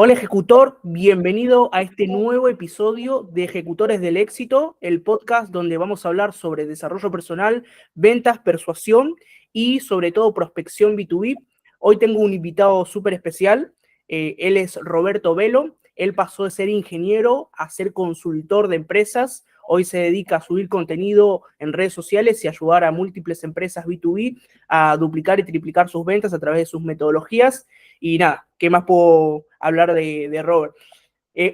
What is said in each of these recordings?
Hola ejecutor, bienvenido a este nuevo episodio de Ejecutores del Éxito, el podcast donde vamos a hablar sobre desarrollo personal, ventas, persuasión y sobre todo prospección B2B. Hoy tengo un invitado súper especial, él es Roberto Velo, él pasó de ser ingeniero a ser consultor de empresas, hoy se dedica a subir contenido en redes sociales y ayudar a múltiples empresas B2B a duplicar y triplicar sus ventas a través de sus metodologías. Y nada, ¿qué más puedo hablar de Robert?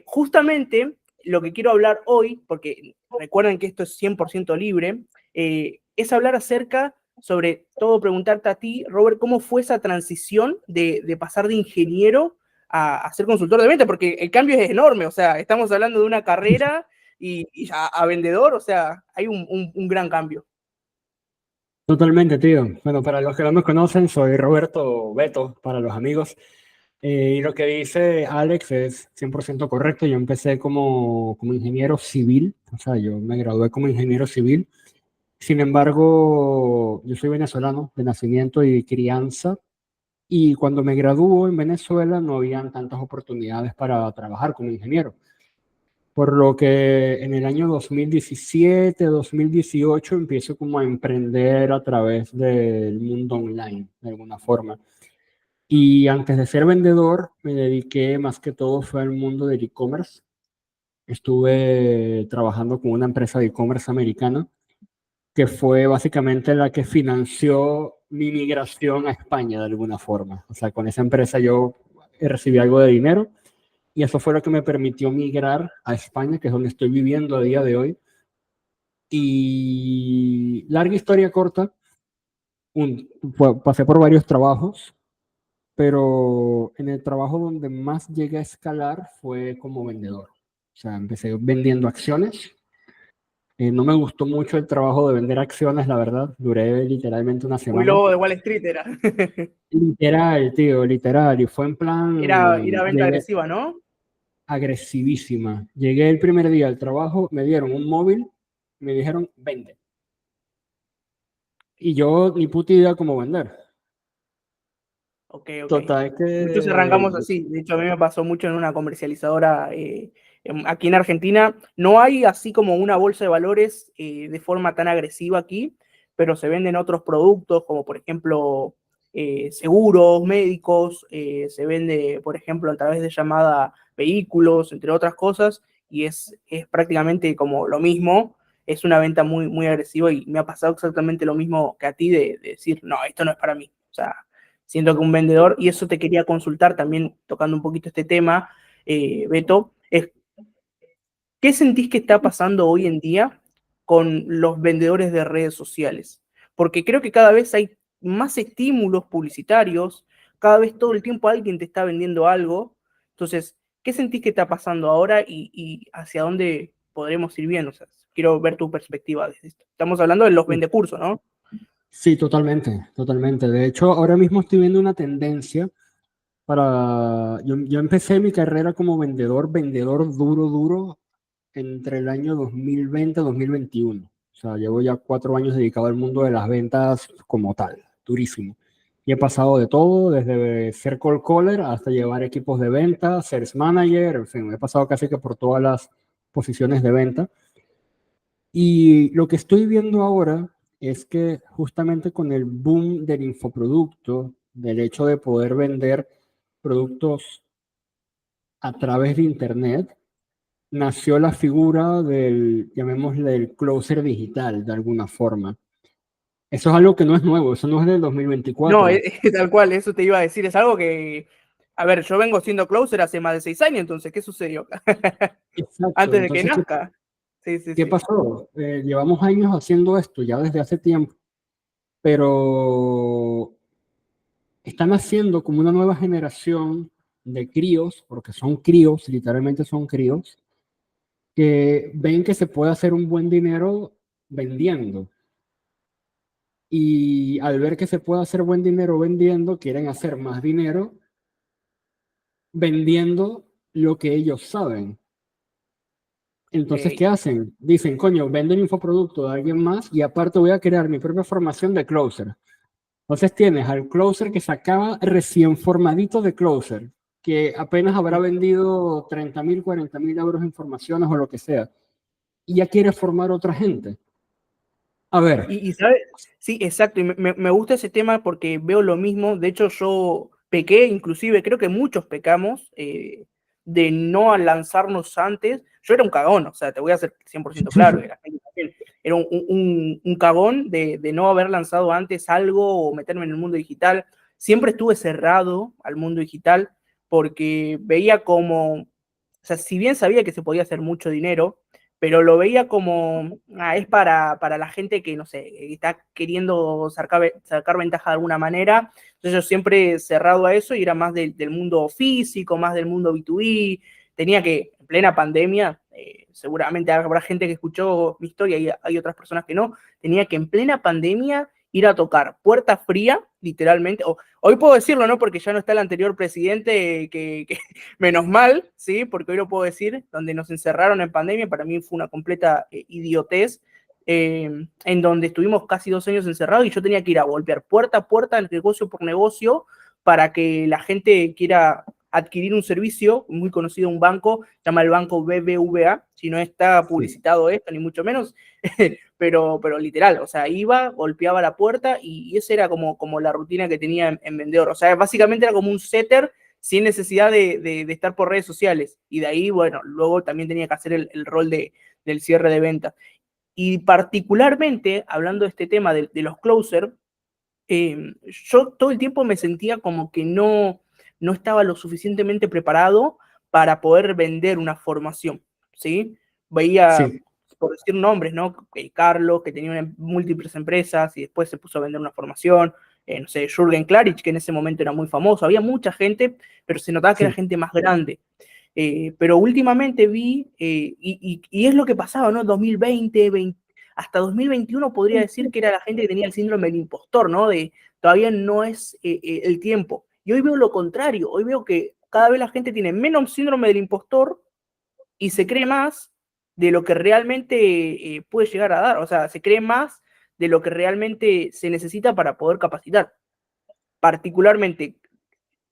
Justamente lo que quiero hablar hoy, porque recuerden que esto es 100% libre, es hablar acerca, sobre todo preguntarte a ti, Robert, ¿cómo fue esa transición de pasar de ingeniero a ser consultor de venta? Porque el cambio es enorme, o sea, estamos hablando de una carrera y a vendedor, o sea, hay un gran cambio. Totalmente, tío. Bueno, para los que no me conocen, soy Roberto Beto, para los amigos. Y lo que dice Alex es 100% correcto. Yo empecé como ingeniero civil, o sea, yo me gradué como ingeniero civil. Sin embargo, yo soy venezolano de nacimiento y crianza. Y cuando me graduó en Venezuela no habían tantas oportunidades para trabajar como ingeniero. Por lo que en el año 2017, 2018 empiezo como a emprender a través del mundo online, de alguna forma. Y antes de ser vendedor, me dediqué más que todo fue al mundo del e-commerce. Estuve trabajando con una empresa de e-commerce americana, que fue básicamente la que financió mi migración a España de alguna forma. O sea, con esa empresa yo recibí algo de dinero y eso fue lo que me permitió migrar a España, que es donde estoy viviendo a día de hoy. Y larga historia corta, pasé por varios trabajos, pero en el trabajo donde más llegué a escalar fue como vendedor. O sea, empecé vendiendo acciones. No me gustó mucho el trabajo de vender acciones, la verdad. Duré literalmente una Muy semana. lobo de Wall Street era. Literal, tío, literal. Y fue en Era plan, venta llegué agresiva, ¿no? agresivísima. Llegué el primer día al trabajo, me dieron un móvil, me dijeron, vende. Y yo ni puta idea cómo vender. Ok, ok. Total Muchos arrancamos que así. De hecho, a mí me pasó mucho en una comercializadora aquí en Argentina. No hay así como una bolsa de valores de forma tan agresiva aquí, pero se venden otros productos como por ejemplo seguros médicos, se vende por ejemplo a través de llamada vehículos, entre otras cosas, y es prácticamente como lo mismo. Es una venta muy, muy agresiva y me ha pasado exactamente lo mismo que a ti de decir, no, esto no es para mí. O sea, siento que un vendedor, y eso te quería consultar también tocando un poquito este tema, Beto, es ¿qué sentís que está pasando hoy en día con los vendedores de redes sociales? Porque creo que cada vez hay más estímulos publicitarios, cada vez todo el tiempo alguien te está vendiendo algo. Entonces, ¿qué sentís que está pasando ahora y hacia dónde podremos ir bien? O sea, quiero ver tu perspectiva de esto. Estamos hablando de los vendecursos, ¿no? sí, totalmente, totalmente. De hecho, ahora mismo estoy viendo una tendencia yo empecé mi carrera como vendedor, vendedor duro, duro, entre el año 2020 y 2021. O sea, llevo ya 4 años dedicado al mundo de las ventas como tal, durísimo. Y he pasado de todo, desde ser cold caller hasta llevar equipos de venta, sales manager, en fin, he pasado casi que por todas las posiciones de venta. Y lo que estoy viendo ahora es que justamente con el boom del infoproducto, del hecho de poder vender productos a través de Internet, nació la figura del, llamémosle, el closer digital, de alguna forma. Eso es algo que no es nuevo, eso no es del No, 2024. tal cual, eso te iba a decir, es algo que, a ver, yo vengo siendo closer hace más de 6 años, entonces, ¿qué sucedió? Exacto, Antes de que entonces, nazca. Sí, sí, ¿qué sí. pasó? Llevamos años haciendo esto, ya desde hace tiempo, pero están haciendo como una nueva generación de críos, porque son críos, literalmente son críos, que ven que se puede hacer un buen dinero vendiendo. Y al ver que se puede hacer buen dinero vendiendo, quieren hacer más dinero vendiendo lo que ellos saben. Entonces, Ok. ¿qué hacen? Dicen, coño, vendo un infoproducto de alguien más y aparte voy a crear mi propia formación de closer. Entonces tienes al closer que se acaba recién formadito de closer. que apenas habrá vendido 30.000, 40.000 euros en formaciones o lo que sea, y ya quiere formar otra gente. A ver, ¿Sabes? Sí, exacto, y me gusta ese tema porque veo lo mismo. De hecho, yo pequé, inclusive, creo que muchos pecamos de no lanzarnos antes. Yo era un cagón, o sea, te voy a ser 100% claro, era un cagón de no haber lanzado antes algo o meterme en el mundo digital. Siempre estuve cerrado al mundo digital porque veía como, o sea, si bien sabía que se podía hacer mucho dinero, pero lo veía como, es para la gente que, no sé, está queriendo sacar ventaja de alguna manera. Entonces yo siempre cerrado a eso y era más del mundo físico, más del mundo B2B. Tenía que, en plena pandemia, seguramente habrá gente que escuchó mi historia y hay otras personas que no, tenía que en plena pandemia ir a tocar puerta fría, literalmente. Hoy puedo decirlo, ¿no? Porque ya no está el anterior presidente que menos mal, ¿sí? Porque hoy lo puedo decir, donde nos encerraron en pandemia, para mí fue una completa idiotez, en donde estuvimos casi 2 años encerrados y yo tenía que ir a golpear puerta a puerta, negocio por negocio, para que la gente quiera adquirir un servicio muy conocido, un banco, se llama el banco BBVA, si no está sí, publicitado esto, ni mucho menos, pero literal, o sea, iba, golpeaba la puerta y esa era como la rutina que tenía en vendedor, o sea, básicamente era como un setter sin necesidad de estar por redes sociales. Y de ahí, bueno, luego también tenía que hacer el rol del cierre de ventas. Y particularmente, hablando de este tema de los closer, yo todo el tiempo me sentía como que no estaba lo suficientemente preparado para poder vender una formación, ¿sí? Veía, sí, por decir nombres, ¿no? Carlos, que tenía múltiples empresas y después se puso a vender una formación, no sé, Jürgen Klarich, que en ese momento era muy famoso, había mucha gente, pero se notaba que era sí, gente más grande. Pero últimamente vi, y es lo que pasaba, ¿no? 2020, hasta 2021 podría decir que era la gente que tenía el síndrome del impostor, ¿no? De todavía no es el tiempo. Y hoy veo lo contrario, hoy veo que cada vez la gente tiene menos síndrome del impostor y se cree más de lo que realmente puede llegar a dar, o sea, se cree más de lo que realmente se necesita para poder capacitar. Particularmente,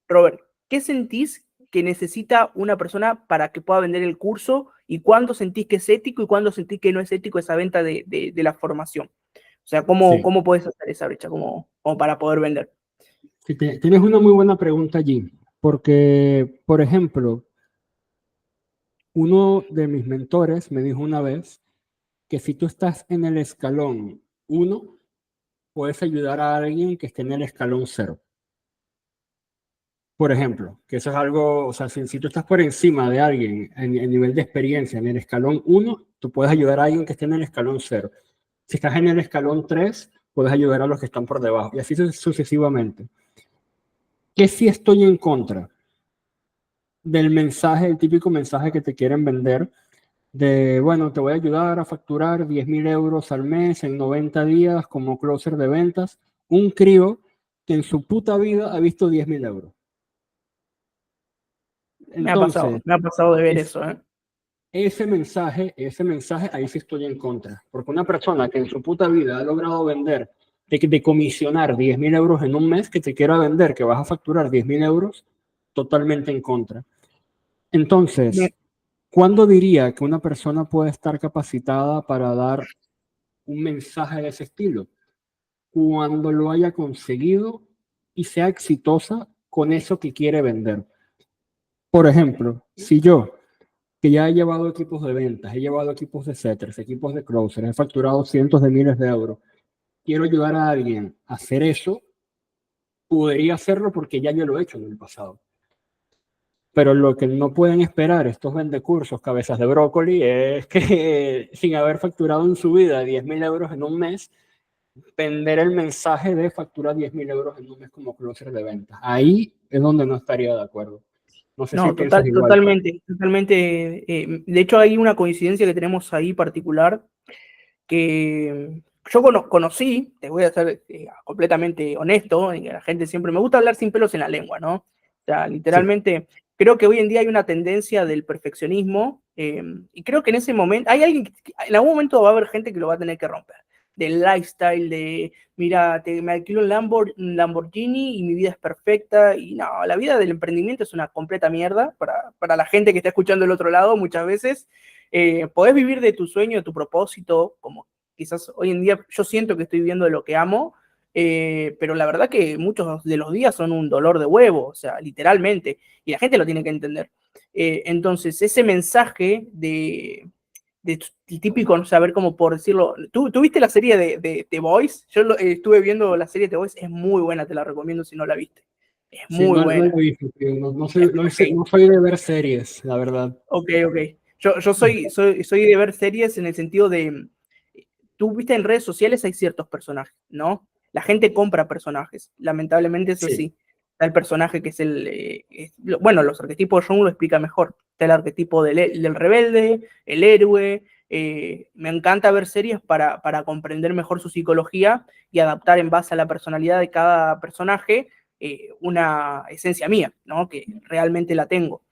Robert, ¿qué sentís que necesita una persona para que pueda vender el curso y cuándo sentís que es ético y cuándo sentís que no es ético esa venta de la formación? O sea, sí. ¿cómo puedes hacer esa brecha como para poder vender? Sí, tienes una muy buena pregunta allí, porque, por ejemplo, uno de mis mentores me dijo una vez que si tú estás en el escalón uno, puedes ayudar a alguien que esté en el escalón cero. Por ejemplo, que eso es algo, o sea, si tú estás por encima de alguien en nivel de experiencia en el escalón uno, tú puedes ayudar a alguien que esté en el escalón cero. Si estás en el escalón 3, puedes ayudar a los que están por debajo, y así sucesivamente. ¿Qué si estoy en contra? Del mensaje, el típico mensaje que te quieren vender de, bueno, te voy a ayudar a facturar 10.000 euros al mes en 90 días como closer de ventas. Un crío que en su puta vida ha visto 10.000 euros. Entonces, Me ha pasado de ver es, eso, ¿eh? ese mensaje, ahí sí estoy en contra. Porque una persona que en su puta vida ha logrado vender, de comisionar 10.000 euros en un mes, que te quiera vender, que vas a facturar 10.000 euros, totalmente en contra. Entonces, ¿cuándo diría que una persona puede estar capacitada para dar un mensaje de ese estilo? Cuando lo haya conseguido y sea exitosa con eso que quiere vender. Por ejemplo, si yo, que ya he llevado equipos de ventas, he llevado equipos de setters, equipos de closers, he facturado cientos de miles de euros, quiero ayudar a alguien a hacer eso, podría hacerlo porque ya yo lo he hecho en el pasado. Pero lo que no pueden esperar estos vendecursos, cabezas de brócoli, es que sin haber facturado en su vida 10.000 euros en un mes, vender el mensaje de facturar 10.000 euros en un mes como closer de ventas. Ahí es donde no estaría de acuerdo. No sé si No, piensas igual. totalmente, totalmente. De hecho, hay una coincidencia que tenemos ahí particular que yo conocí, te voy a ser completamente honesto, y a la gente siempre me gusta hablar sin pelos en la lengua, ¿no? O sea, Sí, literalmente, creo que hoy en día hay una tendencia del perfeccionismo y creo que en ese momento, hay alguien, en algún momento va a haber gente que lo va a tener que romper. del lifestyle, de, mira, me alquilo un Lamborghini y mi vida es perfecta. Y no, la vida del emprendimiento es una completa mierda para la gente que está escuchando del otro lado muchas veces. Podés vivir de tu sueño, de tu propósito, como quizás hoy en día yo siento que estoy viviendo de lo que amo, pero la verdad que muchos de los días son un dolor de huevo, o sea, literalmente, y la gente lo tiene que entender. Entonces, ese mensaje de típico, no saber cómo por decirlo. ¿Tú viste la serie de The Boys? Yo estuve viendo la serie de The Boys, es muy buena, te la recomiendo si no la viste. Es Sí, muy no, no lo buena. he visto, tío. Ok, No soy de ver series, la verdad. ok. Yo soy de ver series en el sentido de, tú viste en redes sociales hay ciertos personajes, ¿no? La gente compra personajes, lamentablemente eso Sí. sí. Está el personaje que es bueno, los arquetipos de Jung lo explica mejor. Está el arquetipo del rebelde, el héroe. Me encanta ver series para comprender mejor su psicología y adaptar en base a la personalidad de cada personaje una esencia mía, ¿no? Que realmente la tengo.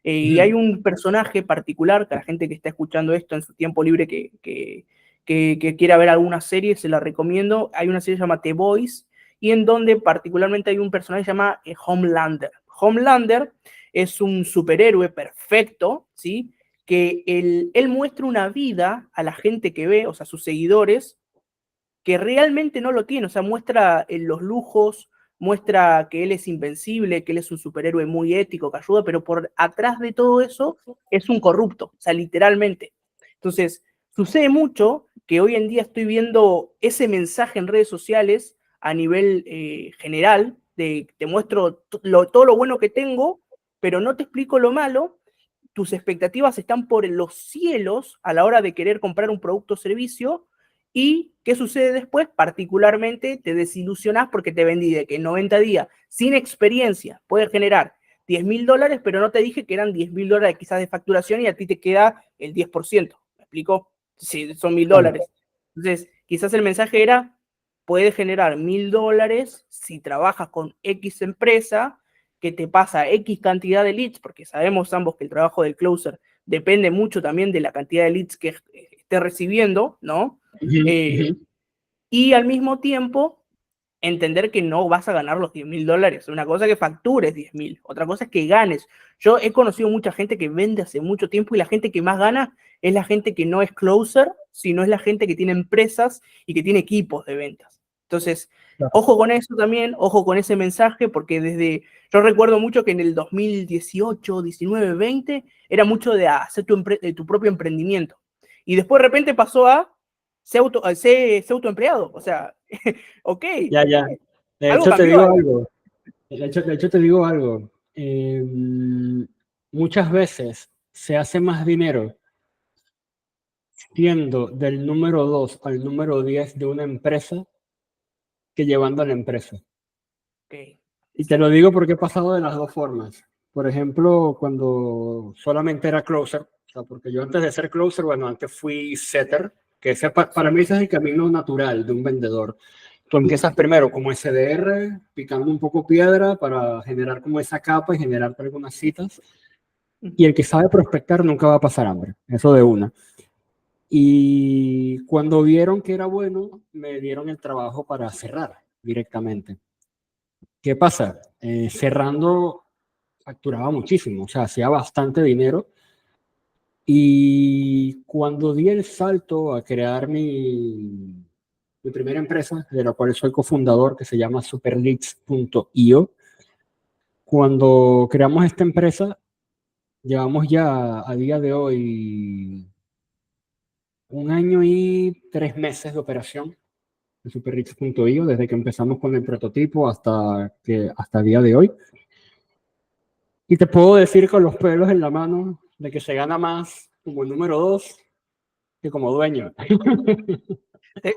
Y hay Ujú. un personaje particular que a la gente que está escuchando esto en su tiempo libre que quiera ver alguna serie, se la recomiendo. Hay una serie que se llama The Boys, y en donde particularmente hay un personaje que se llama Homelander. Homelander es un superhéroe perfecto, ¿sí? Que él muestra una vida a la gente que ve, o sea, a sus seguidores, que realmente no lo tiene, o sea, muestra los lujos, muestra que él es invencible, que él es un superhéroe muy ético, que ayuda, pero por atrás de todo eso es un corrupto, o sea, literalmente. Entonces, sucede mucho que hoy en día estoy viendo ese mensaje en redes sociales a nivel general, de te muestro todo lo bueno que tengo, pero no te explico lo malo. Tus expectativas están por los cielos a la hora de querer comprar un producto o servicio. ¿Y qué sucede después? Particularmente te desilusionás porque te vendí de que en 90 días, sin experiencia, puedes generar $10.000, pero no te dije que eran $10.000 quizás de facturación y a ti te queda el 10%. ¿Me explico? Sí, son Claro. $1.000. Entonces, quizás el mensaje era, puedes generar $1.000 si trabajas con X empresa, que te pasa X cantidad de leads, porque sabemos ambos que el trabajo del closer depende mucho también de la cantidad de leads que esté recibiendo, ¿no? Ujú, Eh, ujú. y al mismo tiempo entender que no vas a ganar los $10.000. Una cosa es que factures 10.000, otra cosa es que ganes. Yo he conocido mucha gente que vende hace mucho tiempo y la gente que más gana es la gente que no es closer, sino es la gente que tiene empresas y que tiene equipos de ventas. Entonces, Claro. ojo con eso también, ojo con ese mensaje, porque yo recuerdo mucho que en el 2018, 19, 20, era mucho de hacer tu propio emprendimiento. Y después de repente pasó a ser autoempleado. O sea, ok, Ya, ya. De algo hecho, te cambió digo ahí. algo. De hecho, te digo algo. Muchas veces se hace más dinero siendo del número 2 al número 10 de una empresa que llevando a la empresa. Ok, Y te lo digo porque he pasado de las dos formas. Por ejemplo, cuando solamente era closer, o sea, porque yo antes de ser closer, bueno, antes fui setter, que para mí ese es el camino natural de un vendedor. Tú empiezas primero como SDR, picando un poco piedra para generar como esa capa y generarte algunas citas. Y el que sabe prospectar nunca va a pasar hambre, eso de una. Y cuando vieron que era bueno, me dieron el trabajo para cerrar directamente. ¿Qué pasa? Cerrando facturaba muchísimo, o sea, hacía bastante dinero. Y cuando di el salto a crear mi primera empresa, de la cual soy cofundador, que se llama superleads.io, cuando creamos esta empresa, llevamos ya a día de hoy 1 año y 3 meses de operación de superleads.io, desde que empezamos con el prototipo hasta el día de hoy. Y te puedo decir con los pelos en la mano de que se gana más como el número 2 que como dueño. Al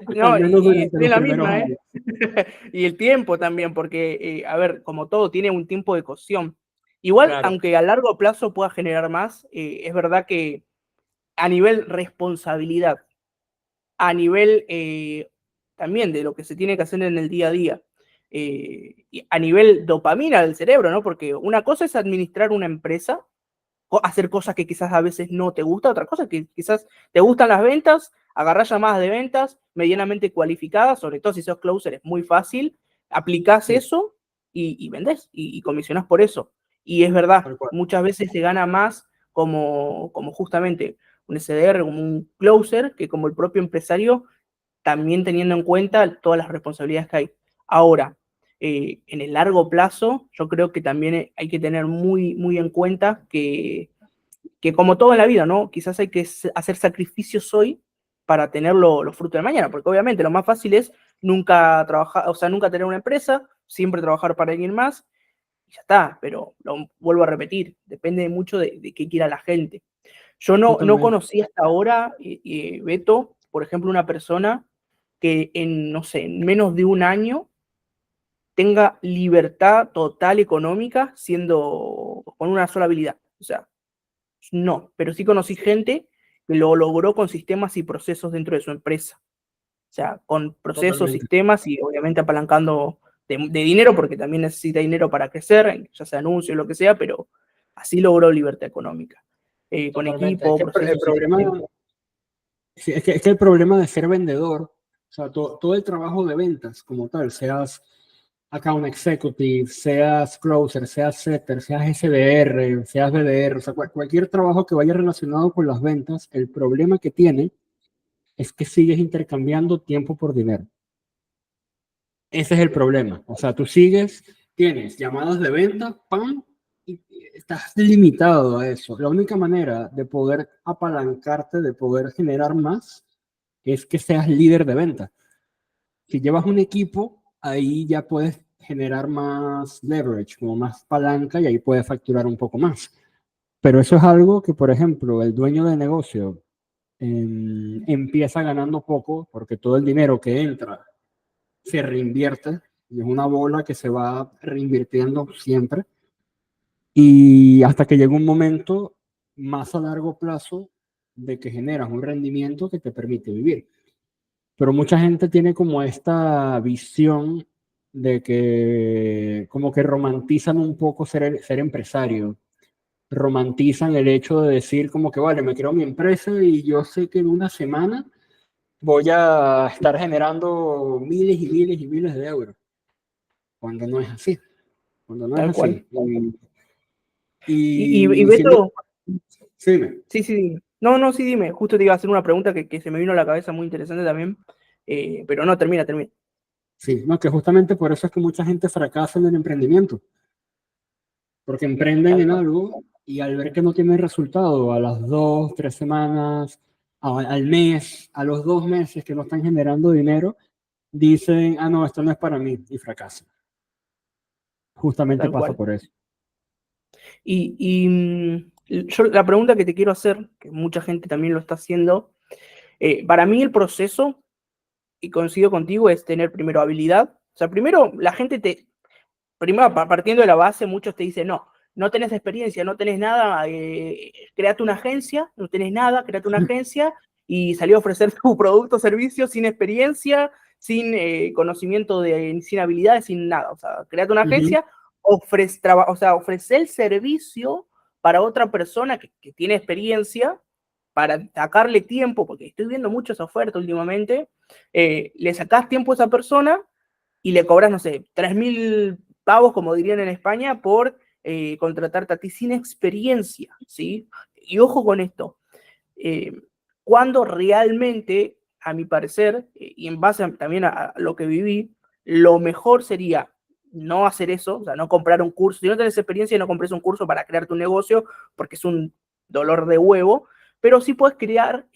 No, menos y durante estoy en los la primeros misma, ¿eh? años. Y el tiempo también, porque, a ver, como todo, tiene un tiempo de cocción. Igual, Claro, aunque a largo plazo pueda generar más, es verdad que a nivel responsabilidad, a nivel también de lo que se tiene que hacer en el día a día, y a nivel dopamina del cerebro, ¿no? Porque una cosa es administrar una empresa hacer cosas que quizás a veces no te gusta, otra cosa que quizás te gustan las ventas, agarrar llamadas de ventas medianamente cualificadas, sobre todo si sos closer es muy fácil, aplicás Sí, eso y vendés y comisionás por eso. Y es verdad, tal cual. muchas veces se gana más como justamente un SDR, como un closer, que como el propio empresario, también teniendo en cuenta todas las responsabilidades que hay. Ahora, en el largo plazo, yo creo que también hay que tener muy, muy en cuenta que como todo en la vida, ¿no? Quizás hay que hacer sacrificios hoy para tener los frutos de mañana, porque obviamente lo más fácil es nunca trabajar, o sea, nunca tener una empresa, siempre trabajar para alguien más, y ya está, pero lo vuelvo a repetir, depende mucho de qué quiera la gente. Yo no Totalmente. conocí hasta ahora, Beto, por ejemplo, una persona que en, no sé, en menos de un año tenga libertad total económica siendo con una sola habilidad. O sea, no, pero sí conocí gente que lo logró con sistemas y procesos dentro de su empresa. O sea, con procesos, Totalmente. sistemas y obviamente apalancando de dinero, porque también necesita dinero para crecer, ya sea anuncio o lo que sea, pero así logró libertad económica. Con Totalmente. Es equipo, que el procesos y problema, sistemas. sí, es que el problema de ser vendedor, o sea, todo el trabajo de ventas como tal, seas account executive, seas closer, seas setter, seas SDR, seas BDR, o sea, cualquier trabajo que vaya relacionado con las ventas, el problema que tiene es que sigues intercambiando tiempo por dinero. Ese es el problema. O sea, tú sigues, tienes llamadas de venta, ¡pam! Y estás limitado a eso. La única manera de poder apalancarte, de poder generar más, es que seas líder de venta. Si llevas un equipo, ahí ya puedes generar más leverage, como más palanca, y ahí puedes facturar un poco más. Pero eso es algo que, por ejemplo, el dueño de negocio empieza ganando poco porque todo el dinero que entra se reinvierte y es una bola que se va reinvirtiendo siempre y hasta que llega un momento más a largo plazo de que generas un rendimiento que te permite vivir. Pero mucha gente tiene como esta visión de que como que romantizan un poco ser empresario, romantizan el hecho de decir como que vale, me creo mi empresa y yo sé que en una semana voy a estar generando miles y miles y miles de euros, cuando no es así, cuando no es Tal cual. así. Y Y siendo, Beto, sí, dime. sí, sí, dime. No, no, sí, dime. Justo te iba a hacer una pregunta que se me vino a la cabeza muy interesante también. Pero no, termina, termina. Sí, no, que justamente por eso es que mucha gente fracasa en el emprendimiento, porque emprenden Tal en cual. algo y al ver que no tienen resultado a las 2, 3 semanas, al mes, a los 2 meses que no están generando dinero, dicen, ah, no, esto no es para mí y fracasan. Justamente Tal pasa cual. por eso. Yo la pregunta que te quiero hacer, que mucha gente también lo está haciendo, para mí el proceso, y coincido contigo, es tener primero habilidad. O sea, primero la gente primero partiendo de la base, muchos te dicen, no, no tenés experiencia, no tenés nada, créate una agencia, no tenés nada, créate una agencia y salí a ofrecer tu producto o servicio sin experiencia, sin conocimiento, sin habilidades, sin nada. O sea, créate una Uh -huh. agencia, o sea, ofrece el servicio para otra persona que tiene experiencia para sacarle tiempo, porque estoy viendo mucho esa oferta últimamente, le sacás tiempo a esa persona y le cobras, no sé, 3.000 pavos, como dirían en España, por contratarte a ti sin experiencia, ¿sí? Y ojo con esto, eh, cuando realmente, a mi parecer, y en base también a lo que viví, lo mejor sería no hacer eso, o sea, no comprar un curso. Si no tenés experiencia, no compres un curso para crear tu negocio, porque es un dolor de huevo, pero sí puedes crear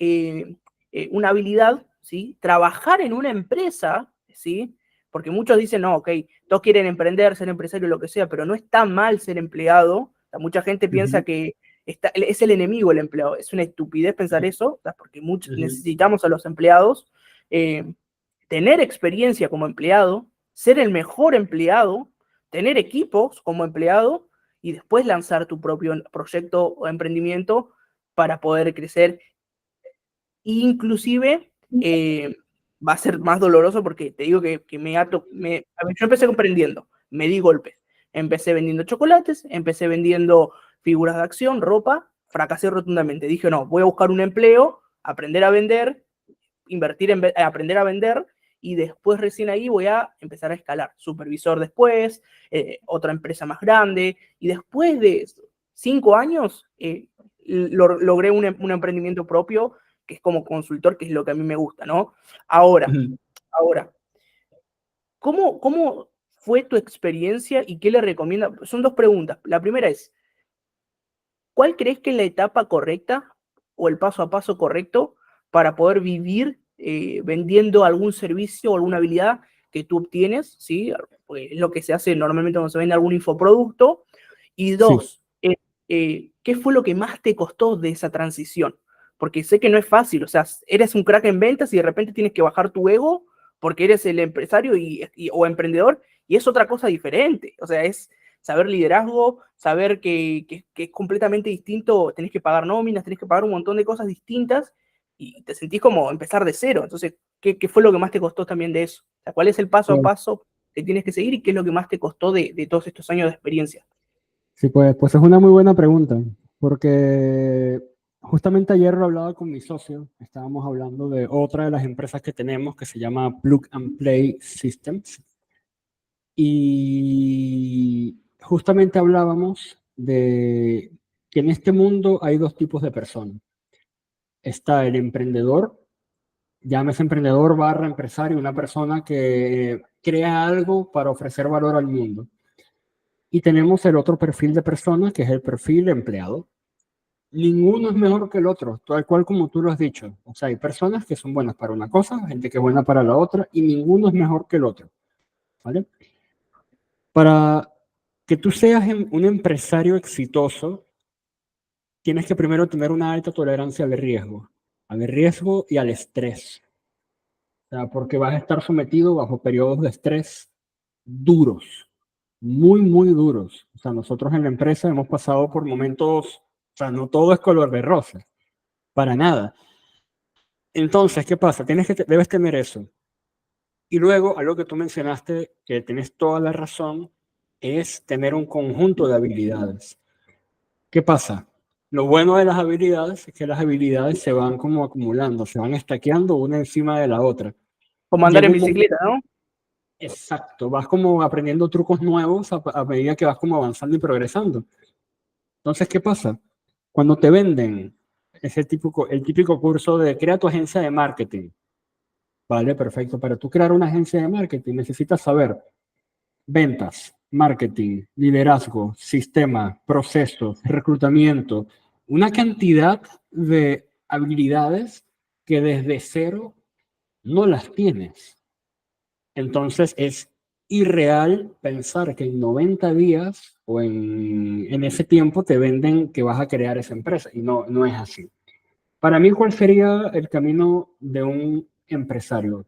una habilidad, ¿sí? Trabajar en una empresa, ¿sí? Porque muchos dicen, no, ok, todos quieren emprender, ser empresario, lo que sea, pero no está mal ser empleado. O sea, mucha gente Uh piensa -huh. que es el enemigo el empleado. Es una estupidez pensar eso, porque Uh -huh. necesitamos a los empleados. Eh, Tener experiencia como empleado, ser el mejor empleado, tener equipos como empleado y después lanzar tu propio proyecto o emprendimiento para poder crecer. Inclusive va a ser más doloroso porque te digo que a ver, yo empecé emprendiendo, me di golpes. Empecé vendiendo chocolates, empecé vendiendo figuras de acción, ropa, fracasé rotundamente. Dije, no, voy a buscar un empleo, aprender a vender, aprender a vender, y después recién ahí voy a empezar a escalar. Supervisor después, otra empresa más grande, y después de 5 años logré un emprendimiento propio, que es como consultor, que es lo que a mí me gusta, ¿no? Ahora, ¿cómo fue tu experiencia y qué le recomiendas? Son dos preguntas. La primera es, ¿cuál crees que es la etapa correcta o el paso a paso correcto para poder vivir vendiendo algún servicio o alguna habilidad que tú obtienes? ¿Sí? Pues es lo que se hace normalmente cuando se vende algún infoproducto. Y Sí, dos, ¿qué fue lo que más te costó de esa transición? Porque sé que no es fácil, o sea, eres un crack en ventas y de repente tienes que bajar tu ego porque eres el empresario o emprendedor, y es otra cosa diferente. O sea, es saber liderazgo, saber que es completamente distinto, tenés que pagar nóminas, tenés que pagar un montón de cosas distintas y te sentís como empezar de cero. Entonces, ¿qué fue lo que más te costó también de eso? O sea, ¿cuál es el paso a pues, paso que tienes que seguir y qué es lo que más te costó de todos estos años de experiencia? sí, pues es una muy buena pregunta, porque justamente ayer lo hablaba con mi socio, estábamos hablando de otra de las empresas que tenemos que se llama Plug and Play Systems, y justamente hablábamos de que en este mundo hay dos tipos de personas. Está el emprendedor, llámese emprendedor barra empresario, una persona que crea algo para ofrecer valor al mundo. Y tenemos el otro perfil de persona, que es el perfil empleado. Ninguno es mejor que el otro, tal cual como tú lo has dicho. O sea, hay personas que son buenas para una cosa, gente que es buena para la otra, y ninguno es mejor que el otro. ¿Vale? Para que tú seas un empresario exitoso, tienes que primero tener una alta tolerancia al riesgo y al estrés. O sea, porque vas a estar sometido bajo periodos de estrés duros, muy, muy duros. O sea, nosotros en la empresa hemos pasado por momentos, o sea, no todo es color de rosa, para nada. Entonces, ¿qué pasa? Debes tener eso. Y luego, algo que tú mencionaste, que tienes toda la razón, es tener un conjunto de habilidades. ¿Qué pasa? Lo bueno de las habilidades es que las habilidades se van como acumulando, se van estaqueando una encima de la otra. Como andar Llega en un momento. bicicleta, ¿no? Exacto, vas como aprendiendo trucos nuevos a medida que vas como avanzando y progresando. Entonces, ¿qué pasa? Cuando te venden el típico curso de crea tu agencia de marketing, vale, perfecto. Para tú crear una agencia de marketing necesitas saber ventas, marketing, liderazgo, sistema, procesos, reclutamiento, una cantidad de habilidades que desde cero no las tienes. Entonces es irreal pensar que en 90 días o en ese tiempo te venden que vas a crear esa empresa y no, no es así. Para mí, ¿cuál sería el camino de un empresario?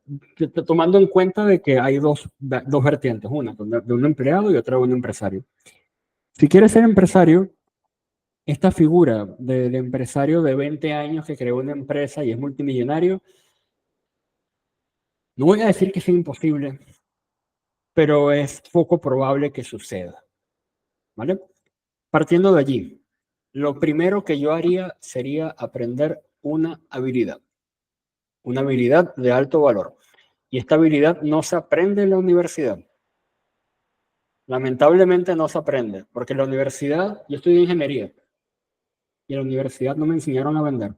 Tomando en cuenta de que hay dos vertientes, una de un empleado y otra de un empresario. Si quieres ser empresario, esta figura del empresario de 20 años que creó una empresa y es multimillonario, no voy a decir que sea imposible, pero es poco probable que suceda, ¿vale? Partiendo de allí, lo primero que yo haría sería aprender una habilidad de alto valor. Y esta habilidad no se aprende en la universidad. Lamentablemente no se aprende, porque en la universidad, yo estudié ingeniería, y en la universidad no me enseñaron a vender.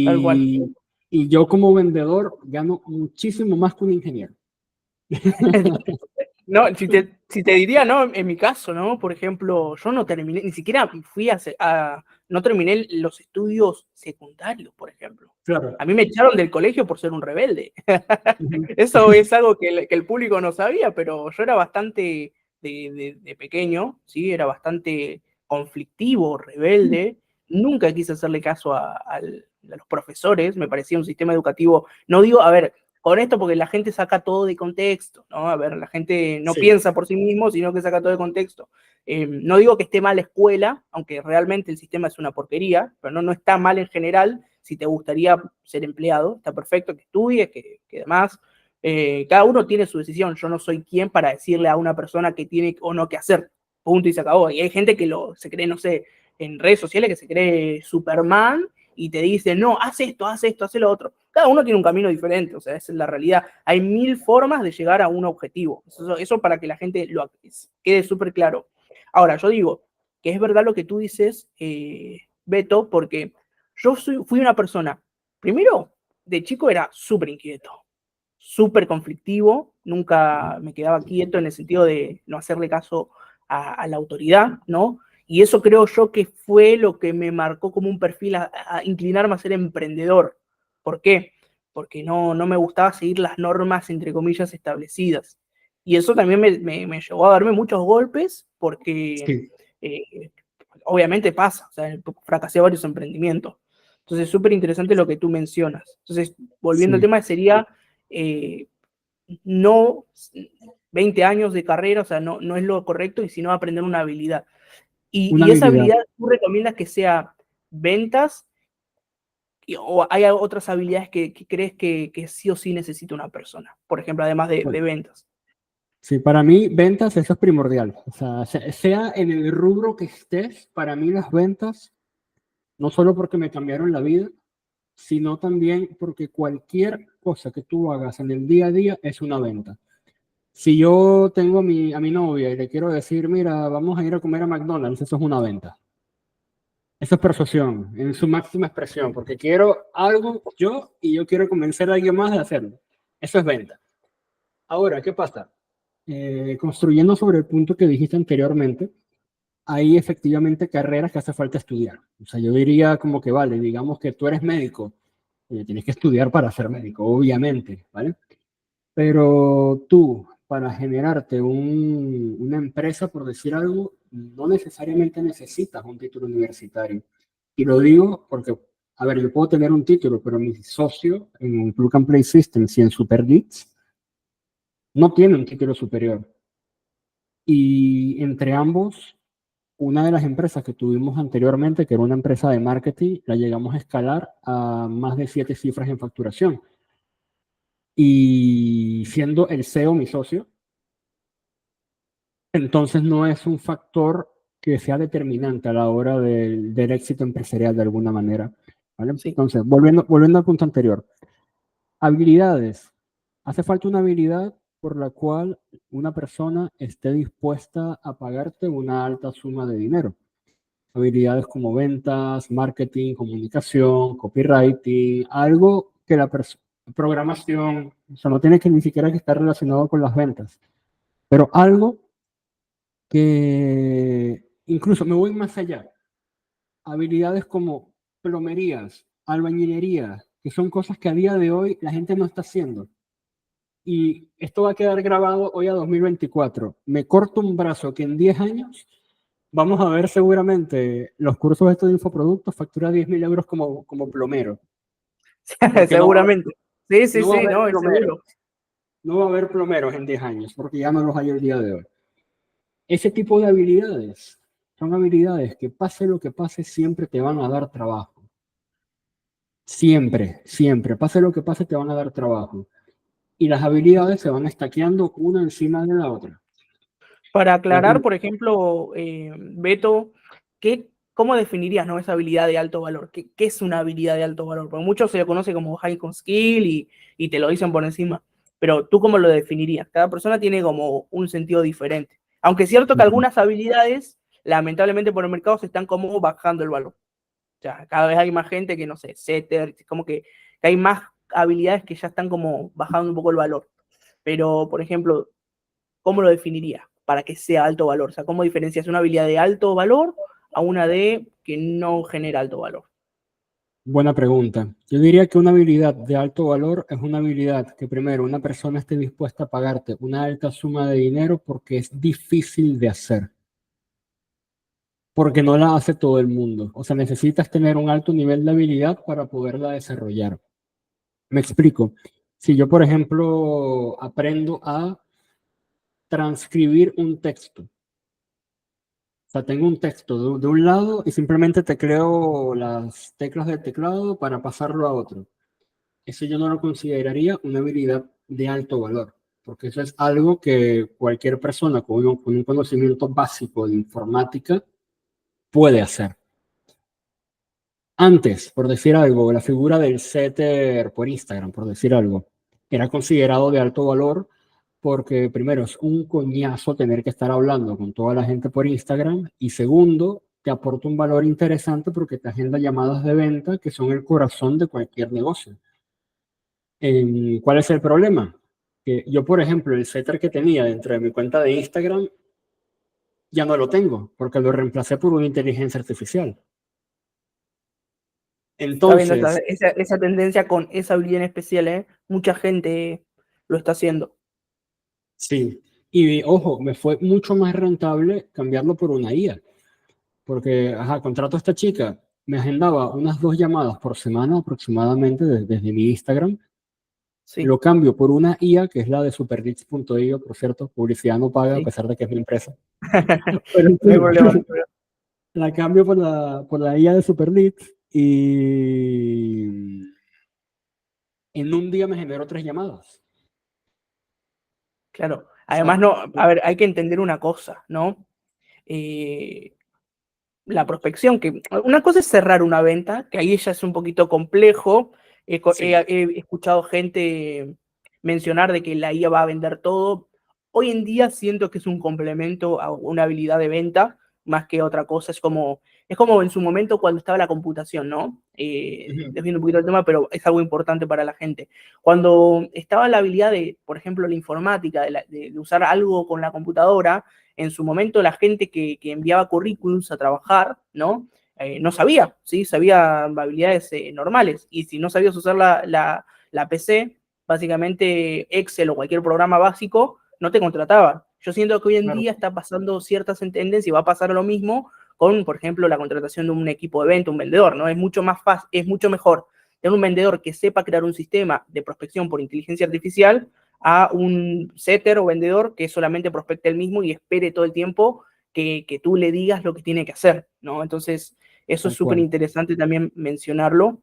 Tal cual. Y yo como vendedor gano muchísimo más que un ingeniero. No, si te diría, no, en mi caso, ¿no? Por ejemplo, yo no terminé, ni siquiera no terminé los estudios secundarios, por ejemplo. Claro. A mí me echaron del colegio por ser un rebelde. Ujú. Eso es algo que el público no sabía, pero yo era bastante, de pequeño, ¿sí? Era bastante conflictivo, rebelde. Nunca quise hacerle caso a los profesores, me parecía un sistema educativo, no digo, a ver, con esto porque la gente saca todo de contexto, ¿no? A ver, la gente no Sí, piensa por sí mismo, sino que saca todo de contexto. No digo que esté mal la escuela, aunque realmente el sistema es una porquería, pero no está mal en general. Si te gustaría ser empleado, está perfecto que estudies, que demás. Cada uno tiene su decisión. Yo no soy quien para decirle a una persona qué tiene o no que hacer. punto y se acabó. Y hay gente que se cree, no sé, en redes sociales que se cree Superman y te dice, no, haz esto, haz lo otro. Cada uno tiene un camino diferente, o sea, esa es la realidad. Hay 1000 formas de llegar a un objetivo. Eso para que la gente lo quede súper claro. Ahora, yo digo que es verdad lo que tú dices, Beto, porque yo fui una persona, primero, de chico era súper inquieto, súper conflictivo, nunca me quedaba quieto en el sentido de no hacerle caso a la autoridad, ¿no? Y eso creo yo que fue lo que me marcó como un perfil a inclinarme a ser emprendedor. ¿Por qué? Porque no me gustaba seguir las normas, entre comillas, establecidas. Y eso también me llevó a darme muchos golpes porque Sí, obviamente pasa, o sea, fracasé varios emprendimientos. Entonces, súper interesante lo que tú mencionas. Entonces, volviendo al sí. tema, sería no 20 años de carrera, o sea, no es lo correcto, y sino aprender una habilidad. Una Y esa habilidad. habilidad, ¿tú recomiendas que sea ventas o hay otras habilidades que crees que sí o sí necesita una persona? Por ejemplo, además de Bueno, ventas. sí, para mí ventas eso es primordial. O sea, sea en el rubro que estés, para mí las ventas, no solo porque me cambiaron la vida, sino también porque cualquier cosa que tú hagas en el día a día es una venta. Si yo tengo a mi novia y le quiero decir, mira, vamos a ir a comer a McDonald's, eso es una venta. Eso es persuasión en su máxima expresión, porque quiero algo yo y yo quiero convencer a alguien más de hacerlo. Eso es venta. Ahora, ¿qué pasa? Construyendo sobre el punto que dijiste anteriormente, hay efectivamente carreras que hace falta estudiar. O sea, yo diría como que, vale, digamos que tú eres médico, tienes que estudiar para ser médico, obviamente, ¿vale? Pero tú, para generarte una empresa, por decir algo, no necesariamente necesitas un título universitario. Y lo digo porque, a ver, yo puedo tener un título, pero mi socio en Plug and Play Systems y en SuperGeeks no tiene un título superior. Y entre ambos, una de las empresas que tuvimos anteriormente, que era una empresa de marketing, la llegamos a escalar a más de 7 cifras en facturación. Y siendo el CEO mi socio, entonces no es un factor que sea determinante a la hora del éxito empresarial de alguna manera. ¿Vale? Sí. Entonces, volviendo al punto anterior, habilidades. Hace falta una habilidad por la cual una persona esté dispuesta a pagarte una alta suma de dinero. Habilidades como ventas, marketing, comunicación, copywriting, algo que la persona, programación, o sea, no tiene que ni siquiera que estar relacionado con las ventas, pero algo que incluso me voy más allá. Habilidades como plomerías, albañilería, que son cosas que a día de hoy la gente no está haciendo. Y esto va a quedar grabado hoy a 2024. Me corto un brazo que en 10 años vamos a ver seguramente los cursos estos de infoproductos factura 10.000 euros como plomero. Porque Seguramente. Sí, sí, no va a sí, haber no, es plomeros. seguro. No va a haber plomeros en 10 años, porque ya no los hay el día de hoy. Ese tipo de habilidades son habilidades que pase lo que pase, siempre te van a dar trabajo. Siempre, siempre. Pase lo que pase, te van a dar trabajo. Y las habilidades se van estaqueando una encima de la otra. Para Las aclarar, por ejemplo, Beto, ¿cómo definirías, no, esa habilidad de alto valor? ¿Qué es una habilidad de alto valor? Porque muchos se le conoce como high con skill y te lo dicen por encima. Pero ¿tú cómo lo definirías? Cada persona tiene como un sentido diferente. Aunque es cierto que algunas habilidades, lamentablemente por el mercado, se están como bajando el valor. O sea, cada vez hay más gente que, no sé, setter, como que hay más habilidades que ya están como bajando un poco el valor. Pero, por ejemplo, ¿cómo lo definirías para que sea alto valor? O sea, ¿cómo diferencias una habilidad de alto valor a una de que no genera alto valor? Buena pregunta. Yo diría que una habilidad de alto valor es una habilidad que primero una persona esté dispuesta a pagarte una alta suma de dinero porque es difícil de hacer, porque no la hace todo el mundo. O sea, necesitas tener un alto nivel de habilidad para poderla desarrollar. Me explico. Si yo, por ejemplo, aprendo a transcribir un texto, o sea, tengo un texto de un lado y simplemente tecleo las teclas del teclado para pasarlo a otro. Eso yo no lo consideraría una habilidad de alto valor. porque eso es algo que cualquier persona con un conocimiento básico de informática puede hacer. Antes, por decir algo, la figura del setter por Instagram, por decir algo, era considerado de alto valor porque primero es un coñazo tener que estar hablando con toda la gente por Instagram y segundo, te aporta un valor interesante porque te agenda llamadas de venta que son el corazón de cualquier negocio. ¿Cuál es el problema? Que yo, por ejemplo, el setter que tenía dentro de mi cuenta de Instagram ya no lo tengo porque lo reemplacé por una inteligencia artificial. Está viendo Entonces, esa tendencia con esa habilidad en especial, ¿eh? Mucha gente lo está haciendo. sí, y ojo, me fue mucho más rentable cambiarlo por una IA, porque, ajá, contrato a esta chica, me agendaba unas 2 llamadas por semana aproximadamente desde mi Instagram, Sí, lo cambio por una IA, que es la de superleads.io, por cierto, publicidad no paga, a sí. pesar de que es mi empresa, pero en No hay fin, problema, no hay problema. la cambio por la IA de Superleads y en un día me genero 3 llamadas. Claro. O sea, Además, no, a ver, hay que entender una cosa, ¿no? La prospección, que una cosa es cerrar una venta, que ahí ya es un poquito complejo. sí. He escuchado gente mencionar de que la IA va a vender todo. Hoy en día siento que es un complemento a una habilidad de venta, más que otra cosa. Es como en su momento cuando estaba la computación, ¿no? Ujú. Desviando un poquito el tema, pero es algo importante para la gente. Cuando estaba la habilidad de, por ejemplo, la informática, de usar algo con la computadora, en su momento la gente que enviaba currículums a trabajar, ¿no? No sabía, ¿sí? Sabía habilidades normales. Y si no sabías usar la PC, básicamente Excel o cualquier programa básico, no te contrataban. Yo siento que hoy en Claro, día está pasando ciertas tendencias y va a pasar lo mismo con, por ejemplo, la contratación de un equipo de venta, un vendedor, ¿no? Es mucho más fácil, es mucho mejor tener un vendedor que sepa crear un sistema de prospección por inteligencia artificial a un setter o vendedor que solamente prospecte el mismo y espere todo el tiempo que tú le digas lo que tiene que hacer, ¿no? Entonces, eso es tal súper cual. interesante también mencionarlo.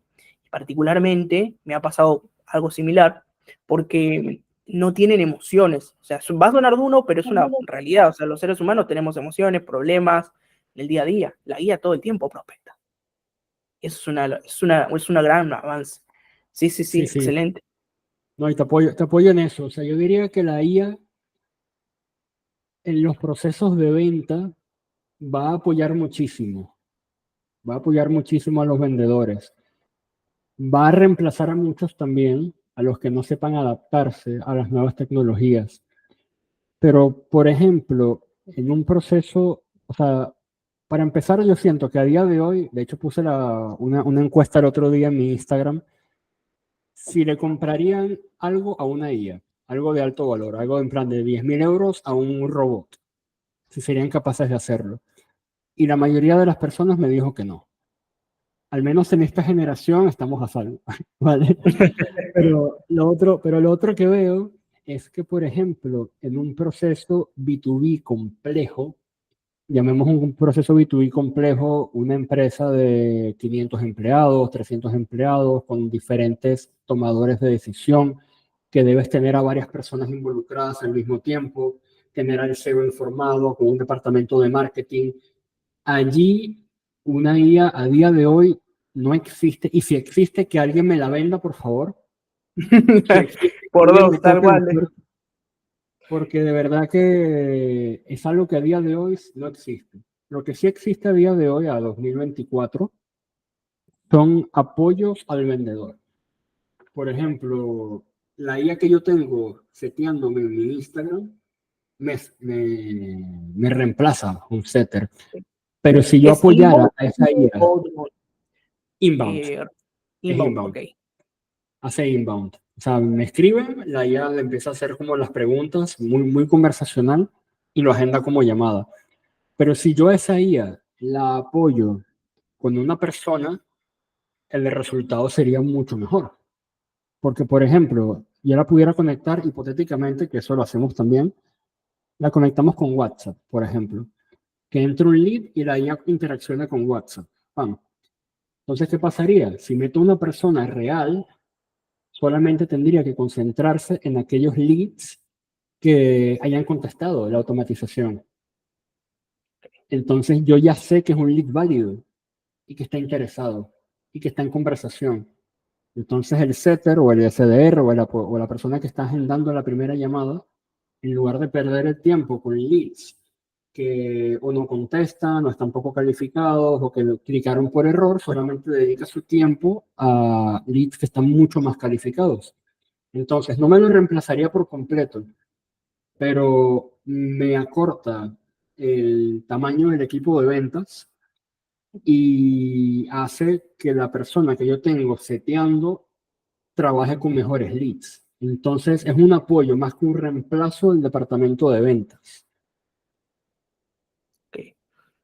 Particularmente me ha pasado algo similar porque no tienen emociones. O sea, va a sonar duro, pero es una realidad. O sea, los seres humanos tenemos emociones, problemas en el día a día. La guía todo el tiempo prospecta. Eso es una gran avance. Sí, sí, sí, Sí, sí. excelente. No, y te apoyo en eso. O sea, yo diría que la IA en los procesos de venta va a apoyar muchísimo. Va a apoyar muchísimo a los vendedores. Va a reemplazar a muchos también, a los que no sepan adaptarse a las nuevas tecnologías. Pero, por ejemplo, en un proceso, o sea, para empezar, yo siento que a día de hoy, de hecho puse una encuesta el otro día en mi Instagram, si le comprarían algo a una IA, algo de alto valor, algo en plan de 10.000 euros a un robot, si serían capaces de hacerlo. Y la mayoría de las personas me dijo que no. Al menos en esta generación estamos a salvo, ¿vale? Pero lo otro que veo es que, por ejemplo, en un proceso B2B complejo, llamemos un proceso B2B complejo, una empresa de 500 empleados, 300 empleados, con diferentes tomadores de decisión, que debes tener a varias personas involucradas al mismo tiempo, tener al CEO informado, con un departamento de marketing. Allí, una IA a día de hoy no existe, y si existe, que alguien me la venda, por favor. Si existe, que Por alguien me dos, tal toque la cual. puerta, porque de verdad que es algo que a día de hoy no existe. Lo que sí existe a día de hoy, a 2024, son apoyos al vendedor. Por ejemplo, la IA que yo tengo seteándome en mi Instagram me reemplaza un setter. Pero si yo ¿Es apoyara inbound a esa IA, o outbound? inbound, Eh, es Inbound, inbound, ok. hace inbound. O sea, me escriben, la IA le empieza a hacer como las preguntas, muy, muy conversacional, y lo agenda como llamada. Pero si yo a esa IA la apoyo con una persona, el resultado sería mucho mejor. Porque, por ejemplo, yo la pudiera conectar hipotéticamente, que eso lo hacemos también, la conectamos con WhatsApp, por ejemplo, que entre un lead y la IA interacciona con WhatsApp. Vamos. Entonces, ¿qué pasaría? Si meto una persona real, solamente tendría que concentrarse en aquellos leads que hayan contestado la automatización. Entonces yo ya sé que es un lead válido y que está interesado y que está en conversación. Entonces el setter o el SDR o la persona que está agendando la primera llamada, en lugar de perder el tiempo con leads que o no contestan, o están poco calificados, o que clicaron por error, solamente dedica su tiempo a leads que están mucho más calificados. Entonces, no me lo reemplazaría por completo, pero me acorta el tamaño del equipo de ventas y hace que la persona que yo tengo seteando trabaje con mejores leads. Entonces, es un apoyo más que un reemplazo del departamento de ventas. Ok,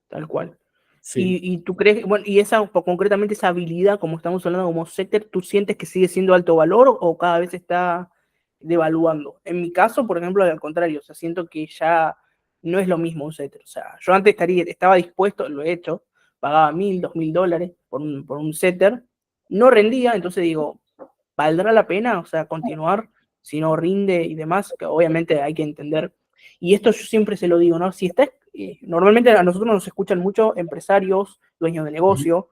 tal cual. Sí. Y tú crees, bueno, y esa, concretamente esa habilidad, como estamos hablando como setter, ¿tú sientes que sigue siendo alto valor o cada vez está devaluando? En mi caso, por ejemplo, al contrario, o sea, siento que ya no es lo mismo un setter. O sea, yo antes estaba dispuesto, lo he hecho, pagaba $1,000, $2,000 por un setter, no rendía, entonces digo, ¿valdrá la pena? O sea, continuar si no rinde y demás, que obviamente hay que entender. Y esto yo siempre se lo digo, ¿no? Si estás, normalmente a nosotros nos escuchan mucho empresarios, dueños de negocio,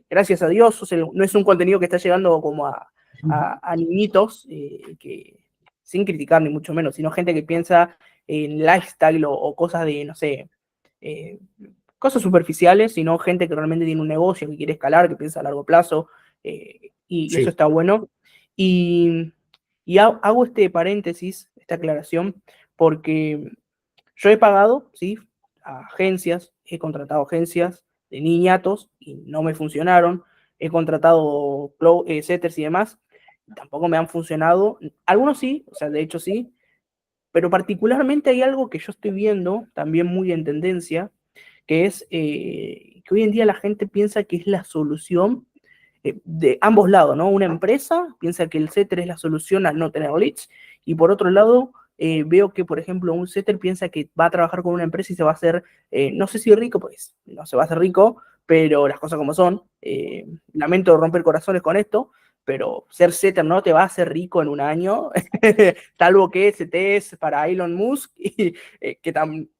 gracias a Dios, o sea, no es un contenido que está llegando como a niñitos, sin criticar ni mucho menos, sino gente que piensa en lifestyle o cosas de, no sé, eh, cosas superficiales, sino gente que realmente tiene un negocio, que quiere escalar, que piensa a largo plazo, y eso Sí. está bueno. Y, y hago este paréntesis, esta aclaración, porque yo he pagado, ¿sí? A agencias, he contratado agencias de niñatos y no me funcionaron. He contratado setters y demás, tampoco me han funcionado. Algunos sí, o sea, de hecho sí, pero particularmente hay algo que yo estoy viendo también muy en tendencia, que es que hoy en día la gente piensa que es la solución de ambos lados, ¿no? Una empresa piensa que el setter es la solución al no tener leads, y por otro lado, veo que, por ejemplo, un setter piensa que va a trabajar con una empresa y se va a hacer, no sé si rico, pues no se va a hacer rico, pero las cosas como son. Lamento romper corazones con esto, pero ser setter no te va a hacer rico en un año, salvo que es para Elon Musk, y,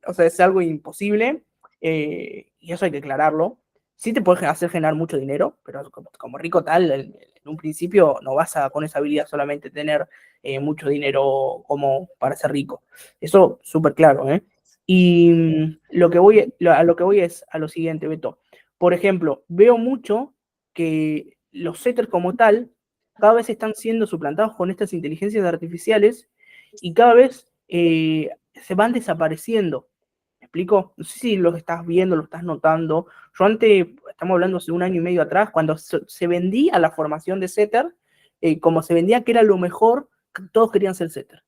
o sea, es algo imposible, y eso hay que aclararlo. Sí te puedes hacer generar mucho dinero, pero como rico tal, en un principio no vas a con esa habilidad solamente tener mucho dinero como para ser rico. Eso súper claro, ¿eh? Y a lo que voy es a lo siguiente, Beto. Por ejemplo, veo mucho que los setters como tal cada vez están siendo suplantados con estas inteligencias artificiales y cada vez se van desapareciendo. ¿Me explico? No sé si lo estás viendo, lo estás notando. Yo antes, estamos hablando hace un año y medio atrás, cuando se vendía la formación de setter, como se vendía que era lo mejor, todos querían ser setter.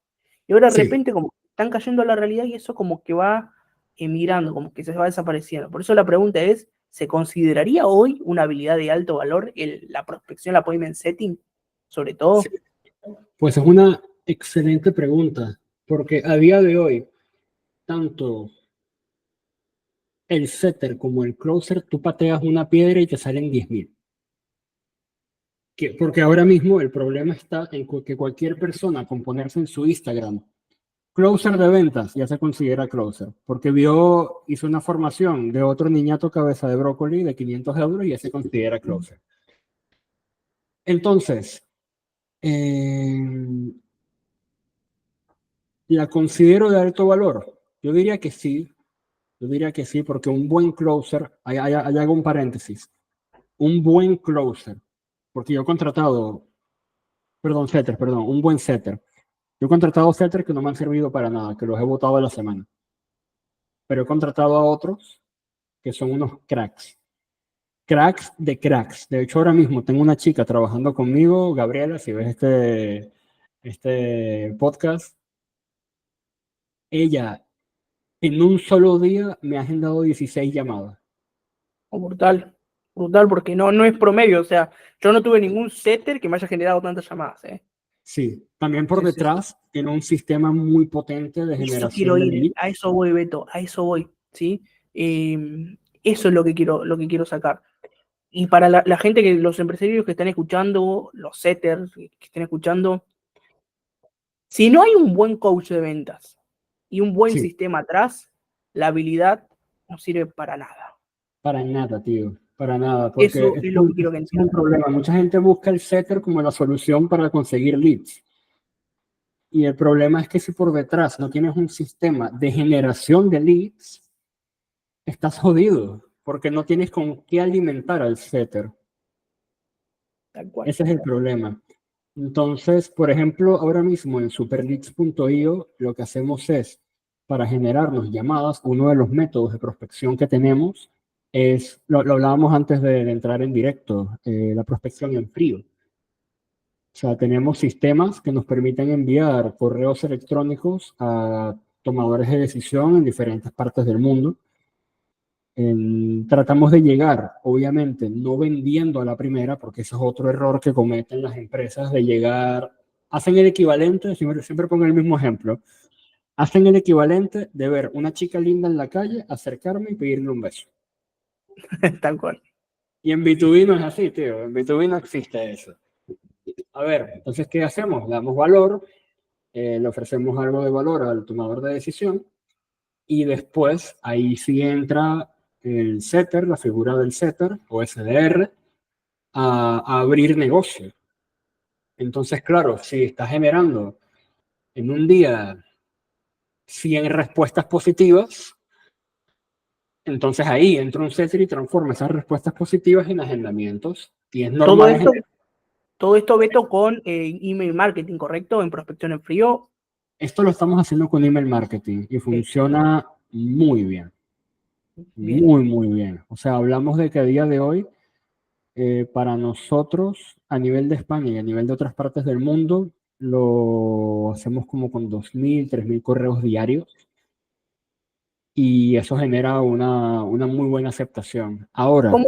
Y ahora de Sí. repente como están cayendo a la realidad y eso como que va emigrando, como que se va desapareciendo. Por eso la pregunta es, ¿se consideraría hoy una habilidad de alto valor la prospección, la appointment setting, sobre Sí. todo? Pues es una excelente pregunta, porque a día de hoy, tanto el setter como el closer, tú pateas una piedra y te salen 10.000. Porque ahora mismo el problema está en que cualquier persona con ponerse en su Instagram, closer de ventas, ya se considera closer, porque hizo una formación de otro niñato cabeza de brócoli de 500 euros y ya se considera closer. Entonces, eh, ¿la considero de alto valor? Yo diría que sí. Yo diría que sí, porque un buen closer, ahí hago un paréntesis, un buen closer, porque yo he contratado, perdón, setter, perdón, un buen setter. Yo he contratado setters que no me han servido para nada, que los he botado a la semana, pero he contratado a otros que son unos cracks, cracks de cracks. De hecho, ahora mismo tengo una chica trabajando conmigo, Gabriela, si ves este podcast, ella en un solo día me ha agendado 16 llamadas. Brutal, brutal, porque no es promedio, o sea, yo no tuve ningún setter que me haya generado tantas llamadas, ¿eh? Sí, también por Sí, sí, sí. detrás tiene un sistema muy potente de Eso generación quiero de ir, leads. a eso voy, Beto, a eso voy, ¿sí? Eso es lo que quiero sacar. Y para la gente los empresarios que están escuchando, los setters que estén escuchando, Si no hay un buen coach de ventas y un buen Sí, sistema atrás, la habilidad no sirve para nada. para nada, tío, para nada, porque Eso es lo que quiero que es un entiendan. problema. Mucha gente busca el setter como la solución para conseguir leads. Y el problema es que si por detrás no tienes un sistema de generación de leads, estás jodido, porque no tienes con qué alimentar al setter. Tal cual. Ese es el problema. Entonces, por ejemplo, ahora mismo en superleads.io lo que hacemos es, para generarnos llamadas, uno de los métodos de prospección que tenemos es, lo hablábamos antes de entrar en directo, la prospección en frío. O sea, tenemos sistemas que nos permiten enviar correos electrónicos a tomadores de decisión en diferentes partes del mundo. Tratamos de llegar, obviamente, no vendiendo a la primera, porque ese es otro error que cometen las empresas, de llegar, hacen el equivalente, siempre pongo el mismo ejemplo, hacen el equivalente de ver una chica linda en la calle, acercarme y pedirle un beso. Tal cual. Y en B2B no es así, tío, en B2B no existe eso. A ver, entonces, ¿qué hacemos? Le damos valor, le ofrecemos algo de valor al tomador de decisión y después ahí sí entra el setter, la figura del setter o SDR, a abrir negocio. Entonces, claro, si está generando en un día 100 respuestas positivas, entonces ahí entra un setter y transforma esas respuestas positivas en agendamientos. Y es Todo normal. esto, todo esto Beto, con email marketing, ¿correcto? En prospección en frío. Esto lo estamos haciendo con email marketing y funciona muy bien. Bien. Muy, muy bien. O sea, hablamos de que a día de hoy, para nosotros, a nivel de España y a nivel de otras partes del mundo, lo hacemos como con 2.000, 3.000 correos diarios y eso genera una muy buena aceptación. Ahora, ¿Cómo,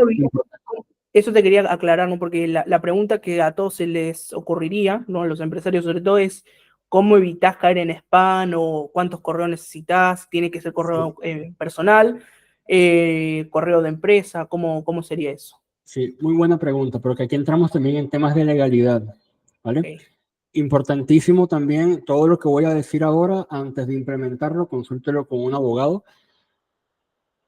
eso te quería aclarar, ¿no? Porque la pregunta que a todos se les ocurriría, ¿no? A los empresarios sobre todo, es ¿cómo evitas caer en spam o cuántos correos necesitas? ¿Tiene que ser sí, correo personal, correo de empresa? ¿Cómo sería eso? sí, muy buena pregunta, porque aquí entramos también en temas de legalidad, ¿vale? Okay. Importantísimo también todo lo que voy a decir ahora, antes de implementarlo, consúltelo con un abogado,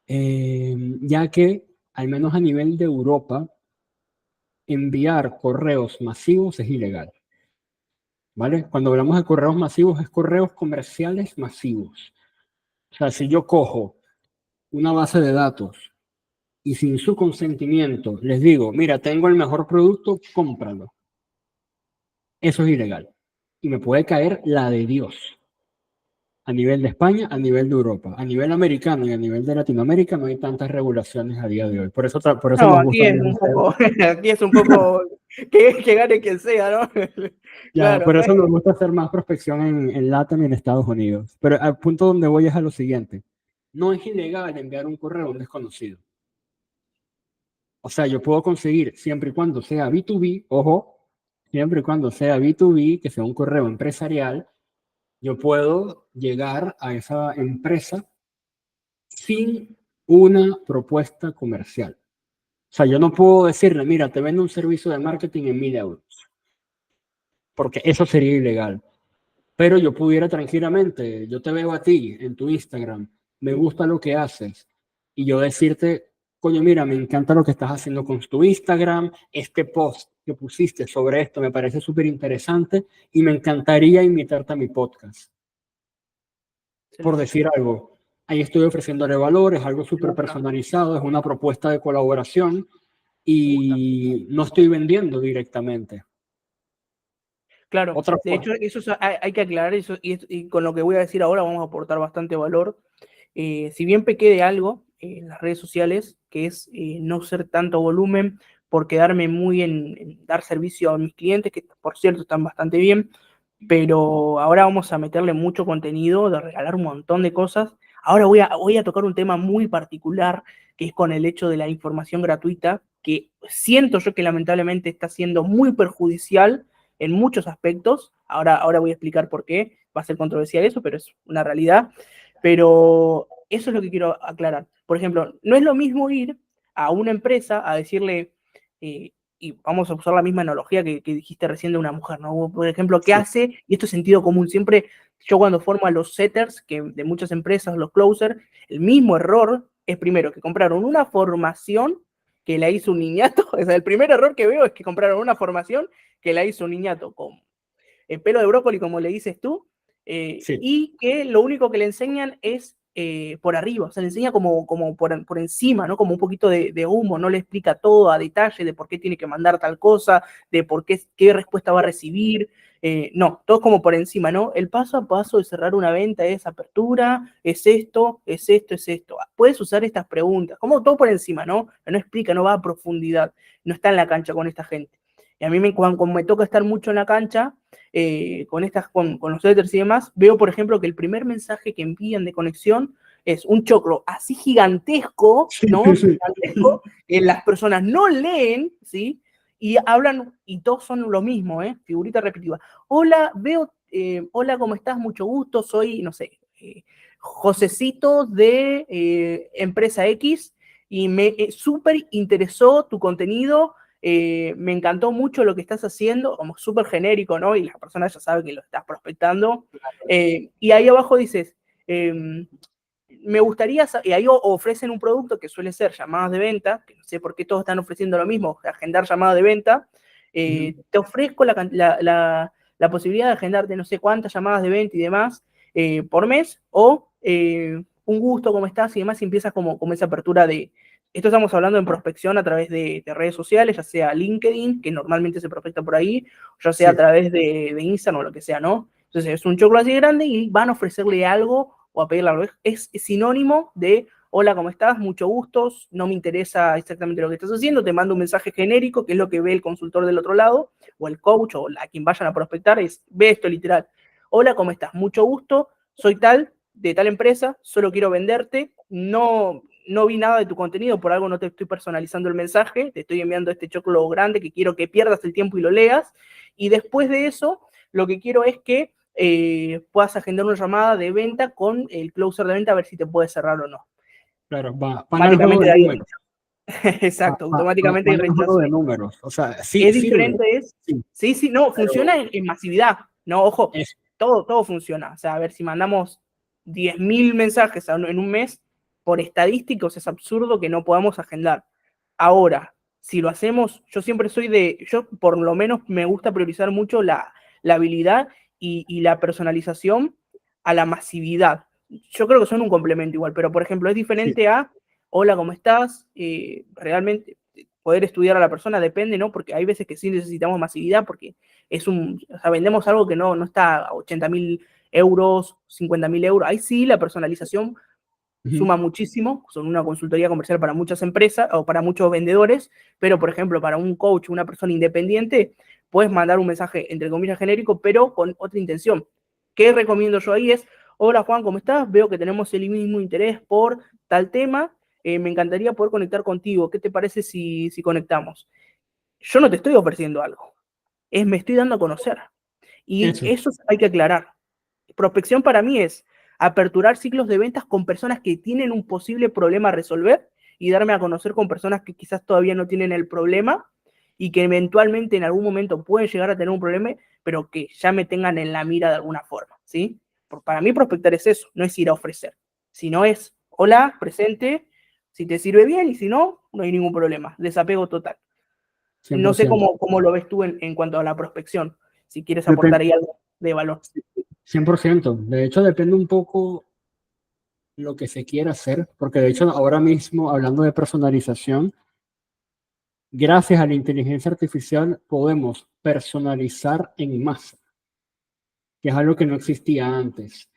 ya que, al menos a nivel de Europa, enviar correos masivos es ilegal, ¿vale? Cuando hablamos de correos masivos, es correos comerciales masivos. O sea, si yo cojo una base de datos y sin su consentimiento les digo, mira, tengo el mejor producto, cómpralo. Eso es ilegal. Y me puede caer la de Dios. A nivel de España, a nivel de Europa, a nivel americano y a nivel de Latinoamérica no hay tantas regulaciones a día de hoy. Por eso No, nos aquí gusta es un poco, aquí es un poco que gane quien sea, ¿no? ya, Claro, por acá eso nos gusta hacer más prospección en LATAM y en Estados Unidos. Pero al punto donde voy es a lo siguiente. No es ilegal enviar un correo a un desconocido. O sea, yo puedo conseguir, siempre y cuando sea B2B, ojo, siempre y cuando sea B2B, que sea un correo empresarial, yo puedo llegar a esa empresa sin una propuesta comercial. O sea, yo no puedo decirle, mira, te vendo un servicio de marketing en 1.000 euros, porque eso sería ilegal. Pero yo pudiera tranquilamente, yo te veo a ti en tu Instagram, me gusta lo que haces, y yo decirte, coño, mira, me encanta lo que estás haciendo con tu Instagram, este post que pusiste sobre esto me parece súper interesante y me encantaría invitarte a mi podcast. Por excelente. decir algo, ahí estoy ofreciéndole valor, es algo Me súper gusta, personalizado, es una propuesta de colaboración me gusta. y no estoy vendiendo directamente. Claro, Otra de cosa, hecho, eso hay que aclarar eso, y con lo que voy a decir ahora vamos a aportar bastante valor. Si bien pequé de algo en las redes sociales, que es no ser tanto volumen por quedarme muy en dar servicio a mis clientes, que por cierto están bastante bien, pero ahora vamos a meterle mucho contenido, de regalar un montón de cosas. Ahora voy a tocar un tema muy particular, que es con el hecho de la información gratuita, que siento yo que lamentablemente está siendo muy perjudicial en muchos aspectos. Ahora voy a explicar por qué, va a ser controversial eso, pero es una realidad. Pero eso es lo que quiero aclarar. Por ejemplo, no es lo mismo ir a una empresa a decirle, y vamos a usar la misma analogía que dijiste recién de una mujer, ¿no? Por ejemplo, ¿qué Sí, hace? Y esto es sentido común. Siempre yo cuando formo a los setters que de muchas empresas, los closers, el mismo error es primero que compraron una formación que la hizo un niñato. O sea, el primer error que veo es que compraron una formación que la hizo un niñato con el pelo de brócoli, como le dices tú, sí, y que lo único que le enseñan es por arriba, o sea, le enseña como por encima, ¿no? Como un poquito de humo, no le explica todo a detalle de por qué tiene que mandar tal cosa, de por qué respuesta va a recibir. No, todo como por encima, ¿no? El paso a paso de cerrar una venta es apertura, es esto, es esto, es esto. Puedes usar estas preguntas, como todo por encima, ¿no? No explica, no va a profundidad, no está en la cancha con esta gente. Y a mí cuando me toca estar mucho en la cancha, con los setters y demás, veo, por ejemplo, que el primer mensaje que envían de conexión es un choclo así gigantesco, sí, ¿no? sí. Gigantesco, que las personas no leen, ¿sí? Y hablan, y todos son lo mismo, ¿eh? Figurita repetitiva. Hola, hola, ¿cómo estás? Mucho gusto, soy, no sé, Josecito de Empresa X, y me súper interesó tu contenido, me encantó mucho lo que estás haciendo, como súper genérico, ¿no? Y la persona ya sabe que lo estás prospectando. Y ahí abajo dices, me gustaría, y ahí ofrecen un producto que suele ser llamadas de venta, que no sé por qué todos están ofreciendo lo mismo, agendar llamadas de venta. Te ofrezco la posibilidad de agendarte no sé cuántas llamadas de venta y demás por mes, o un gusto, ¿cómo estás? Y demás, y empiezas como esa apertura de, esto estamos hablando en prospección a través de redes sociales, ya sea LinkedIn, que normalmente se prospecta por ahí, ya sea a Sí. través de Instagram o lo que sea, ¿no? Entonces es un choclo así grande y van a ofrecerle algo o a pedirle algo. Es sinónimo de, hola, ¿cómo estás? Mucho gusto, no me interesa exactamente lo que estás haciendo, te mando un mensaje genérico, que es lo que ve el consultor del otro lado, o el coach, o a quien vayan a prospectar, ve esto literal. Hola, ¿cómo estás? Mucho gusto, soy tal, de tal empresa, solo quiero venderte, no vi nada de tu contenido, por algo no te estoy personalizando el mensaje, te estoy enviando este choclo grande que quiero que pierdas el tiempo y lo leas, y después de eso, lo que quiero es que puedas agendar una llamada de venta con el closer de venta a ver si te puede cerrar o no. Claro, van al juego Automáticamente de de ahí, números. exacto, automáticamente hay Van al juego rechazo de ahí. números. O sea, sí Es sirve, diferente, sí, sí, sí, no, pero funciona en masividad, no, ojo, es, todo funciona. O sea, a ver, si mandamos 10.000 mensajes en un mes, por estadísticos es absurdo que no podamos agendar. Ahora, si lo hacemos, yo por lo menos me gusta priorizar mucho la habilidad y la personalización a la masividad. Yo creo que son un complemento igual, pero por ejemplo, es sí. diferente a, hola, ¿cómo estás? Realmente poder estudiar a la persona depende, ¿no? Porque hay veces que sí necesitamos masividad porque o sea, vendemos algo que no está a 80.000 euros, 50.000 euros. Ahí sí la personalización Ujú. suma muchísimo, son una consultoría comercial para muchas empresas o para muchos vendedores, pero por ejemplo para un coach, una persona independiente, puedes mandar un mensaje entre comillas genérico, pero con otra intención. ¿Qué recomiendo yo ahí? Es, hola Juan, ¿cómo estás? Veo que tenemos el mismo interés por tal tema, me encantaría poder conectar contigo, ¿qué te parece si conectamos? Yo no te estoy ofreciendo algo, me estoy dando a conocer. Y Eso. eso hay que aclarar. Prospección para mí es aperturar ciclos de ventas con personas que tienen un posible problema a resolver y darme a conocer con personas que quizás todavía no tienen el problema y que eventualmente en algún momento pueden llegar a tener un problema, pero que ya me tengan en la mira de alguna forma, ¿sí? Para mí prospectar es eso, no es ir a ofrecer, sino es, hola, presente, si te sirve bien y si no, no hay ningún problema, desapego total. No sé 100%. cómo lo ves tú en cuanto a la prospección, si quieres aportar Depende, ahí algo de valor. 100%. De hecho, depende un poco lo que se quiera hacer, porque de hecho ahora mismo, hablando de personalización, gracias a la inteligencia artificial podemos personalizar en masa, que es algo que no existía antes.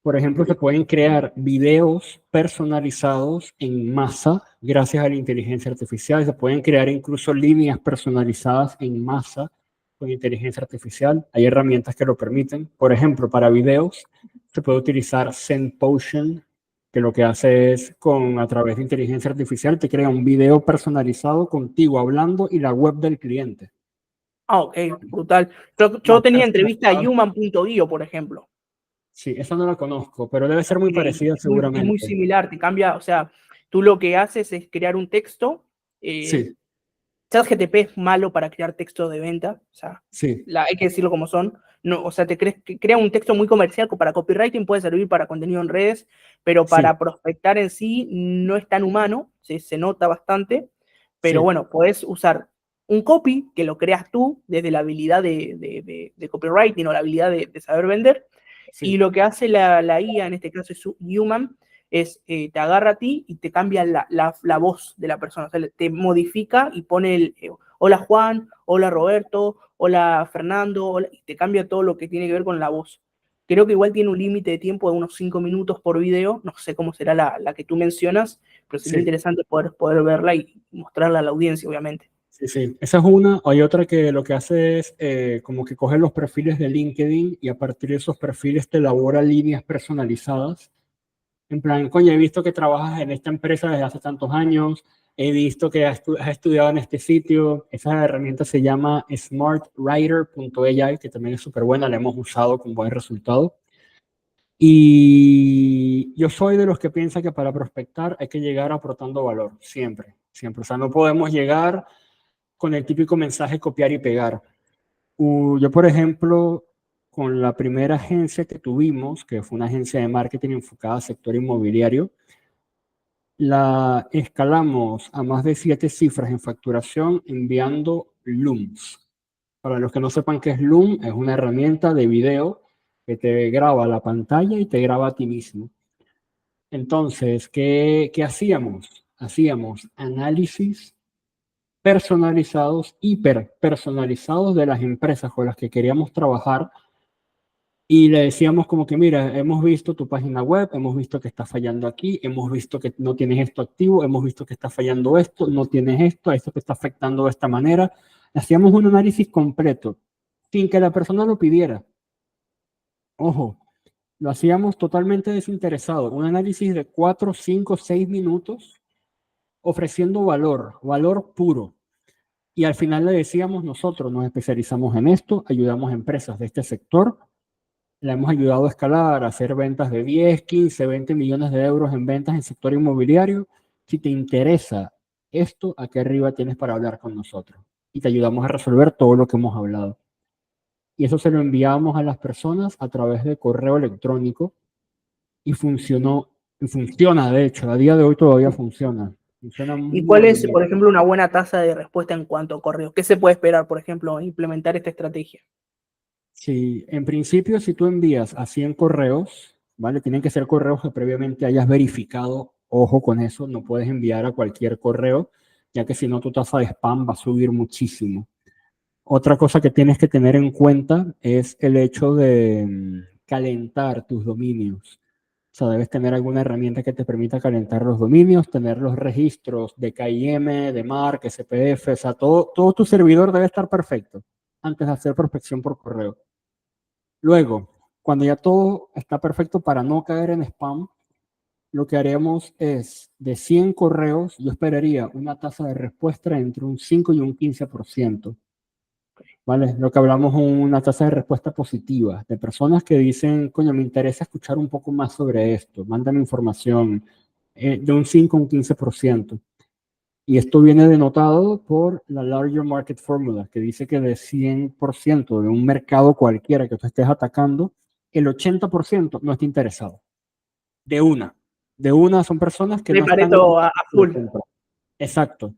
Por ejemplo, se pueden crear videos personalizados en masa gracias a la inteligencia artificial. Se pueden crear incluso líneas personalizadas en masa con inteligencia artificial. Hay herramientas que lo permiten. Por ejemplo, para videos se puede utilizar ZenPotion, que lo que hace es, a través de inteligencia artificial, te crea un video personalizado contigo hablando y la web del cliente. Ah, ok, brutal. Yo Más tenía entrevista a personalizado. Human.io, por ejemplo. Sí, esa no la conozco, pero debe ser muy parecida Es muy seguramente. similar, te cambia, o sea, tú lo que haces es crear un texto, Sí, ChatGPT es malo para crear textos de venta, o sea, Sí, hay que decirlo como son. No, o sea, crea un texto muy comercial, para copywriting puede servir para contenido en redes, pero sí, para prospectar en sí no es tan humano, se nota bastante, pero sí, bueno, podés usar un copy que lo creas tú desde la habilidad de copywriting o la habilidad de saber vender, y sí, lo que hace la IA, en este caso es Human, es te agarra a ti y te cambia la voz de la persona, o sea, te modifica y pone hola Juan, hola Roberto, hola Fernando, y te cambia todo lo que tiene que ver con la voz. Creo que igual tiene un límite de tiempo de unos 5 minutos por video, no sé cómo será la que tú mencionas, pero sería sí. interesante poder verla y mostrarla a la audiencia, obviamente. Sí, sí. Esa es una. Hay otra que lo que hace es como que coge los perfiles de LinkedIn y a partir de esos perfiles te elabora líneas personalizadas. En plan, coño, he visto que trabajas en esta empresa desde hace tantos años, he visto que has estudiado en este sitio. Esa herramienta se llama smartwriter.ai, que también es súper buena, la hemos usado con buen resultado. Y yo soy de los que piensa que para prospectar hay que llegar aportando valor, siempre, siempre. O sea, no podemos llegar con el típico mensaje copiar y pegar. Yo, por ejemplo, con la primera agencia que tuvimos, que fue una agencia de marketing enfocada al sector inmobiliario, la escalamos a más de 7 cifras en facturación enviando Looms. Para los que no sepan qué es Loom, es una herramienta de video que te graba la pantalla y te graba a ti mismo. Entonces, ¿qué hacíamos? Hacíamos análisis personalizados, hiper personalizados de las empresas con las que queríamos trabajar y le decíamos como que, mira, hemos visto tu página web, hemos visto que está fallando aquí, hemos visto que no tienes esto activo, hemos visto que está fallando esto, no tienes esto te está afectando de esta manera. Hacíamos un análisis completo sin que la persona lo pidiera. Ojo, lo hacíamos totalmente desinteresado. Un análisis de 4, 5, 6 minutos ofreciendo valor, valor puro. Y al final le decíamos, nosotros nos especializamos en esto, ayudamos a empresas de este sector, le hemos ayudado a escalar, a hacer ventas de 10, 15, 20 millones de euros en ventas en el sector inmobiliario. Si te interesa esto, aquí arriba tienes para hablar con nosotros. Y te ayudamos a resolver todo lo que hemos hablado. Y eso se lo enviamos a las personas a través de correo electrónico y funcionó, y funciona de hecho, a día de hoy todavía funciona. Funciona ¿Y cuál muy es, bien. por ejemplo, una buena tasa de respuesta en cuanto a correos? ¿Qué se puede esperar, por ejemplo, implementar esta estrategia? Sí, en principio, si tú envías a 100 correos, ¿vale? Tienen que ser correos que previamente hayas verificado. Ojo con eso, no puedes enviar a cualquier correo, ya que si no tu tasa de spam va a subir muchísimo. Otra cosa que tienes que tener en cuenta es el hecho de calentar tus dominios. O sea, debes tener alguna herramienta que te permita calentar los dominios, tener los registros de KIM, de MARC, SPF, o sea, todo tu servidor debe estar perfecto antes de hacer prospección por correo. Luego, cuando ya todo está perfecto para no caer en spam, lo que haremos es, de 100 correos, yo esperaría una tasa de respuesta entre un 5 y un 15%. ¿Vale? Lo que hablamos es una tasa de respuesta positiva, de personas que dicen, coño, me interesa escuchar un poco más sobre esto, mándame información, de un 5 a un 15%. Y esto viene denotado por la Larger Market Formula, que dice que de 100% de un mercado cualquiera que tú estés atacando, el 80% no está interesado. De una. De una son personas que De no están Pareto a en la full. compra. Exacto.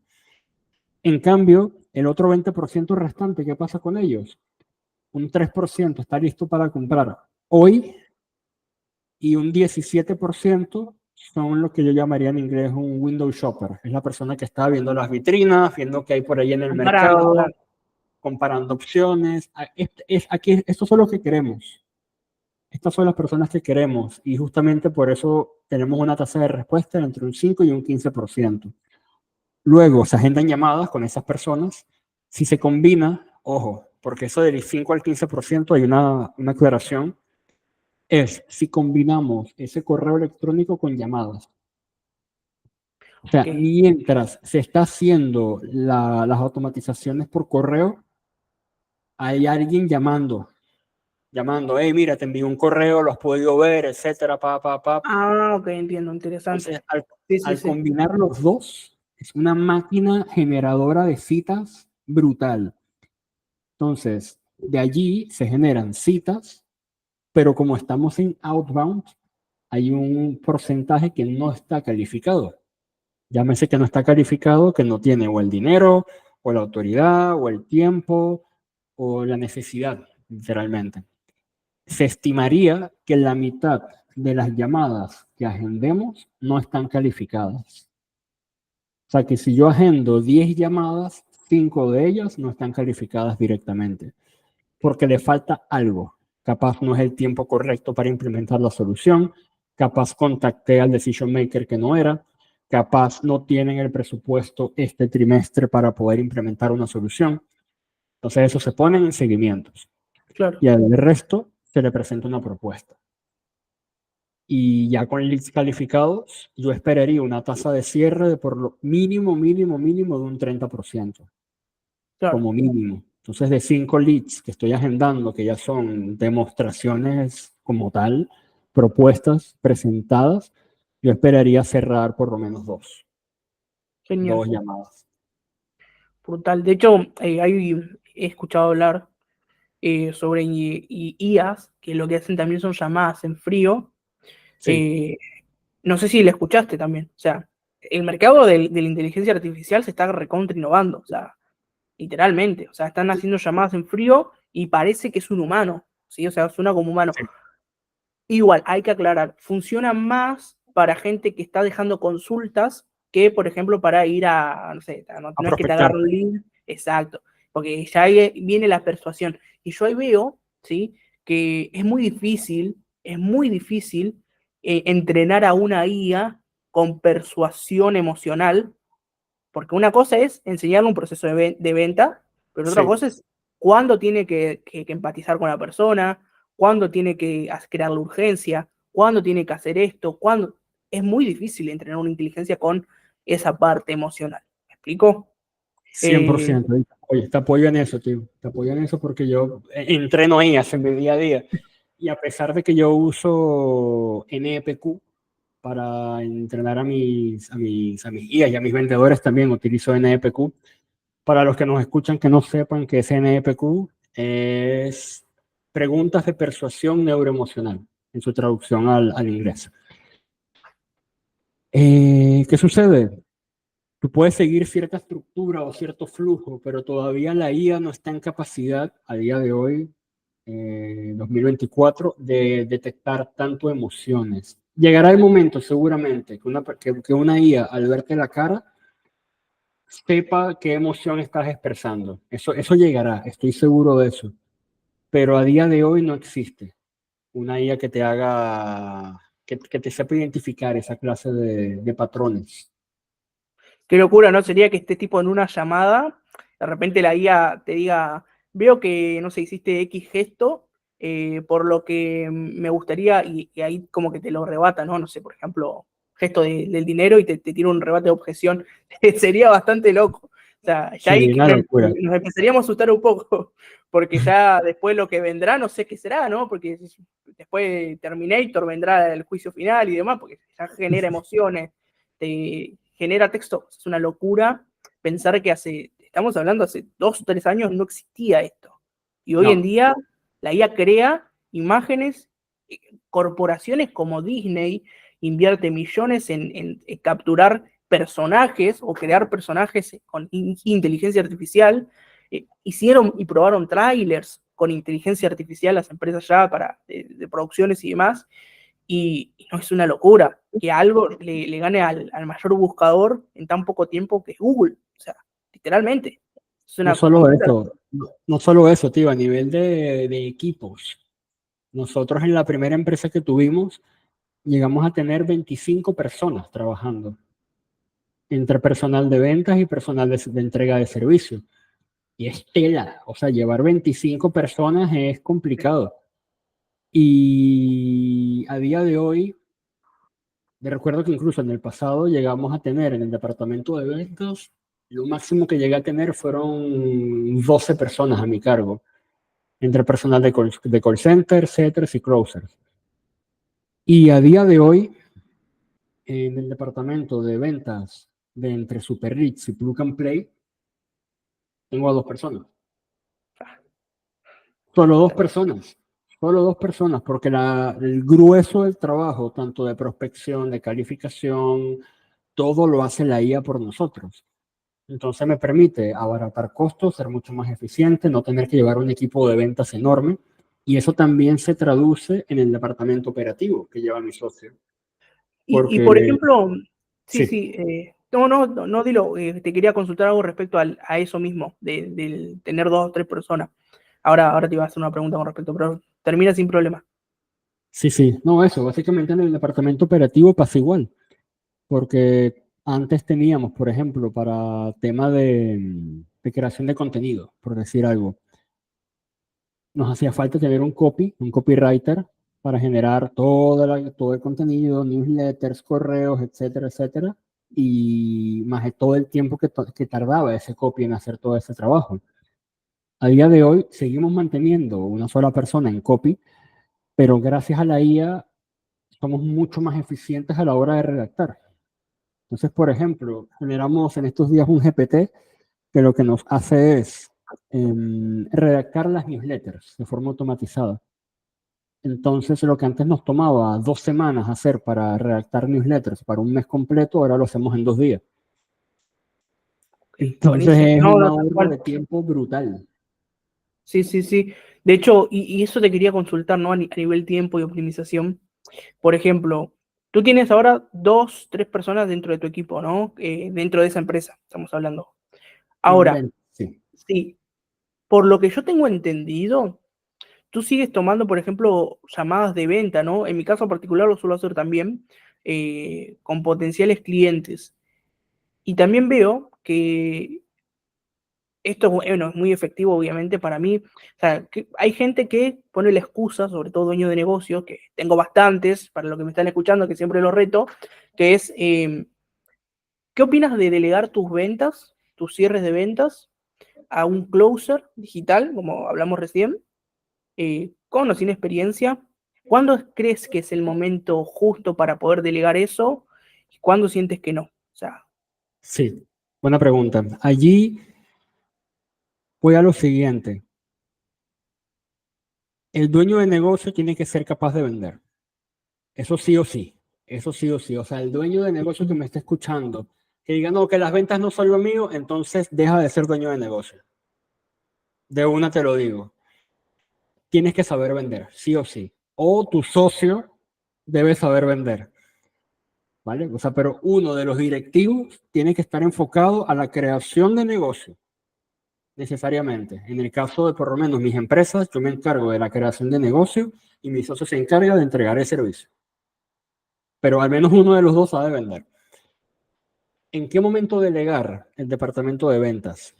En cambio, el otro 20% restante, ¿qué pasa con ellos? Un 3% está listo para comprar hoy y un 17% son lo que yo llamaría en inglés un window shopper. Es la persona que está viendo las vitrinas, viendo qué hay por ahí en el Comparando, mercado, claro. comparando opciones. Aquí, estos son los que queremos. Estas son las personas que queremos y justamente por eso tenemos una tasa de respuesta entre un 5 y un 15%. Luego se agendan llamadas con esas personas. Si se combina, ojo, porque eso del 5 al 15% hay una aclaración, es si combinamos ese correo electrónico con llamadas. O sea, Ok. mientras se está haciendo las automatizaciones por correo, hay alguien llamando, hey, mira, te envío un correo, lo has podido ver, etcétera, pa. Ah, ok, entiendo, interesante. Entonces, Sí, sí, al sí. combinar los dos, Es una máquina generadora de citas brutal. Entonces, de allí se generan citas, pero como estamos en outbound, hay un porcentaje que no está calificado. Llámese que no está calificado, que no tiene o el dinero, o la autoridad, o el tiempo, o la necesidad, literalmente. Se estimaría que la mitad de las llamadas que agendemos no están calificadas. O sea que si yo agendo 10 llamadas, 5 de ellas no están calificadas directamente, porque le falta algo. Capaz no es el tiempo correcto para implementar la solución, capaz contacté al decision maker que no era, capaz no tienen el presupuesto este trimestre para poder implementar una solución. Entonces eso se pone en seguimientos Claro, y al resto se le presenta una propuesta. Y ya con leads calificados, yo esperaría una tasa de cierre de por lo mínimo, mínimo, mínimo de un 30%, claro. como mínimo. Entonces, de 5 leads que estoy agendando, que ya son demostraciones como tal, propuestas presentadas, yo esperaría cerrar por lo menos Genial. dos llamadas. Brutal. De hecho, he escuchado hablar sobre IAs, que lo que hacen también son llamadas en frío. Sí, Eh, no sé si le escuchaste también. O sea, el mercado de la inteligencia artificial se está recontra innovando. O sea, literalmente. O sea, están haciendo llamadas en frío y parece que es un humano. ¿Sí? O sea, suena como humano. sí, Igual, hay que aclarar, funciona más para gente que está dejando consultas que, por ejemplo, para ir a, no sé, no, a no es que te agarre prospectar. un lead, exacto, porque ya ahí viene la persuasión. Y yo ahí veo, ¿sí? Que es muy difícil entrenar a una IA con persuasión emocional, porque una cosa es enseñarle un proceso de venta, pero otra Sí, cosa es cuándo tiene que empatizar con la persona, cuándo tiene que crear la urgencia, cuándo tiene que hacer esto, cuándo. Es muy difícil entrenar una inteligencia con esa parte emocional. ¿Me explico? Eh, 100%. Oye, te apoyo en eso, tío. Te apoyo en eso porque yo entreno ahí, en mi día a día. Y a pesar de que yo uso NPQ para entrenar a mis guías y a mis vendedores también utilizo NPQ. Para los que nos escuchan que no sepan que es NPQ, es preguntas de persuasión neuroemocional, en su traducción al inglés. ¿Qué sucede? Tú puedes seguir cierta estructura o cierto flujo, pero todavía la IA no está en capacidad, a día de hoy, 2024, de detectar tanto emociones. Llegará el momento, seguramente, que una IA, al verte la cara, sepa qué emoción estás expresando. Eso llegará, estoy seguro de eso. Pero a día de hoy no existe una IA que te haga, que te sepa identificar esa clase de patrones. Qué locura, ¿no? Sería que esté tipo en una llamada, de repente la IA te diga, veo que, no sé, hiciste X gesto, por lo que me gustaría, y ahí como que te lo rebata, ¿no? No sé, por ejemplo, gesto del dinero y te tira un rebate de objeción. Sería bastante loco. O sea, ya ahí Sí, una locura. nos empezaríamos a asustar un poco, porque ya después lo que vendrá, no sé qué será, ¿no? Porque después Terminator vendrá el juicio final y demás, porque ya genera emociones, te genera texto. Es una locura pensar que estamos hablando hace 2 o 3 años, no existía esto. Y hoy en No, día la IA crea imágenes, corporaciones como Disney invierte millones en capturar personajes o crear personajes con inteligencia artificial. Hicieron y probaron trailers con inteligencia artificial las empresas ya de producciones y demás, y no es una locura que algo le gane al mayor buscador en tan poco tiempo que es Google. O sea, literalmente. Es no una solo completa eso, locura. no solo eso, tío, a nivel de equipos. Nosotros en la primera empresa que tuvimos llegamos a tener 25 personas trabajando, entre personal de ventas y personal de entrega de servicio. Y es tela, o sea, llevar 25 personas es complicado. Y a día de hoy, me recuerdo que incluso en el pasado llegamos a tener en el departamento de ventas, lo máximo que llegué a tener fueron 12 personas a mi cargo, entre personal de call center, setters y closers. Y a día de hoy, en el departamento de ventas de entre Super Rich y Plug and Play, tengo a 2 personas. Solo dos personas. Solo 2 personas, porque el grueso del trabajo, tanto de prospección, de calificación, todo lo hace la IA por nosotros. Entonces me permite abaratar costos, ser mucho más eficiente, no tener que llevar un equipo de ventas enorme. Y eso también se traduce en el departamento operativo que lleva mi socio. Y por Porque, ejemplo, sí, sí, sí, no, dilo, te quería consultar algo respecto a eso mismo, del tener dos o tres personas. Ahora te iba a hacer una pregunta con respecto, pero termina sin problema. sí, sí. No, eso, básicamente en el departamento operativo pasa igual. Porque antes teníamos, por ejemplo, para tema de creación de contenido, por decir algo, nos hacía falta tener un copywriter para generar todo el contenido, newsletters, correos, etcétera, etcétera, y más de todo el tiempo que tardaba ese copy en hacer todo ese trabajo. A día de hoy seguimos manteniendo una sola persona en copy, pero gracias a la IA somos mucho más eficientes a la hora de redactar. Entonces, por ejemplo, generamos en estos días un GPT que lo que nos hace es redactar las newsletters de forma automatizada. Entonces, lo que antes nos tomaba 2 semanas hacer para redactar newsletters para un mes completo, ahora lo hacemos en 2 días. Ok, Entonces, buenísimo. es No, un no, tal ahorro de cual. tiempo brutal. Sí, sí, sí. De hecho, y eso te quería consultar, ¿no? A nivel tiempo y optimización. Por ejemplo, tú tienes ahora dos, tres personas dentro de tu equipo, ¿no? Dentro de esa empresa, estamos hablando. En Ahora, venta, sí. sí, por lo que yo tengo entendido, tú sigues tomando, por ejemplo, llamadas de venta, ¿no? En mi caso particular lo suelo hacer también con potenciales clientes. Y también veo que esto, bueno, es muy efectivo, obviamente, para mí. O sea, que hay gente que pone la excusa, sobre todo dueños de negocios, que tengo bastantes, para los que me están escuchando, que siempre lo reto, que es, ¿qué opinas de delegar tus ventas, tus cierres de ventas, a un closer digital, como hablamos recién, con o sin experiencia? ¿Cuándo crees que es el momento justo para poder delegar eso? ¿Y cuándo sientes que no? O sea, Sí, buena pregunta. Allí voy a lo siguiente. El dueño de negocio tiene que ser capaz de vender. Eso sí o sí. Eso sí o sí. O sea, el dueño de negocio que me está escuchando, que diga, no, que las ventas no son lo mío, entonces deja de ser dueño de negocio. De una te lo digo. Tienes que saber vender, sí o sí. O tu socio debe saber vender, ¿vale? O sea, pero uno de los directivos tiene que estar enfocado a la creación de negocio, necesariamente. En el caso de por lo menos mis empresas, yo me encargo de la creación de negocio y mi socio se encarga de entregar el servicio. Pero al menos uno de los dos sabe vender. ¿En qué momento delegar el departamento de ventas?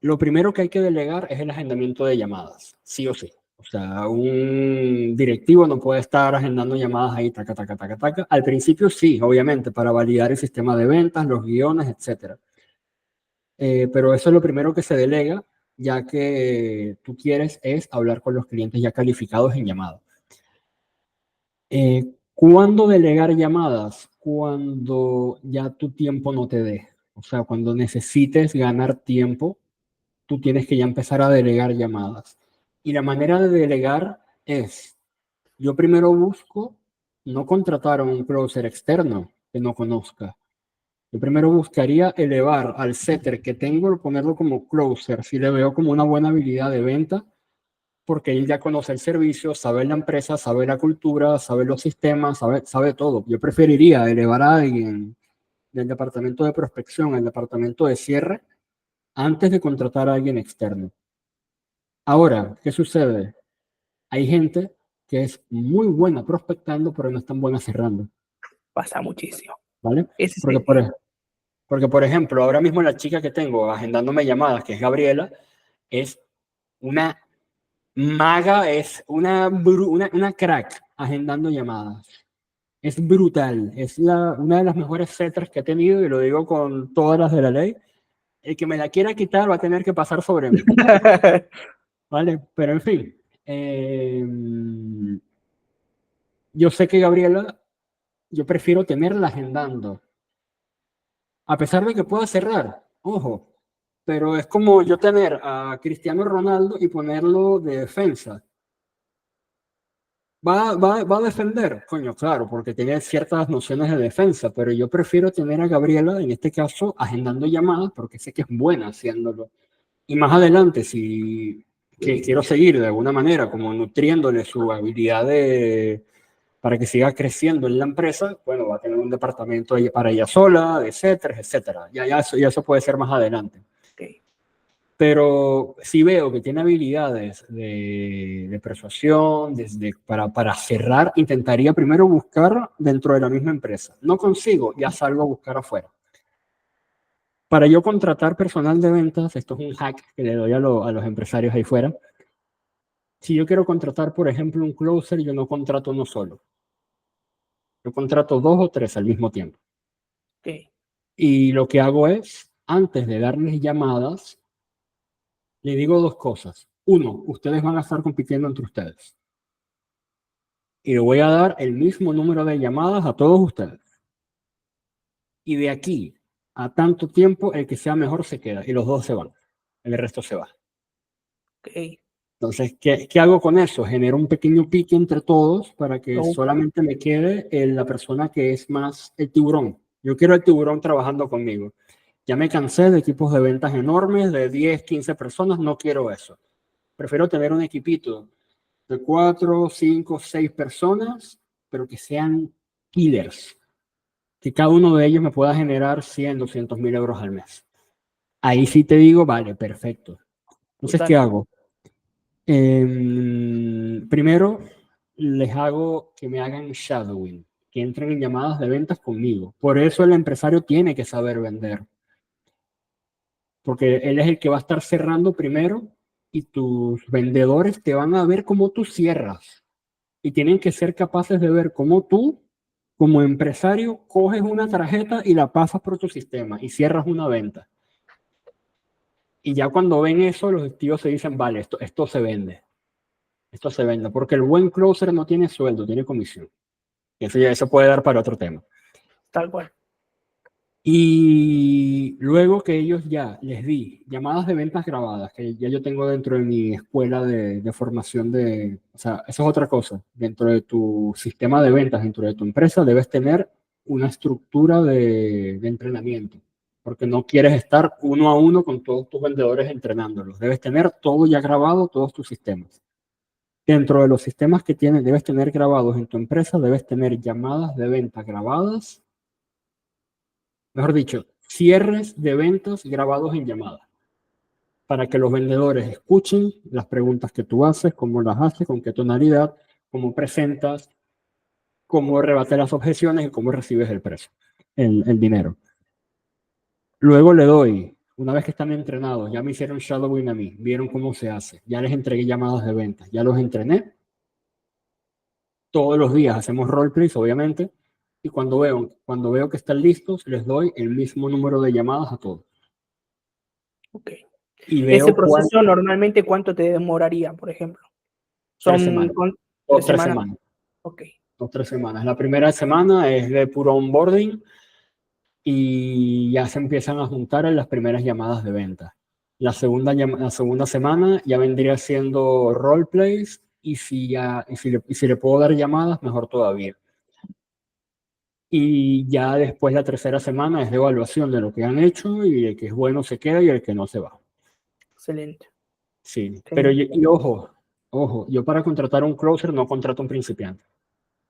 Lo primero que hay que delegar es el agendamiento de llamadas, sí o sí. O sea, un directivo no puede estar agendando llamadas ahí, taca, taca, taca, taca. Al principio sí, obviamente, para validar el sistema de ventas, los guiones, etcétera. Pero eso es lo primero que se delega, ya que tú quieres es hablar con los clientes ya calificados en llamadas. ¿Cuándo delegar llamadas? Cuando ya tu tiempo no te dé. O sea, cuando necesites ganar tiempo, tú tienes que ya empezar a delegar llamadas. Y la manera de delegar es, yo primero busco no contratar a un closer externo que no conozca. Yo primero buscaría elevar al setter que tengo, ponerlo como closer, si le veo como una buena habilidad de venta, porque él ya conoce el servicio, sabe la empresa, sabe la cultura, sabe los sistemas, sabe todo. Yo preferiría elevar a alguien del departamento de prospección al departamento de cierre antes de contratar a alguien externo. Ahora, ¿qué sucede? Hay gente que es muy buena prospectando, pero no es tan buena cerrando, pasa muchísimo. ¿vale? Ese es Porque por, porque, por ejemplo, ahora mismo la chica que tengo agendándome llamadas, que es Gabriela, es una maga, es una crack agendando llamadas. Es brutal, es una de las mejores setters que he tenido y lo digo con todas las de la ley. El que me la quiera quitar va a tener que pasar sobre mí, ¿vale? Pero en fin, yo sé que Gabriela, yo prefiero tenerla agendando A pesar de que pueda cerrar, ojo, pero es como yo tener a Cristiano Ronaldo y ponerlo de defensa. Va a defender, coño, claro, porque tiene ciertas nociones de defensa, pero yo prefiero tener a Gabriela, en este caso, agendando llamadas, porque sé que es buena haciéndolo. Y más adelante, si que quiero seguir de alguna manera, como nutriéndole su habilidad para que siga creciendo en la empresa, bueno, va a tener un departamento para ella sola, etcétera, etcétera. Ya eso puede ser más adelante. Ok, Pero si veo que tiene habilidades de persuasión, para cerrar, intentaría primero buscar dentro de la misma empresa. No consigo, ya salgo a buscar afuera. Para yo contratar personal de ventas, esto es un hack que le doy a los empresarios ahí fuera. Si yo quiero contratar, por ejemplo, un closer, yo no contrato uno solo. Yo contrato 2 o 3 al mismo tiempo. ok, Y lo que hago es, antes de darles llamadas, le digo 2 cosas. Uno, ustedes van a estar compitiendo entre ustedes. Y le voy a dar el mismo número de llamadas a todos ustedes. Y de aquí a tanto tiempo, el que sea mejor se queda y los dos se van. El resto se va. ok. Entonces, ¿qué hago con eso? Genero un pequeño pique entre todos para que No, solamente me quede la persona que es más el tiburón. Yo quiero el tiburón trabajando conmigo. Ya me cansé de equipos de ventas enormes, de 10, 15 personas, no quiero eso. Prefiero tener un equipito de 4, 5, 6 personas, pero que sean killers, que cada uno de ellos me pueda generar 100, 200 mil euros al mes. Ahí sí te digo, vale, perfecto. Entonces, ¿qué total. hago? Primero, les hago que me hagan shadowing, que entren en llamadas de ventas conmigo. Por eso el empresario tiene que saber vender, porque él es el que va a estar cerrando primero y tus vendedores te van a ver cómo tú cierras y tienen que ser capaces de ver cómo tú, como empresario, coges una tarjeta y la pasas por tu sistema y cierras una venta. Y ya cuando ven eso, los tíos se dicen, vale, esto se vende. Esto se vende, porque el buen closer no tiene sueldo, tiene comisión. Y eso puede dar para otro tema. Tal cual. Y luego que ellos ya les di llamadas de ventas grabadas, que ya yo tengo dentro de mi escuela de formación o sea, eso es otra cosa. Dentro de tu sistema de ventas, dentro de tu empresa, debes tener una estructura de entrenamiento, porque no quieres estar uno a uno con todos tus vendedores entrenándolos. Debes tener todo ya grabado, todos tus sistemas. Dentro de los sistemas que tienes, debes tener grabados en tu empresa, debes tener llamadas de venta grabadas, mejor dicho, cierres de ventas grabados en llamada, para que los vendedores escuchen las preguntas que tú haces, cómo las haces, con qué tonalidad, cómo presentas, cómo rebates las objeciones y cómo recibes el precio, el dinero. Luego le doy, una vez que están entrenados, ya me hicieron shadowing a mí, vieron cómo se hace, ya les entregué llamadas de ventas, ya los entrené. Todos los días hacemos roleplays, obviamente, y cuando veo que están listos, les doy el mismo número de llamadas a todos. Ok. Y Ese veo cuál, proceso normalmente, ¿cuánto te demoraría, por ejemplo? 3 semanas, ¿Son o 3 semanas? ok, Ok, 3 semanas. La primera semana es de puro onboarding y ya se empiezan a juntar en las primeras llamadas de venta. La segunda semana ya vendría siendo roleplays y si le puedo dar llamadas, mejor todavía. Y ya después la tercera semana es de evaluación de lo que han hecho y el que es bueno se queda y el que no se va. excelente. Sí, pero Excelente. ojo, yo para contratar un closer no contrato un principiante.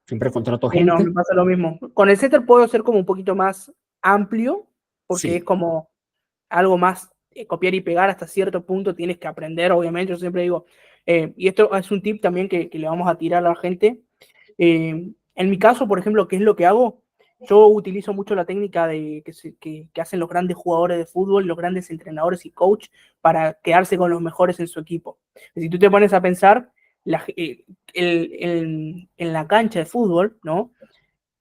Siempre contrato No, gente. me pasa lo mismo. Con el setter puedo ser como un poquito más amplio, porque es Sí, como algo más copiar y pegar hasta cierto punto, tienes que aprender, obviamente. Yo siempre digo, y esto es un tip también que le vamos a tirar a la gente. En mi caso, por ejemplo, ¿qué es lo que hago? Yo utilizo mucho la técnica que hacen los grandes jugadores de fútbol, los grandes entrenadores y coach para quedarse con los mejores en su equipo. Si tú te pones a pensar, en la cancha de fútbol, ¿no?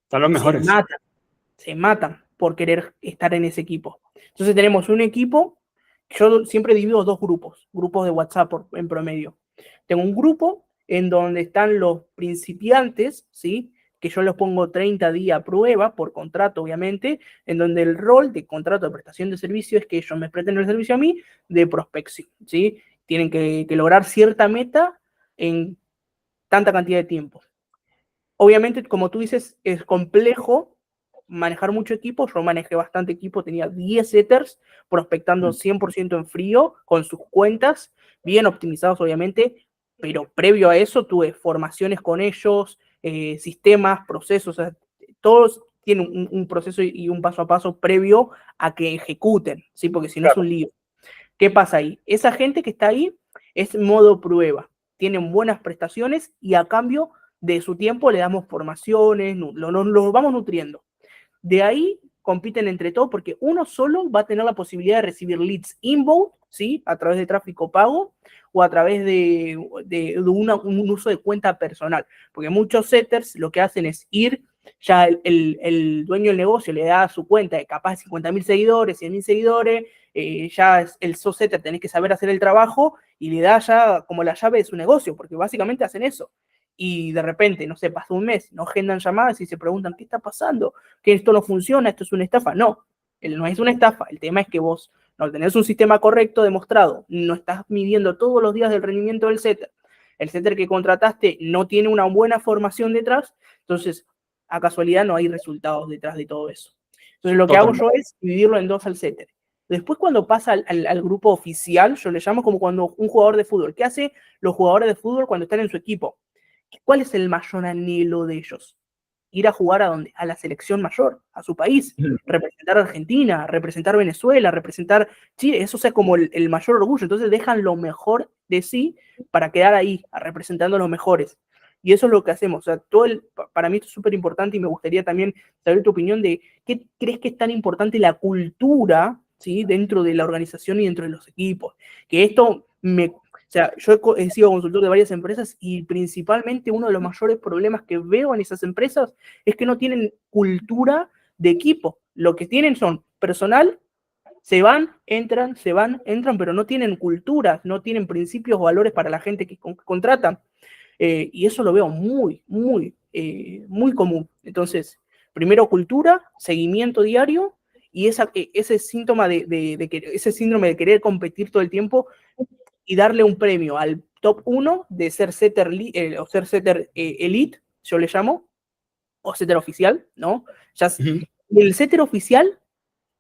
están los Se mejores. matan, se matan por querer estar en ese equipo. Entonces tenemos un equipo, yo siempre divido dos grupos de WhatsApp en promedio. Tengo un grupo en donde están los principiantes, ¿sí? que yo los pongo 30 días a prueba por contrato, obviamente, en donde el rol de contrato de prestación de servicio es que ellos me presten el servicio a mí de prospección, ¿sí? Tienen que lograr cierta meta en tanta cantidad de tiempo. Obviamente, como tú dices, es complejo manejar mucho equipo. Yo manejé bastante equipo, tenía 10 setters prospectando 100% en frío, con sus cuentas, bien optimizados obviamente, pero previo a eso tuve formaciones con ellos, sistemas, procesos, o sea, todos tienen un proceso y un paso a paso previo a que ejecuten, ¿sí? Porque si no es un lío. ¿Qué pasa ahí? Esa gente que está ahí es modo prueba, tienen buenas prestaciones y a cambio de su tiempo le damos formaciones, lo vamos nutriendo. De ahí compiten entre todos porque uno solo va a tener la posibilidad de recibir leads inbound, ¿sí? A través de tráfico pago o a través de un uso de cuenta personal. Porque muchos setters lo que hacen es ir, ya el dueño del negocio le da su cuenta de capaz 50.000 seguidores, 100.000 seguidores, ya es el setter tenés que saber hacer el trabajo y le da ya como la llave de su negocio, porque básicamente hacen eso. Y de repente, no sé, pasó un mes, no agendan llamadas y se preguntan, ¿qué está pasando? Que esto no funciona, esto es una estafa. No, no es una estafa. El tema es que vos no tenés un sistema correcto demostrado, no estás midiendo todos los días del rendimiento del setter. El setter que contrataste no tiene una buena formación detrás, entonces a casualidad no hay resultados detrás de todo eso. Entonces lo que hago yo es dividirlo en dos al setter. Después cuando pasa al grupo oficial, yo le llamo como cuando un jugador de fútbol. ¿Qué hace los jugadores de fútbol cuando están en su equipo? ¿Cuál es el mayor anhelo de ellos? Ir a jugar a donde, a la selección mayor, a su país, representar a Argentina, representar Venezuela, representar Chile, eso es como el mayor orgullo. Entonces dejan lo mejor de sí para quedar ahí, representando a los mejores. Y eso es lo que hacemos. O sea, para mí esto es súper importante y me gustaría también saber tu opinión de qué crees que es tan importante la cultura, ¿sí? Dentro de la organización y dentro de los equipos. Que esto o sea, yo he sido consultor de varias empresas y principalmente uno de los mayores problemas que veo en esas empresas es que no tienen cultura de equipo. Lo que tienen son personal, se van, entran, pero no tienen cultura, no tienen principios o valores para la gente que contratan. Y eso lo veo muy común. Entonces, primero cultura, seguimiento diario y ese síntoma ese síndrome de querer competir todo el tiempo y darle un premio al top 1 de ser setter, o ser setter elite, yo le llamo, o setter oficial, ¿no? Ya, el setter oficial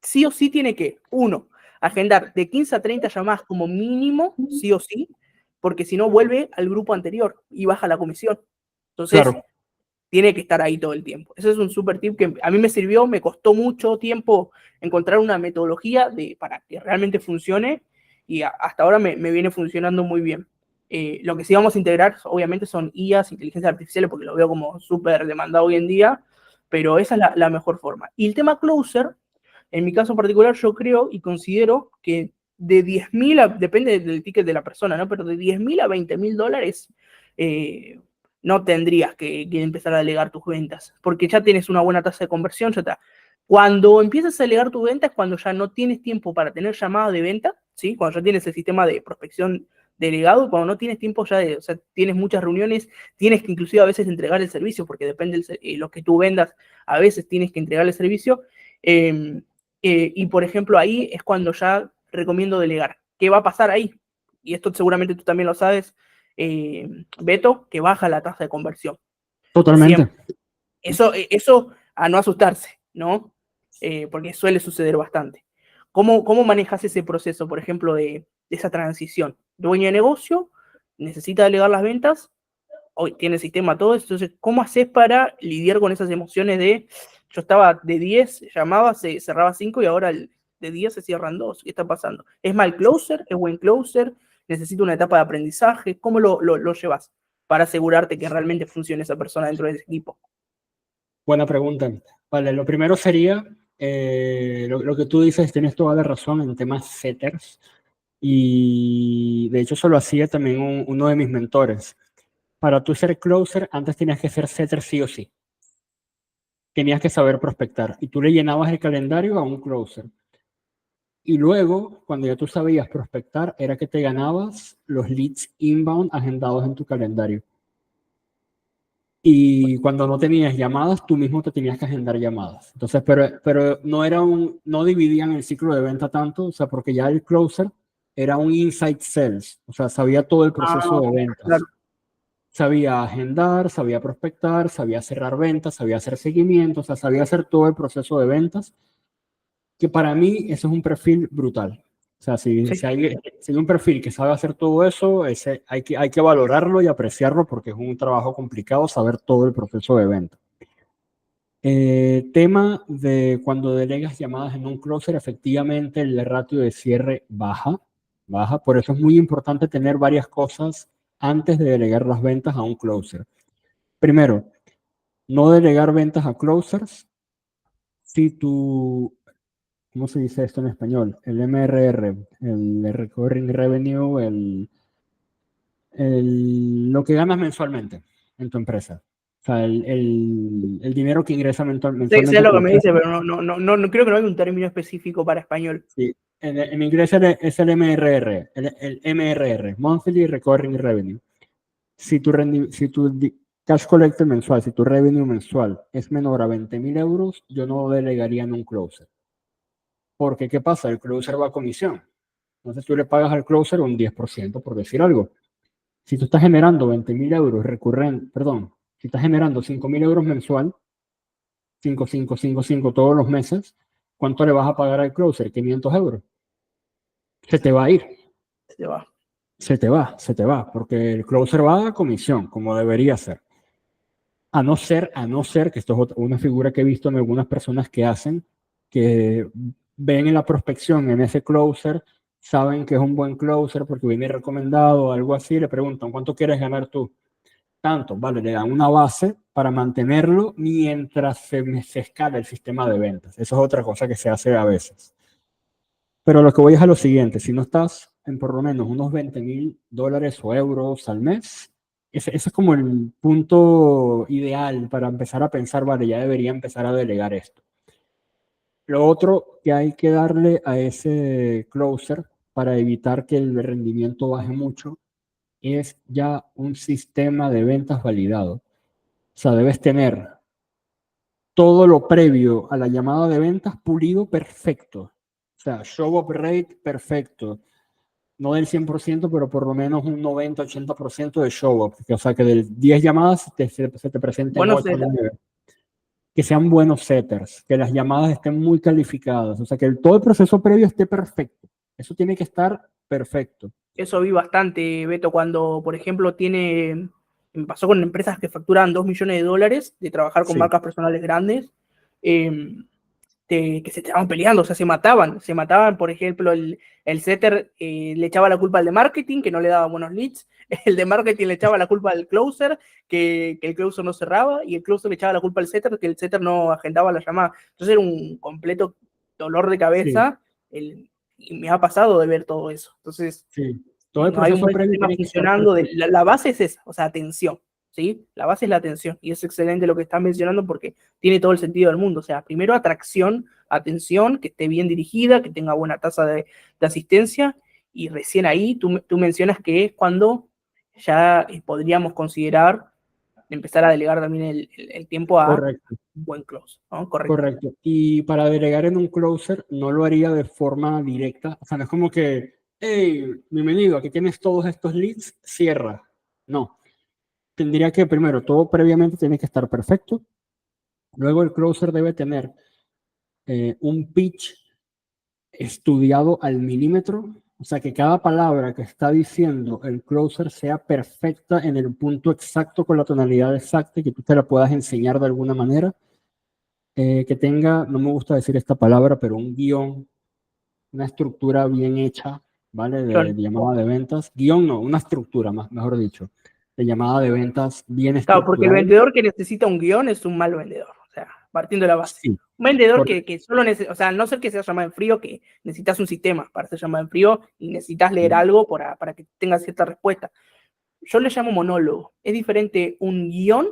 sí o sí tiene que, uno, agendar de 15 a 30 llamadas como mínimo, sí o sí, porque si no vuelve al grupo anterior y baja la comisión. Entonces, Claro. tiene que estar ahí todo el tiempo. Ese es un super tip que a mí me sirvió, me costó mucho tiempo encontrar una metodología para que realmente funcione y hasta ahora me viene funcionando muy bien. Lo que sí vamos a integrar, obviamente, son IAs, inteligencias artificiales, porque lo veo como súper demandado hoy en día, pero esa es la mejor forma. Y el tema Closer, en mi caso particular, yo creo y considero que de 10.000, depende del ticket de la persona, ¿no? Pero de 10.000 a 20.000 dólares, no tendrías que empezar a delegar tus ventas, porque ya tienes una buena tasa de conversión, ya está. Cuando empiezas a delegar tus ventas es cuando ya no tienes tiempo para tener llamadas de venta, ¿sí? Cuando ya tienes el sistema de prospección delegado, cuando no tienes tiempo ya o sea, tienes muchas reuniones, tienes que inclusive a veces entregar el servicio, porque depende de lo que tú vendas, a veces tienes que entregar el servicio, y por ejemplo ahí es cuando ya recomiendo delegar. ¿Qué va a pasar ahí? Y esto seguramente tú también lo sabes, Beto, que baja la tasa de conversión. Totalmente. Siempre. Eso a no asustarse, ¿no? Porque suele suceder bastante. ¿Cómo manejas ese proceso, por ejemplo, de esa transición? Dueño de negocio, necesita delegar las ventas, hoy tiene el sistema todo, entonces, ¿cómo haces para lidiar con esas emociones de, yo estaba de 10, llamaba, se cerraba 5 y ahora de 10 se cierran 2? ¿Qué está pasando? ¿Es mal closer? ¿Es buen closer? ¿Necesito una etapa de aprendizaje? ¿Cómo lo llevas para asegurarte que realmente funcione esa persona dentro del equipo? Buena pregunta. Vale, lo primero sería, lo que tú dices, tienes toda la razón en temas setters. Y de hecho eso lo hacía también uno de mis mentores. Para tú ser closer, antes tenías que ser setter sí o sí. Tenías que saber prospectar. Y tú le llenabas el calendario a un closer. Y luego, cuando ya tú sabías prospectar, era que te ganabas los leads inbound agendados en tu calendario. Y cuando no tenías llamadas, tú mismo te tenías que agendar llamadas. Entonces, pero no dividían el ciclo de venta tanto, o sea, porque ya el closer era un inside sales, o sea, sabía todo el proceso Ah, de ventas. claro. Sabía agendar, sabía prospectar, sabía cerrar ventas, sabía hacer seguimiento, o sea, sabía hacer todo el proceso de ventas, que para mí eso es un perfil brutal. O sea, Sí. si hay un perfil que sabe hacer todo eso, hay que valorarlo y apreciarlo porque es un trabajo complicado saber todo el proceso de venta. Tema de cuando delegas llamadas en un closer, efectivamente el ratio de cierre baja. Por eso es muy importante tener varias cosas antes de delegar las ventas a un closer. Primero, no delegar ventas a closers si tu, ¿cómo se dice esto en español? El MRR, el Recurring Revenue, lo que ganas mensualmente en tu empresa. O sea, el dinero que ingresa Sé mensualmente lo tu que me empresa. dice, pero no creo que no hay un término específico para español. Sí, en inglés es el MRR, el MRR, Monthly Recurring Revenue. Si tu cash collected mensual, si tu revenue mensual es menor a 20.000 euros, yo no delegaría en un closer. Porque, ¿qué pasa? El closer va a comisión. Entonces tú le pagas al closer un 10% por decir algo. Si tú estás generando 20.000 euros recurrente, perdón, si estás generando 5.000 euros mensual, 5 5 5 5 todos los meses, ¿cuánto le vas a pagar al closer? 500 euros. Se te va a ir. Se va. Se te va, porque el closer va a comisión, como debería ser. A no ser que esto es una figura que he visto en algunas personas que hacen, que ven en la prospección en ese closer, saben que es un buen closer porque viene recomendado o algo así, le preguntan, ¿cuánto quieres ganar tú? Tanto, vale, le dan una base para mantenerlo mientras se escala el sistema de ventas. Eso es otra cosa que se hace a veces. Pero lo que voy es a lo siguiente, si no estás en por lo menos unos 20.000 dólares o euros al mes, ese es como el punto ideal para empezar a pensar, vale, ya debería empezar a delegar esto. Lo otro que hay que darle a ese closer para evitar que el rendimiento baje mucho es ya un sistema de ventas validado. O sea, debes tener todo lo previo a la llamada de ventas pulido perfecto. O sea, show up rate perfecto, no del 100%, pero por lo menos un 90-80% de show up. O sea, que de 10 llamadas se te presenten Bueno, 8 o Zeta, 9. Que sean buenos setters, que las llamadas estén muy calificadas. O sea, que todo el proceso previo esté perfecto. Eso tiene que estar perfecto. eso vi bastante, Beto, cuando, por ejemplo, me pasó con empresas que facturan 2 millones de dólares de trabajar con Sí, marcas personales grandes, eh, que se estaban peleando, o sea, se mataban, por ejemplo, el setter le echaba la culpa al de marketing, que no le daba buenos leads, el de marketing le echaba la culpa al closer, que el closer no cerraba, y el closer le echaba la culpa al setter, que el setter no agendaba la llamada. Entonces era un completo dolor de sí, cabeza, y me ha pasado de ver todo eso. Entonces, sí. Todo si el no hay un proceso buen previo sistema tiene que estar funcionando, perfecto. la base es esa, o sea, atención, ¿sí? La base es la atención, y es excelente lo que estás mencionando porque tiene todo el sentido del mundo. O sea, primero atracción, atención, que esté bien dirigida, que tenga buena tasa de asistencia, y recién ahí tú mencionas que es cuando ya podríamos considerar empezar a delegar también el tiempo a Correcto. un buen close, ¿no? Correcto. Correcto. Y para delegar en un closer no lo haría de forma directa. O sea, no es como que, hey, bienvenido, aquí tienes todos estos leads, cierra. No. Tendría que primero, todo previamente tiene que estar perfecto. Luego el closer debe tener un pitch estudiado al milímetro. O sea, que cada palabra que está diciendo el closer sea perfecta en el punto exacto, con la tonalidad exacta y que tú te la puedas enseñar de alguna manera. Que tenga, no me gusta decir esta palabra, pero un guión, una estructura bien hecha, ¿vale? De llamada de ventas. Guión no, una estructura, mejor dicho, de llamada de ventas bien Claro, porque el estructurada. vendedor que necesita un guión es un mal vendedor, o sea, partiendo de la base. Sí, Un vendedor correcto. que solo necesita, o sea, no ser que sea llamado en frío, que necesitas un sistema para ser llamado en frío y necesitas leer algo para que tengas cierta respuesta. Yo le llamo monólogo. Es diferente un guión,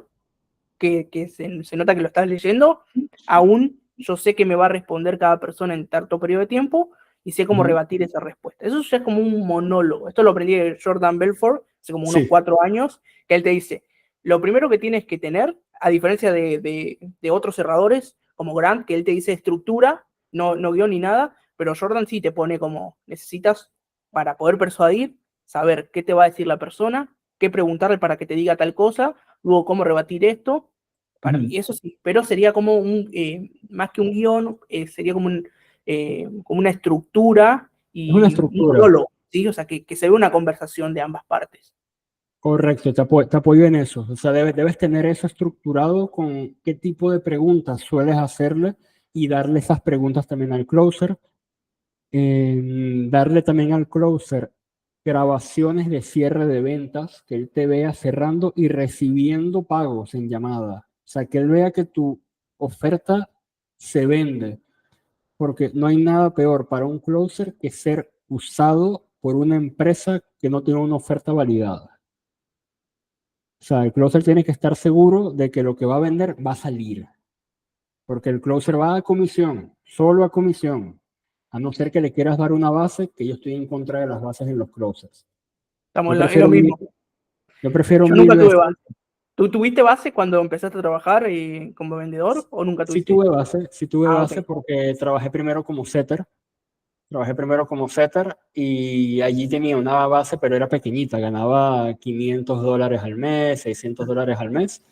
que se nota que lo estás leyendo, a un yo sé que me va a responder cada persona en tanto periodo de tiempo y sé cómo rebatir esa respuesta. Eso ya es como un monólogo. Esto lo aprendí de Jordan Belfort hace como unos Sí, 4 años, que él te dice, lo primero que tienes que tener, a diferencia de otros cerradores, como Grant, que él te dice estructura, no guión ni nada, pero Jordan sí te pone como necesitas para poder persuadir, saber qué te va a decir la persona, qué preguntarle para que te diga tal cosa, luego cómo rebatir esto. Para mí, eso sí, pero sería como más que un guión, sería como una estructura Es una y un estructura. monólogo, ¿sí? O sea, que se ve una conversación de ambas partes. Correcto, te apoyo en eso. O sea, debes tener eso estructurado con qué tipo de preguntas sueles hacerle y darle esas preguntas también al closer. Darle también al closer grabaciones de cierre de ventas, que él te vea cerrando y recibiendo pagos en llamada. O sea, que él vea que tu oferta se vende, porque no hay nada peor para un closer que ser usado por una empresa que no tiene una oferta validada. O sea, el closer tiene que estar seguro de que lo que va a vender va a salir, porque el closer va a comisión, solo a comisión, a no ser que le quieras dar una base, que yo estoy en contra de las bases en los closers. Estamos Yo es lo prefiero mismo. mil, yo prefiero Yo mil nunca tuve veces. base. ¿Tú tuviste base cuando empezaste a trabajar como vendedor o nunca tuviste? Sí tuve Ah, ok. base porque trabajé primero como setter y allí tenía una base, pero era pequeñita, ganaba $500 al mes, $600 al mes,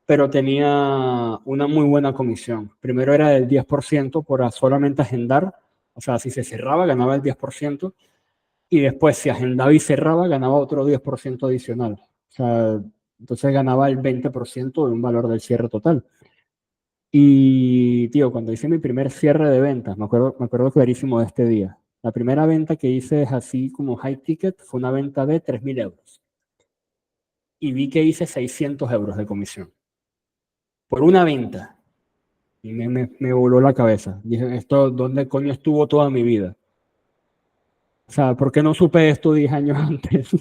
pero tenía una muy buena comisión. Primero era del 10% por solamente agendar, o sea, si se cerraba ganaba el 10%, y después si agendaba y cerraba ganaba otro 10% adicional. O sea, entonces ganaba el 20% de un valor del cierre total. Y, tío, cuando hice mi primer cierre de ventas, me acuerdo clarísimo de este día. La primera venta que hice es así como high ticket, fue una venta de 3.000 euros. Y vi que hice 600 euros de comisión por una venta. Y me voló la cabeza. Dije, ¿esto dónde coño estuvo toda mi vida? O sea, ¿por qué no supe esto 10 años antes?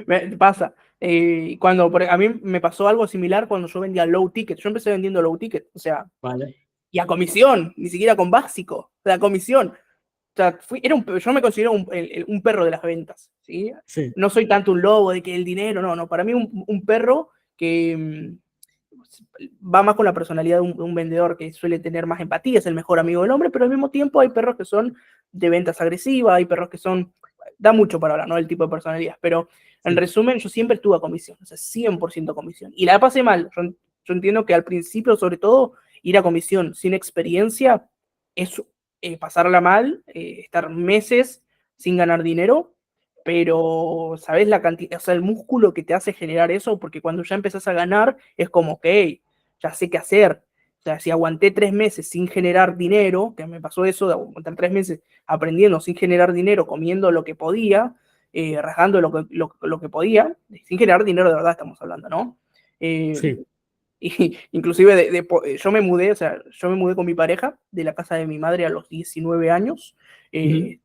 Me pasa. A mí me pasó algo similar cuando yo vendía low ticket. Yo empecé vendiendo low ticket, o sea, Vale. y a comisión, ni siquiera con básico, o sea, a comisión. O sea, yo me considero un perro de las ventas, ¿sí? Sí, No soy tanto un lobo de que el dinero, no. Para mí un perro que va más con la personalidad de un vendedor que suele tener más empatía, es el mejor amigo del hombre, pero al mismo tiempo hay perros que son de ventas agresivas, hay perros que son, da mucho para hablar, ¿no? El tipo de personalidad, pero en sí. resumen, yo siempre estuve a comisión, o sea, 100% comisión. Y la pasé mal, yo entiendo que al principio, sobre todo, ir a comisión sin experiencia es pasarla mal, estar meses sin ganar dinero, pero sabes la cantidad, o sea, el músculo que te hace generar eso, porque cuando ya empezás a ganar es como, ok, ya sé qué hacer. O sea, si aguanté 3 meses sin generar dinero, que me pasó eso de aguantar 3 meses aprendiendo sin generar dinero, comiendo lo que podía, rajando lo que podía, sin generar dinero de verdad estamos hablando, ¿no? Sí. Y, inclusive yo me mudé, o sea, yo me mudé con mi pareja de la casa de mi madre a los 19 años, Ujú. eh,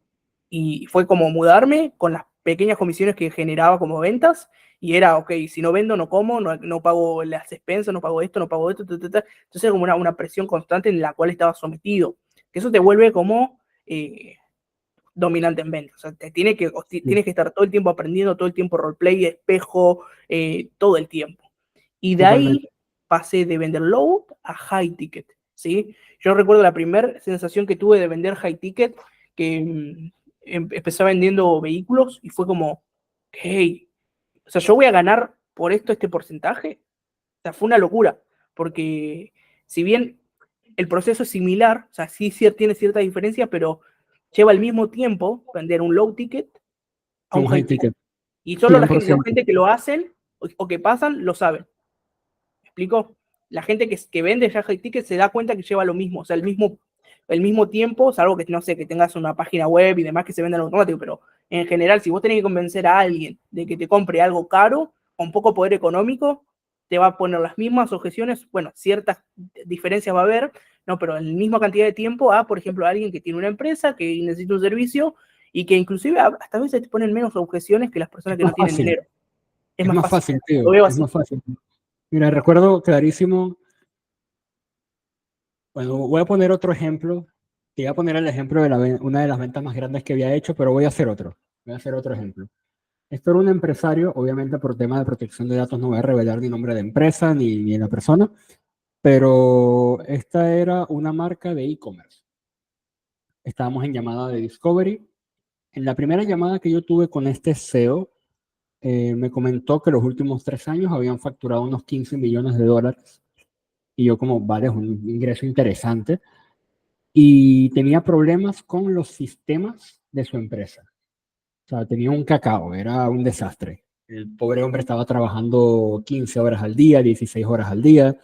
y fue como mudarme con las pequeñas comisiones que generaba como ventas, y era, ok, si no vendo, no como, no pago las expensas, no pago esto, no pago esto, entonces era como una presión constante en la cual estaba sometido, que eso te vuelve como dominante en ventas, o sea, Sí, tienes que estar todo el tiempo aprendiendo, todo el tiempo roleplay, espejo, todo el tiempo. Y de totalmente. ahí pasé de vender low a high ticket, ¿sí? Yo recuerdo la primera sensación que tuve de vender high ticket, que empecé vendiendo vehículos y fue como, hey, o sea, yo voy a ganar por esto este porcentaje. O sea, fue una locura, porque si bien el proceso es similar, o sea, sí tiene cierta diferencia, pero lleva el mismo tiempo vender un low ticket a Un un high high ticket. ticket, Y solo la 100%. gente que lo hacen o que pasan lo saben. ¿Me explico? La gente que vende ya high ticket se da cuenta que lleva lo mismo, o sea, el mismo tiempo, salvo que, no sé, que tengas una página web y demás que se vendan automático, pero en general, si vos tenés que convencer a alguien de que te compre algo caro, con poco poder económico, te va a poner las mismas objeciones, bueno, ciertas diferencias va a haber, no, pero en la misma cantidad de tiempo a, por ejemplo, a alguien que tiene una empresa, que necesita un servicio y que inclusive hasta a veces te ponen menos objeciones que las personas Es que no más tienen fácil, dinero. Es es más más fácil. fácil, Lo tío, veo es así. más fácil. Mira, recuerdo clarísimo, bueno, voy a poner otro ejemplo, te voy a poner el ejemplo de una de las ventas más grandes que había hecho, pero voy a hacer otro ejemplo. Esto era un empresario, obviamente por tema de protección de datos no voy a revelar ni nombre de empresa ni de la persona, pero esta era una marca de e-commerce. Estábamos en llamada de Discovery. En la primera llamada que yo tuve con este CEO, me comentó que los últimos 3 años habían facturado unos 15 millones de dólares. Y yo como, vale, es un ingreso interesante. Y tenía problemas con los sistemas de su empresa. O sea, tenía un cacao, era un desastre. El pobre hombre estaba trabajando 15 horas al día, 16 horas al día.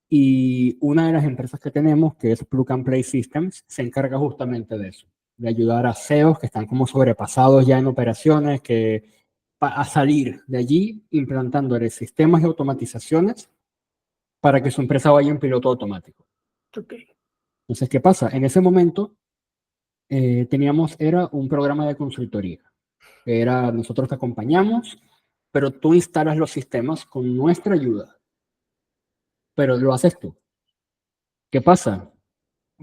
Y una de las empresas que tenemos, que es Plug and Play Systems, se encarga justamente de eso, de ayudar a CEOs que están como sobrepasados ya en operaciones, que a salir de allí implantándoles sistemas y automatizaciones para que su empresa vaya en piloto automático. Ok. Entonces, ¿qué pasa? En ese momento era un programa de consultoría. Era, nosotros te acompañamos, pero tú instalas los sistemas con nuestra ayuda, pero lo haces tú. ¿Qué pasa?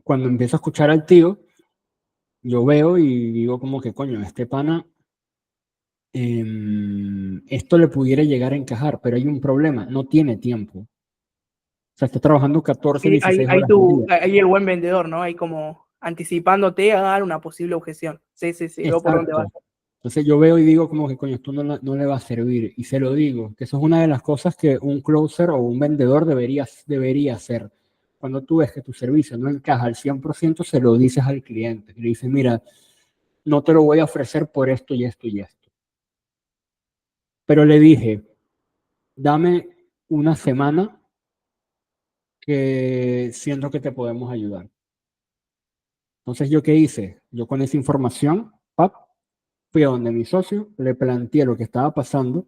Cuando empiezo a escuchar al tío, yo veo y digo como que, coño, este pana, esto le pudiera llegar a encajar, pero hay un problema, no tiene tiempo. O sea, está trabajando 14, Sí, 16 horas al día. ahí el buen vendedor, ¿no? Ahí como anticipándote a dar una posible objeción. Sí, sí, sí, veo por dónde vas. Exacto. Entonces yo veo y digo como que, coño, esto no le va a servir. Y se lo digo, que eso es una de las cosas que un closer o un vendedor debería hacer. Cuando tú ves que tu servicio no encaja al 100%, se lo dices al cliente. Y le dices, mira, no te lo voy a ofrecer por esto y esto y esto. Pero le dije, dame una semana que siento que te podemos ayudar. Entonces, ¿yo qué hice? Yo con esa información, pap, fui a donde mi socio, le planteé lo que estaba pasando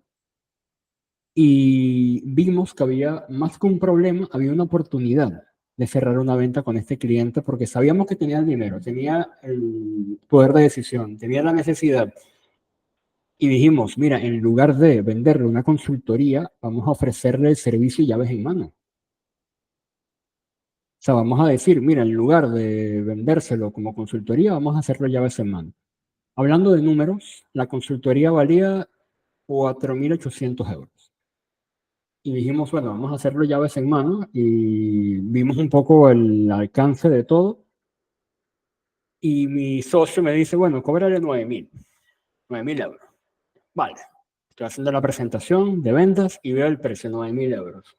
y vimos que había más que un problema, había una oportunidad de cerrar una venta con este cliente porque sabíamos que tenía el dinero, tenía el poder de decisión, tenía la necesidad. Y dijimos, mira, en lugar de venderle una consultoría, vamos a ofrecerle el servicio y llaves en mano. O sea, vamos a decir, mira, en lugar de vendérselo como consultoría, vamos a hacerlo llaves en mano. Hablando de números, la consultoría valía 4.800 euros. Y dijimos, bueno, vamos a hacerlo llaves en mano y vimos un poco el alcance de todo. Y mi socio me dice, bueno, cóbrale 9.000 euros. Vale, estoy haciendo la presentación de ventas y veo el precio, 9.000 euros.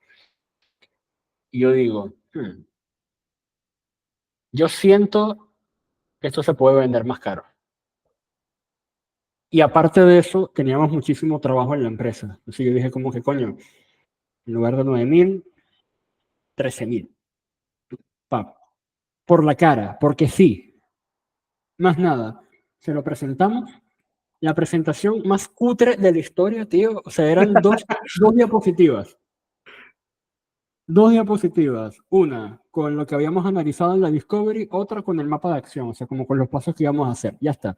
Y yo digo, yo siento que esto se puede vender más caro. Y aparte de eso, teníamos muchísimo trabajo en la empresa. Entonces yo dije como que, coño, en lugar de 9.000, 13.000. Por la cara, porque sí. Más nada. Se lo presentamos. La presentación más cutre de la historia, tío. O sea, eran dos diapositivas. Dos diapositivas. Una con lo que habíamos analizado en la Discovery, otra con el mapa de acción, o sea, como con los pasos que íbamos a hacer. Ya está.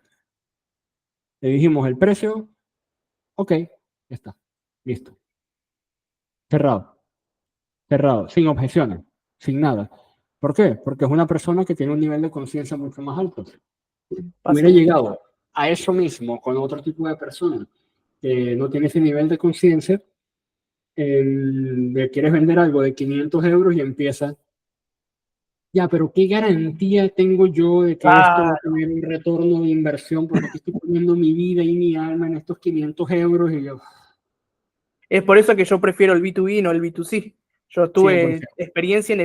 Le dijimos el precio. Ok, ya está. Listo. Cerrado. Cerrado. Sin objeciones. Sin nada. ¿Por qué? Porque es una persona que tiene un nivel de conciencia mucho más alto. Pasa Hubiera mucho. llegado a eso mismo con otro tipo de persona que no tiene ese nivel de conciencia, le quieres vender algo de 500 euros y empieza, ya, pero ¿qué garantía tengo yo de que esto va Ah, a tener un retorno de inversión? Porque aquí estoy poniendo mi vida y mi alma en estos 500 euros y yo, es por eso que yo prefiero el B2B y no el B2C. Yo tuve 100%. experiencia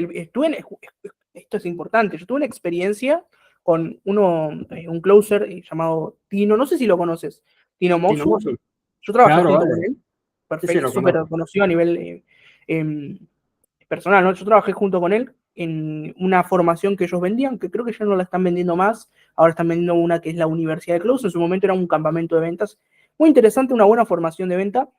esto es importante, yo tuve una experiencia con un closer llamado Tino, no sé si lo conoces, Tino Tino Mosu. Mosul. Yo trabajé Claro, junto vale. con él, Sí, sí, perfecto, lo súper conozco. conocido a nivel em, personal, ¿no? Yo trabajé junto con él en una formación que ellos vendían, que creo que ya no la están vendiendo más, ahora están vendiendo una que es la Universidad de Close, en su momento era un campamento de ventas, muy interesante, una buena formación de venta.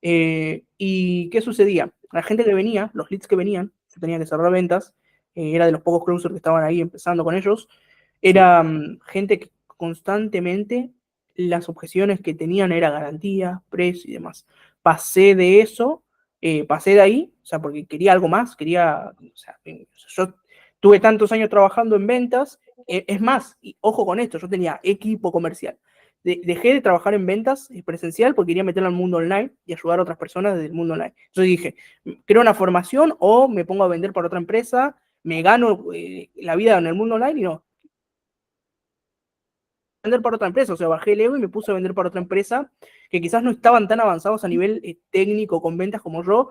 ¿Y qué sucedía? La gente que venía, los leads que venían, yo tenía que cerrar ventas, era de los pocos closers que estaban ahí empezando con ellos, Sí. era gente que constantemente las objeciones que tenían era garantía, precio y demás. Pasé de eso, pasé de ahí, o sea, porque quería algo más, o sea, yo tuve tantos años trabajando en ventas, es más, y ojo con esto, yo tenía equipo comercial, dejé de trabajar en ventas presencial porque quería meterlo al mundo online y ayudar a otras personas desde el mundo online. Entonces dije, creo una formación o me pongo a vender para otra empresa, me gano la vida en el mundo online y no, vender para otra empresa, o sea, bajé el ego y me puse a vender para otra empresa que quizás no estaban tan avanzados a nivel técnico con ventas como yo,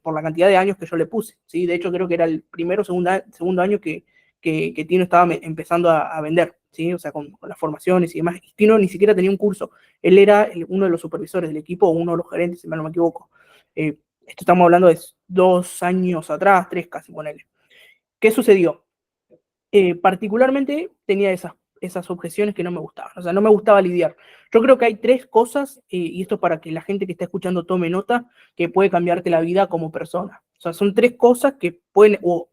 por la cantidad de años que yo le puse, ¿sí? De hecho, creo que era el primero o segundo año que Tino estaba empezando a vender, ¿sí? O sea, con las formaciones y demás. Y Tino ni siquiera tenía un curso, él era uno de los supervisores del equipo, o uno de los gerentes, si mal no me equivoco. Esto estamos hablando de 2 años atrás, 3 casi, ponele. ¿Qué sucedió? Particularmente tenía esas objeciones que no me gustaban, o sea, no me gustaba lidiar. Yo creo que hay 3 cosas, y esto para que la gente que está escuchando tome nota, que puede cambiarte la vida como persona. O sea, son 3 cosas que pueden o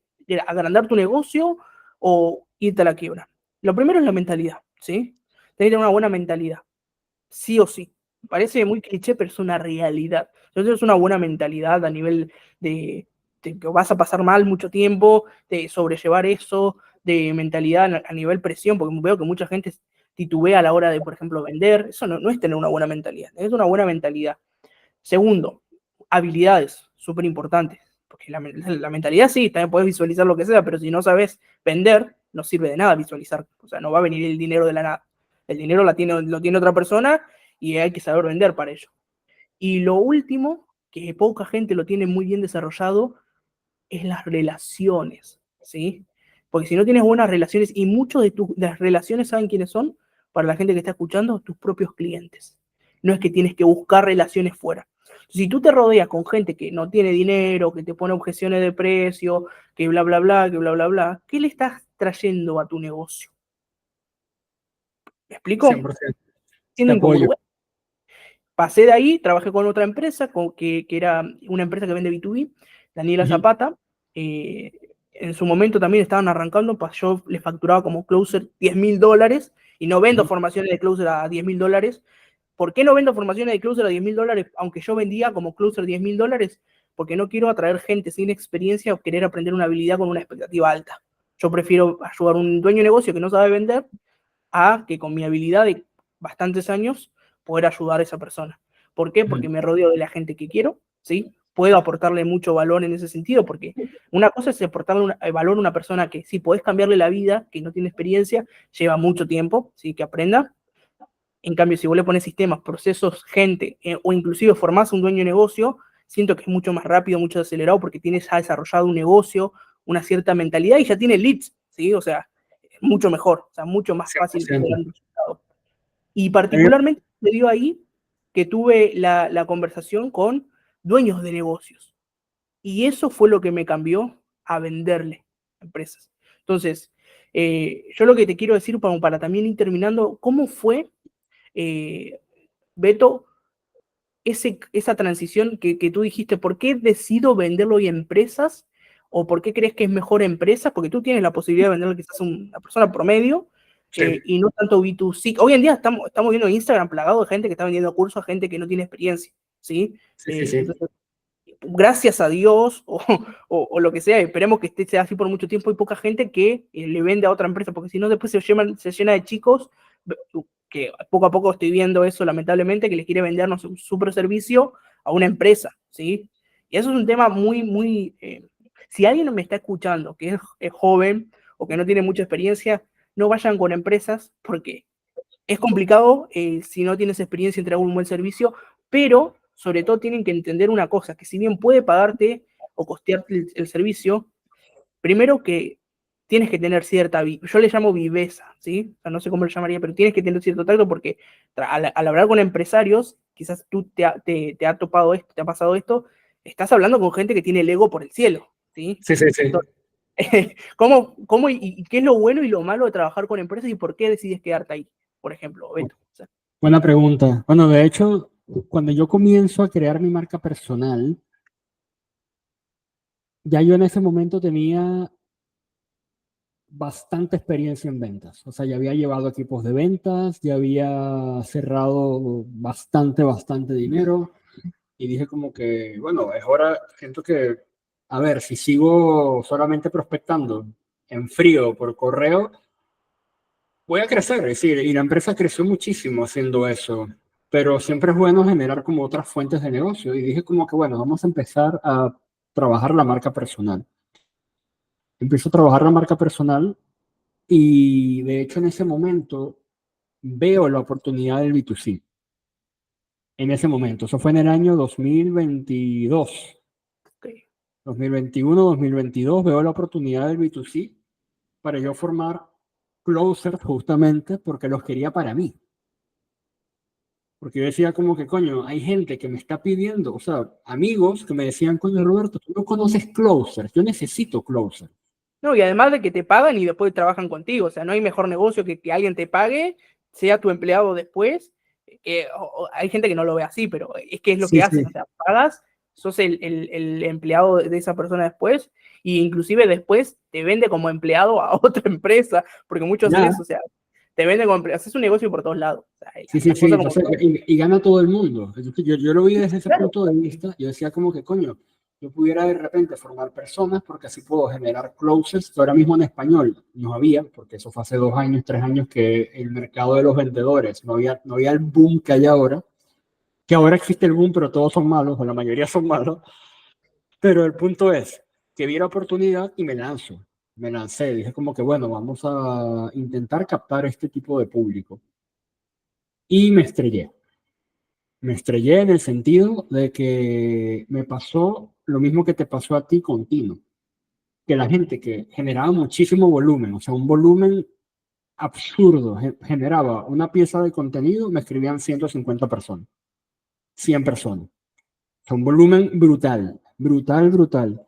agrandar tu negocio o irte a la quiebra. Lo primero es la mentalidad, ¿sí? Tienes que tener una buena mentalidad, sí o sí. Parece muy cliché, pero es una realidad. Entonces es una buena mentalidad a nivel de que vas a pasar mal mucho tiempo, de sobrellevar eso, de mentalidad a nivel presión, porque veo que mucha gente titubea a la hora de, por ejemplo, vender. Eso no es tener una buena mentalidad, es una buena mentalidad. Segundo, habilidades, súper importantes. Porque la mentalidad sí, también puedes visualizar lo que sea, pero si no sabes vender, no sirve de nada visualizar. O sea, no va a venir el dinero de la nada. El dinero lo tiene otra persona y hay que saber vender para ello. Y lo último, que poca gente lo tiene muy bien desarrollado, es las relaciones, ¿sí? Porque si no tienes buenas relaciones, y muchas de las relaciones, ¿saben quiénes son? Para la gente que está escuchando, tus propios clientes. No es que tienes que buscar relaciones fuera. Si tú te rodeas con gente que no tiene dinero, que te pone objeciones de precio, que bla, bla, bla, que bla, bla, bla, ¿qué le estás trayendo a tu negocio? ¿Me explico? 100%. Te Siendo apoyo. incongruente. Pasé de ahí, trabajé con otra empresa, que era una empresa que vende B2B, Daniela Ujú, Zapata. En su momento también estaban arrancando, pues yo les facturaba como closer $10.000 y no vendo ujú. formaciones de closer a $10.000. ¿Por qué no vendo formaciones de closer a $10.000, aunque yo vendía como closer $10.000? Porque no quiero atraer gente sin experiencia o querer aprender una habilidad con una expectativa alta. Yo prefiero ayudar a un dueño de negocio que no sabe vender a que con mi habilidad de bastantes años poder ayudar a esa persona. ¿Por qué? Porque Ujú. me rodeo de la gente que quiero, ¿sí? Puedo aportarle mucho valor en ese sentido, porque una cosa es aportarle valor a una persona que sí podés cambiarle la vida, que no tiene experiencia, lleva mucho tiempo, ¿sí? Que aprenda. En cambio, si vos le pones sistemas, procesos, gente, o inclusive formás un dueño de negocio, siento que es mucho más rápido, mucho acelerado, porque tienes ya desarrollado un negocio, una cierta mentalidad y ya tiene leads, ¿sí? O sea, mucho mejor, o sea, mucho más fácil que 100%. tengan resultados. Y A mí particularmente me dio ahí que tuve la conversación con dueños de negocios. Y eso fue lo que me cambió a venderle a empresas. Entonces, yo lo que te quiero decir para también ir terminando, ¿cómo fue, eh, Beto, esa transición que tú dijiste? ¿Por qué decido venderlo hoy a empresas? ¿O por qué crees que es mejor empresas? Porque tú tienes la posibilidad de venderlo quizás a una persona promedio, sí, y no tanto B2C. Hoy en día estamos viendo Instagram plagado de gente que está vendiendo cursos a gente que no tiene experiencia, ¿sí? sí, sí, sí. Entonces, gracias a Dios o lo que sea, esperemos que sea así por mucho tiempo. Hay poca gente que le vende a otra empresa, porque si no después se llena de chicos que poco a poco estoy viendo eso, lamentablemente, que les quiere vendernos un super servicio a una empresa, ¿sí? Y eso es un tema muy, muy... si alguien me está escuchando que es joven o que no tiene mucha experiencia, no vayan con empresas porque es complicado si no tienes experiencia en entregar un buen servicio, pero sobre todo tienen que entender una cosa, que si bien puede pagarte o costearte el servicio, primero que tienes que tener cierta, yo le llamo viveza, ¿sí? O sea, no sé cómo le llamaría, pero tienes que tener cierto tacto porque al hablar con empresarios, quizás tú te ha topado esto, te ha pasado esto, estás hablando con gente que tiene el ego por el cielo, ¿sí? Sí, sí, sí. Entonces, ¿cómo y qué es lo bueno y lo malo de trabajar con empresas y por qué decides quedarte ahí, por ejemplo, Beto? O sea, Buena pregunta. Bueno, de hecho, cuando yo comienzo a crear mi marca personal, ya yo en ese momento tenía bastante experiencia en ventas. O sea, ya había llevado equipos de ventas, ya había cerrado bastante dinero y dije como que, bueno, es hora, siento que, a ver, si sigo solamente prospectando en frío por correo, voy a crecer, es decir, y la empresa creció muchísimo haciendo eso, pero siempre es bueno generar como otras fuentes de negocio. Y dije como que, bueno, vamos a empezar a trabajar la marca personal. Empiezo a trabajar la marca personal y de hecho en ese momento veo la oportunidad del B2C. En ese momento, eso fue en el año 2022. Ok. 2021, 2022, veo la oportunidad del B2C para yo formar closers justamente porque los quería para mí. Porque yo decía como que, coño, hay gente que me está pidiendo, o sea, amigos que me decían, coño, Roberto, tú no conoces closers, yo necesito closers. No, y además de que te pagan y después trabajan contigo, o sea, no hay mejor negocio que alguien te pague, sea tu empleado después. Hay gente que no lo ve así, pero es que es lo Sí, que hacen, o sí, sea, pagas, sos el empleado de esa persona después, y inclusive después te vende como empleado a otra empresa, porque muchos hacen ya, eso, o sea, te vende como empleado, haces un negocio por todos lados, o sea, sí, sí, las sí, cosas como entonces, son. y gana todo el mundo. Entonces, yo lo vi desde ese Claro, punto de vista, yo decía como que, coño, yo pudiera de repente formar personas porque así puedo generar closers que ahora mismo en español no había, porque eso fue hace 2 años, 3 años que el mercado de los vendedores, no había el boom que hay ahora, que ahora existe el boom, pero todos son malos, o la mayoría son malos. Pero el punto es que vi la oportunidad y me lanzo. Me lancé, dije como que bueno, vamos a intentar captar este tipo de público. Y me estrellé. Me estrellé en el sentido de que me pasó lo mismo que te pasó a ti con Tino, que la gente que generaba muchísimo volumen, o sea, un volumen absurdo, generaba una pieza de contenido, me escribían 150 personas, 100 personas. O sea, un volumen brutal, brutal, brutal.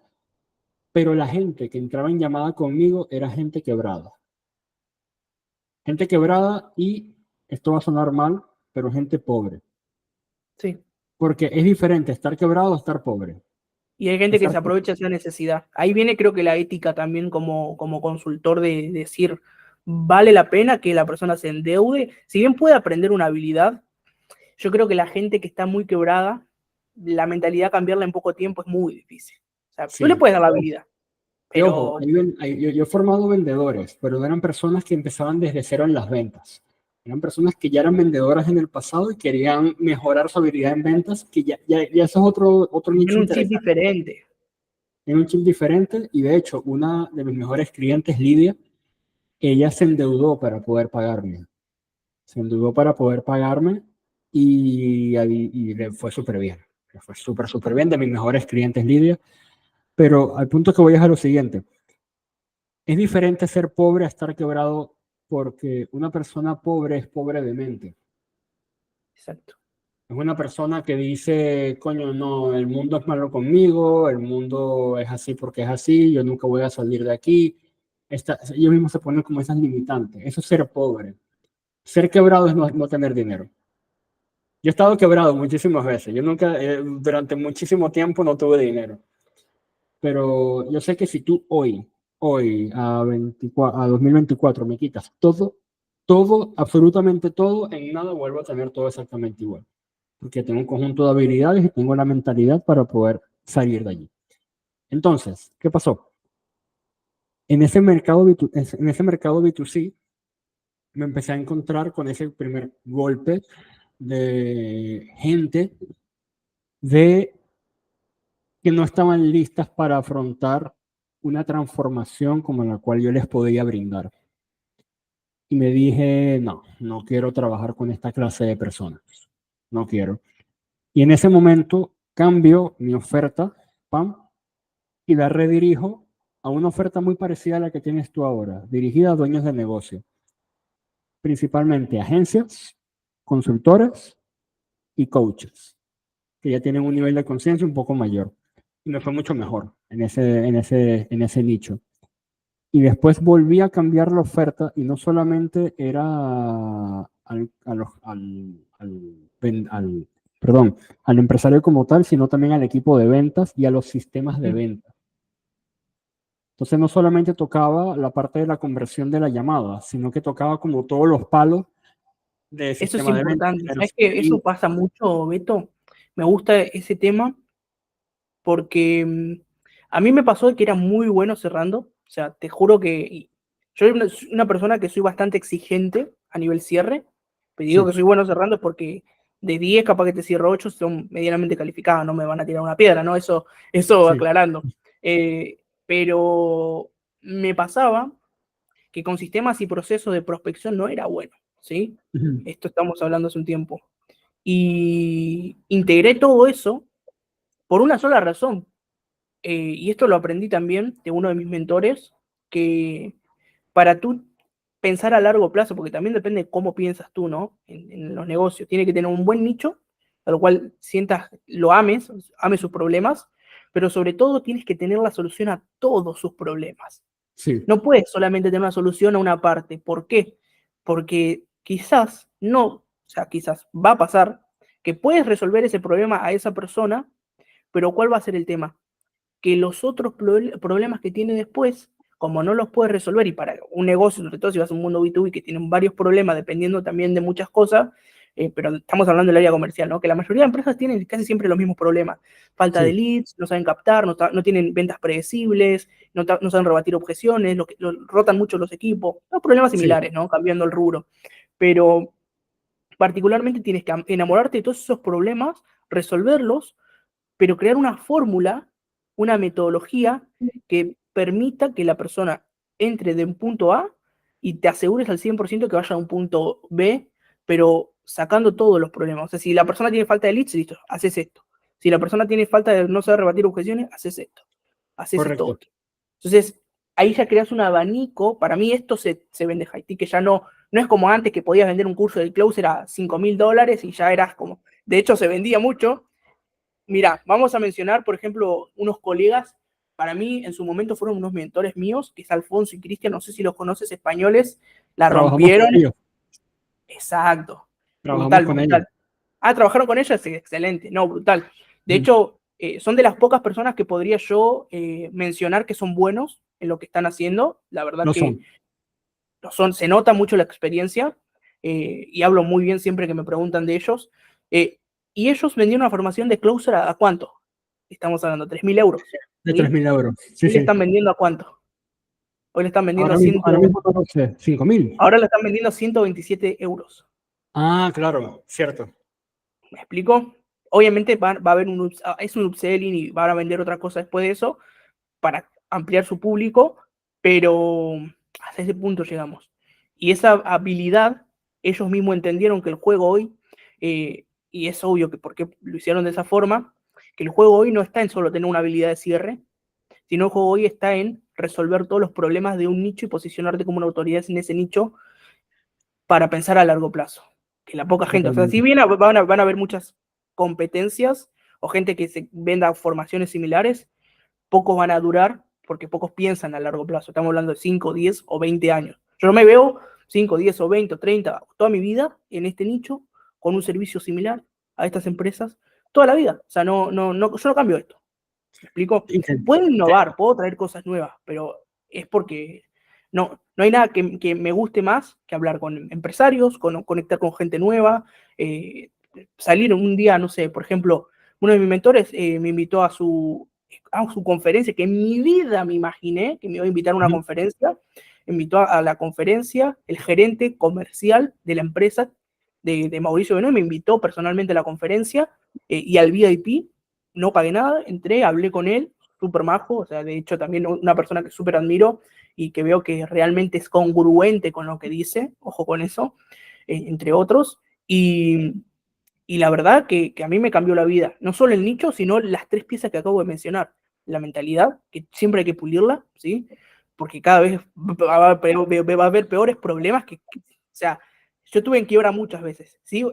Pero la gente que entraba en llamada conmigo era gente quebrada. Gente quebrada y, esto va a sonar mal, pero gente pobre. sí. Porque es diferente estar quebrado a estar pobre. Y hay gente que Estar, se aprovecha de esa necesidad. Ahí viene creo que la ética también como consultor de decir, vale la pena que la persona se endeude. Si bien puede aprender una habilidad, yo creo que la gente que está muy quebrada, la mentalidad cambiarla en poco tiempo es muy difícil. O sea, tú le sí. puedes dar la habilidad, Y ojo, pero yo he formado vendedores, pero no eran personas que empezaban desde cero en las ventas. Eran personas que ya eran vendedoras en el pasado y querían mejorar su habilidad en ventas, que ya eso es otro tiene nicho un chip interesante. diferente. Tiene un chip diferente y de hecho una de mis mejores clientes, Lidia, ella se endeudó para poder pagarme. Se endeudó para poder pagarme y le fue súper bien. Le fue súper, súper bien, de mis mejores clientes, Lidia. Pero al punto que voy es a lo siguiente. Es diferente ser pobre a estar quebrado porque una persona pobre es pobre de mente. Exacto. Es una persona que dice, coño, no, el mundo es malo conmigo, el mundo es así porque es así, yo nunca voy a salir de aquí. Ellos mismos se ponen como esas limitantes. Eso es ser pobre. Ser quebrado es no tener dinero. Yo he estado quebrado muchísimas veces. Yo nunca, durante muchísimo tiempo no tuve dinero. Pero yo sé que si tú hoy a 2024 me quitas todo, absolutamente todo, en nada vuelvo a tener todo exactamente igual. Porque tengo un conjunto de habilidades y tengo la mentalidad para poder salir de allí. Entonces, ¿qué pasó? En ese mercado B2C me empecé a encontrar con ese primer golpe de gente de que no estaban listas para afrontar una transformación como la cual yo les podía brindar. Y me dije, no, no quiero trabajar con esta clase de personas. No quiero. Y en ese momento cambio mi oferta, pam, y la redirijo a una oferta muy parecida a la que tienes tú ahora, dirigida a dueños de negocio, principalmente agencias, consultores y coaches, que ya tienen un nivel de conciencia un poco mayor. Y me fue mucho mejor en ese nicho. Y después volví a cambiar la oferta y no solamente era perdón, al empresario como tal, sino también al equipo de ventas y a los sistemas de Mm. venta. Entonces no solamente tocaba la parte de la conversión de la llamada, sino que tocaba como todos los palos del Eso es sistema de ventas. importante. ¿Sabes qué? Eso pasa mucho, Beto. Me gusta ese tema porque a mí me pasó de que era muy bueno cerrando. O sea, te juro que Yo soy una persona que soy bastante exigente a nivel cierre. Te digo Sí. que soy bueno cerrando porque de 10 capaz que te cierro 8 son medianamente calificadas, no me van a tirar una piedra, ¿no? Eso Sí. aclarando. Pero me pasaba que con sistemas y procesos de prospección no era bueno, ¿sí? Ujú. Esto estamos hablando hace un tiempo. Y integré todo eso por una sola razón. Y esto lo aprendí también de uno de mis mentores, que para tú pensar a largo plazo, porque también depende de cómo piensas tú, ¿no? En los negocios, tiene que tener un buen nicho, al cual sientas, lo ames sus problemas, pero sobre todo tienes que tener la solución a todos sus problemas. Sí. No puedes solamente tener una solución a una parte. ¿Por qué? Porque quizás no, o sea, quizás va a pasar que puedes resolver ese problema a esa persona, pero ¿cuál va a ser el tema? Que los otros problemas que tiene después, como no los puedes resolver, y para un negocio, sobre todo si vas a un mundo B2B que tienen varios problemas dependiendo también de muchas cosas, pero estamos hablando del área comercial, ¿no? Que la mayoría de empresas tienen casi siempre los mismos problemas. Falta de Sí. leads, no saben captar, no tienen ventas predecibles, no saben rebatir objeciones, rotan mucho los equipos, los problemas Sí. similares, ¿no? Cambiando el rubro. Pero particularmente tienes que enamorarte de todos esos problemas, resolverlos, pero crear una fórmula, una metodología que permita que la persona entre de un punto A y te asegures al 100% que vaya a un punto B, pero sacando todos los problemas. O sea, si la persona tiene falta de leads, listo, haces esto. Si la persona tiene falta de no saber rebatir objeciones, haces esto. Haces esto Correcto. otro. Entonces, ahí ya creas un abanico. Para mí esto se vende Haití, que ya no es como antes que podías vender un curso de Closer a $5.000 y ya eras como... De hecho, se vendía mucho. Mira, vamos a mencionar, por ejemplo, unos colegas, para mí en su momento fueron unos mentores míos, que es Alfonso y Cristian, no sé si los conoces, españoles, la Trabajamos con rompieron. ellos. Exacto, Trabajamos brutal, con ellos. brutal. Ah, ¿trabajaron con ellos? Sí, excelente, no, brutal. De Ujú. hecho, son de las pocas personas que podría yo mencionar que son buenos en lo que están haciendo. La verdad Lo que son. lo son, se nota mucho la experiencia y hablo muy bien siempre que me preguntan de ellos. Eh, y ellos vendieron una formación de Closer ¿a cuánto? Estamos hablando, 3.000 euros. De tres ¿Sí? mil euros. Sí, Hoy le sí. están vendiendo a cuánto? Hoy le están vendiendo Ahora mismo no lo sé. 5.000. ahora le están vendiendo a 127 euros. Ah, claro, cierto. ¿Me explico? Obviamente va a haber es un upselling y van a vender otra cosa después de eso para ampliar su público, pero hasta ese punto llegamos. Y esa habilidad, ellos mismos entendieron que el juego hoy, y es obvio que porque lo hicieron de esa forma, que el juego hoy no está en solo tener una habilidad de cierre, sino el juego hoy está en resolver todos los problemas de un nicho y posicionarte como una autoridad en ese nicho para pensar a largo plazo. Que la poca gente, o sea, si Totalmente. bien van a haber muchas competencias o gente que se venda formaciones similares, pocos van a durar porque pocos piensan a largo plazo. Estamos hablando de 5, 10 o 20 años. Yo no me veo 5, 10 o 20 o 30, toda mi vida en este nicho, con un servicio similar a estas empresas, toda la vida. O sea, yo no cambio esto. ¿Me explico? Y Puedo innovar, puedo traer cosas nuevas, pero es porque no hay nada que me guste más que hablar con empresarios, conectar con gente nueva, eh, salir un día, no sé, por ejemplo, uno de mis mentores me invitó a su conferencia, que en mi vida me imaginé que me iba a invitar a una Ujú. conferencia, me invitó a la conferencia el gerente comercial de la empresa de Mauricio Benoit, me invitó personalmente a la conferencia y al VIP, no pagué nada, entré, hablé con él, súper majo, o sea, de hecho también una persona que súper admiro y que veo que realmente es congruente con lo que dice, ojo con eso, entre otros, y la verdad que a mí me cambió la vida, no solo el nicho, sino las tres piezas que acabo de mencionar, la mentalidad, que siempre hay que pulirla, ¿sí? Porque cada vez va a haber peores problemas o sea, yo estuve en quiebra muchas veces, ¿sí?